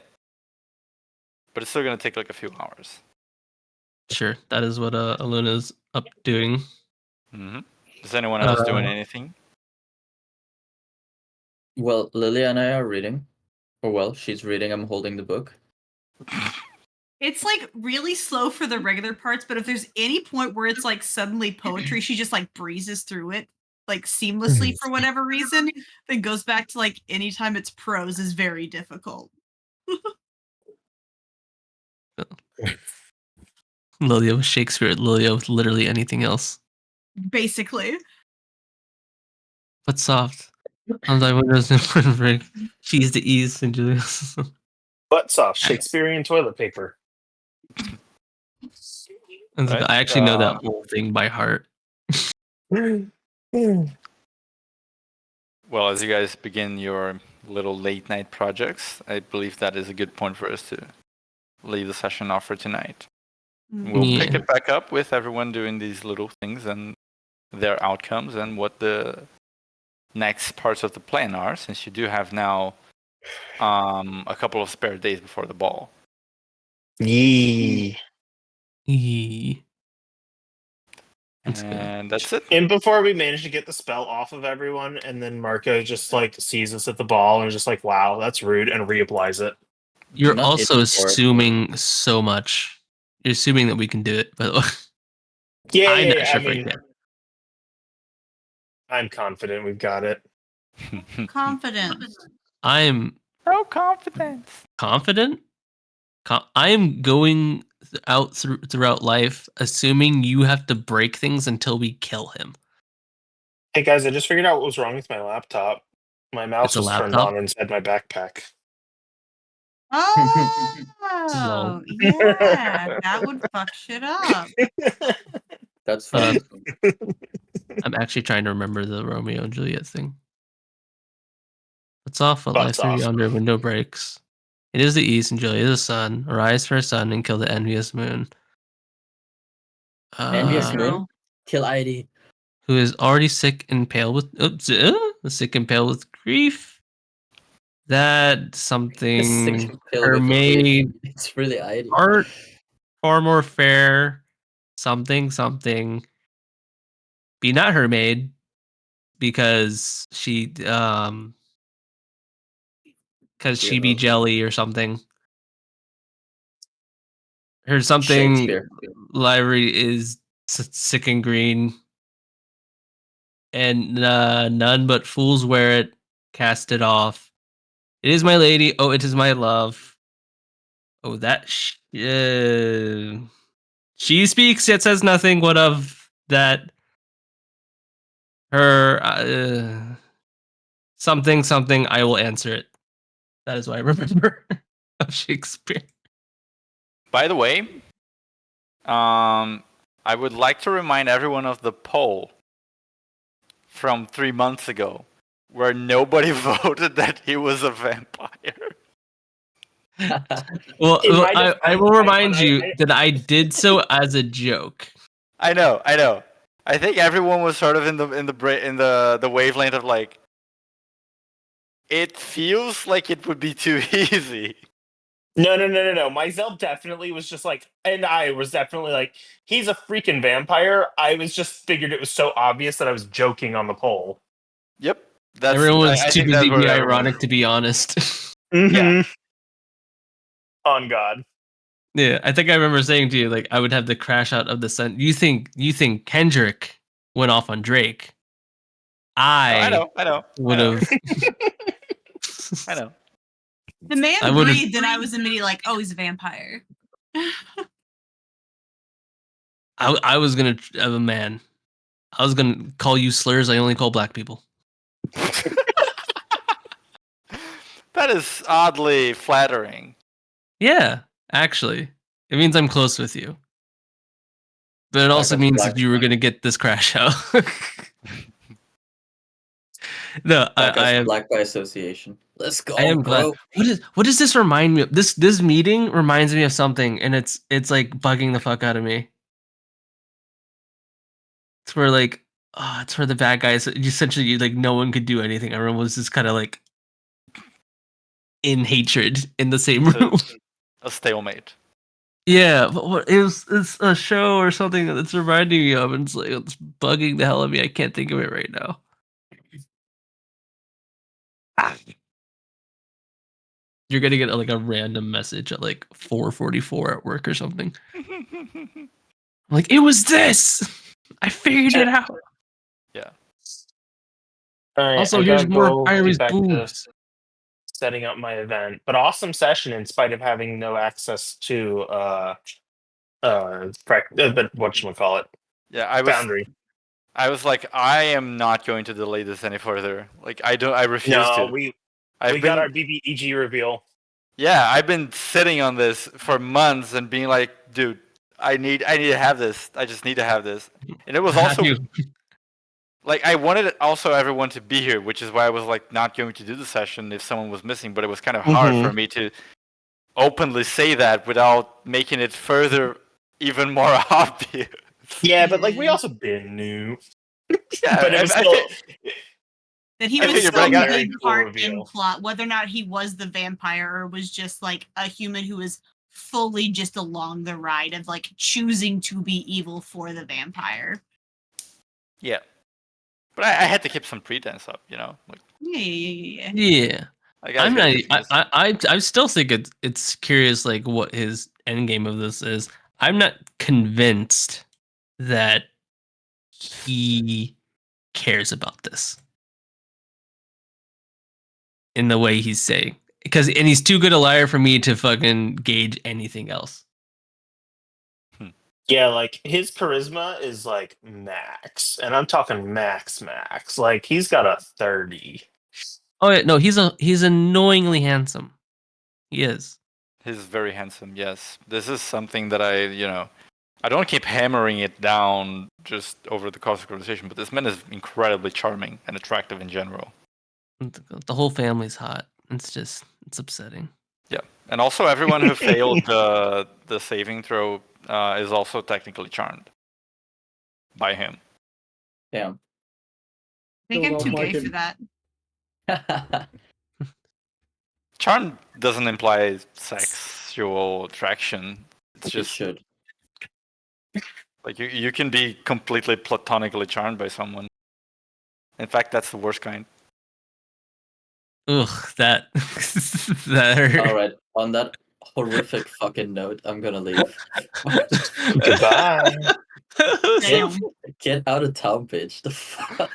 But it's still gonna take like a few hours. Sure, that is what Aluna's up doing. Hmm. Is anyone else doing anything? Well, Lilia and I are reading. Or well, she's reading. I'm holding the book. It's like really slow for the regular parts, but if there's any point where it's like suddenly poetry, she just like breezes through it like seamlessly for whatever reason. Then goes back to like anytime it's prose is very difficult. Lilia with Shakespeare, Lilia with literally anything else. Basically. But soft. On thy windows and break. Cheese to ease and Julius. butt soft Shakespearean toilet paper. Right. I actually know that whole thing by heart. Well, as you guys begin your little late night projects, I believe that is a good point for us to leave the session off for tonight. We'll pick Yeah. it back up with everyone doing these little things and their outcomes and what the next parts of the plan are, since you do have now a couple of spare days before the ball. Yee. Yee. That's good. And that's it. And before we manage to get the spell off of everyone, and then Marco just like sees us at the ball and is just like, "Wow, that's rude," and reapplies it. You're Not also itching for it. assuming so much. You're assuming that we can do it, by the way. Yeah, I'm not yeah, sure I if I mean, can. I'm confident we've got it. Confidence. I'm No confidence. confident. I am going out throughout life assuming you have to break things until we kill him. Hey guys, I just figured out what was wrong with my laptop. My mouse It's a was turned laptop? on inside my backpack. Oh, yeah. That would fuck shit up. That's Hold fun. I'm actually trying to remember the Romeo and Juliet thing. It's off what life Butts through off. yonder window breaks. It is the east and Juliet is the sun. Arise for a sun and kill the envious moon. Envious Girl. moon. Kill ID. Who is already sick and pale with sick and pale with grief. That something her maid It's really ID. art far more fair. Something be not her maid because she be jelly or something. Her something Shakespeare. library is sick and green, and none but fools wear it. Cast it off. It is my lady. Oh, it is my love. Oh, that she speaks yet says nothing. What of that? Her something. I will answer it. That is what I remember of Shakespeare. By the way, I would like to remind everyone of the poll from 3 months ago, where nobody voted that he was a vampire. Well, In my I will remind you that I did so as a joke. I know. I think everyone was sort of in the wavelength of like, it feels like it would be too easy. No. Myself definitely was just like, and I was definitely like, he's a freaking vampire. I was just figured it was so obvious that I was joking on the poll. Yep. Everyone was I too think that's busy where being everyone- ironic to be honest. Yeah. On God. Yeah, I think I remember saying to you, like, I would have the crash out of the sun. You think Kendrick went off on Drake? I know. would have. I know. The man I would've- breathed, and I was immediately like, oh, he's a vampire. I was gonna have a man. I was gonna call you slurs. I only call black people. That is oddly flattering. Yeah, actually, it means I'm close with you. But it also Black means black. that you were gonna get this crash out. No, I am. Black by association. Let's go. I am glad. What does this remind me of? This meeting reminds me of something, and it's like bugging the fuck out of me. It's where like, it's where the bad guys essentially like no one could do anything. Everyone was just kind of like in hatred in the same room. A stalemate. Yeah, but what it's a show or something that's reminding me of, and it's like it's bugging the hell out of me. I can't think of it right now. You're gonna get like a random message at like 4:44 at work or something. Like, it was this. I figured it out. Yeah. All right, Also, I here's gotta more go Iris get back to boobs. setting up my event. But awesome session in spite of having no access to but whatchamacallit, Yeah, Foundry. I was like, I am not going to delay this any further. Like, I refuse No, to. we I've got been- our BBEG reveal. Yeah, I've been sitting on this for months and being like, dude, I need to have this. I just need to have this. And it was also like, I wanted also everyone to be here, which is why I was like not going to do the session if someone was missing. But it was kind of hard for me to openly say that without making it further even more obvious. Yeah, but like we also been new. Yeah, But it was still That he I was figured, still but I got a a big cool part reveal. in plot, whether or not he was the vampire or was just like a human who was fully just along the ride of like choosing to be evil for the vampire. Yeah. But I had to keep some pretense up, you know? Like, Yeah. Yeah. I guys I'm gotta not. keep this. I still think it's curious, like what his end game of this is. I'm not convinced that he cares about this in the way he's saying, and he's too good a liar for me to fucking gauge anything else. Yeah, like his charisma is like max, and I'm talking max. Like he's got a 30. Oh yeah, no, he's annoyingly handsome. He is. He's very handsome, yes. This is something that I don't keep hammering it down just over the course of the conversation, but this man is incredibly charming and attractive in general. The whole family's hot. It's upsetting. Yeah, and also everyone who failed the saving throw is also technically charmed by him. Damn. I think I'm Still too don't like gay him. for that. Charm doesn't imply sexual attraction. It's It just should. like you can be completely platonically charmed by someone. In fact, that's the worst kind. Ugh, that that hurt. All right. On that horrific fucking note, I'm gonna leave. Goodbye. Damn. Get out of town, bitch. The fuck.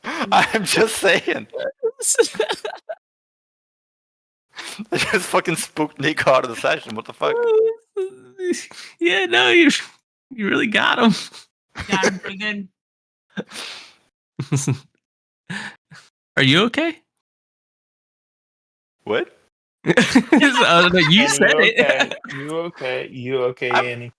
I'm just saying. I just fucking spooked Nico out of the session. What the fuck? Yeah, no, you really got him. Got him pretty good. Are you okay? What? No, you Annie, said you it. okay? You okay? You okay, Annie?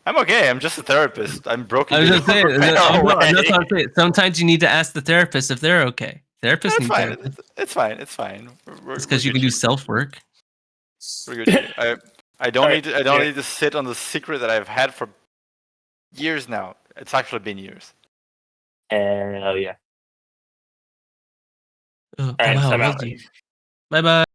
I'm okay. I'm just a therapist. I'm broken. I was just saying. That's what I'm already. saying. Sometimes you need to ask the therapist if they're okay. Therapists It's need fine. therapy. It's fine. It's fine. It's because you can do self work. We're good here. I don't Alright, need to, I don't here. need to sit on the secret that I've had for years now. It's actually been years. Hell yeah. Oh, Alright, wow, I'm out. Bye bye.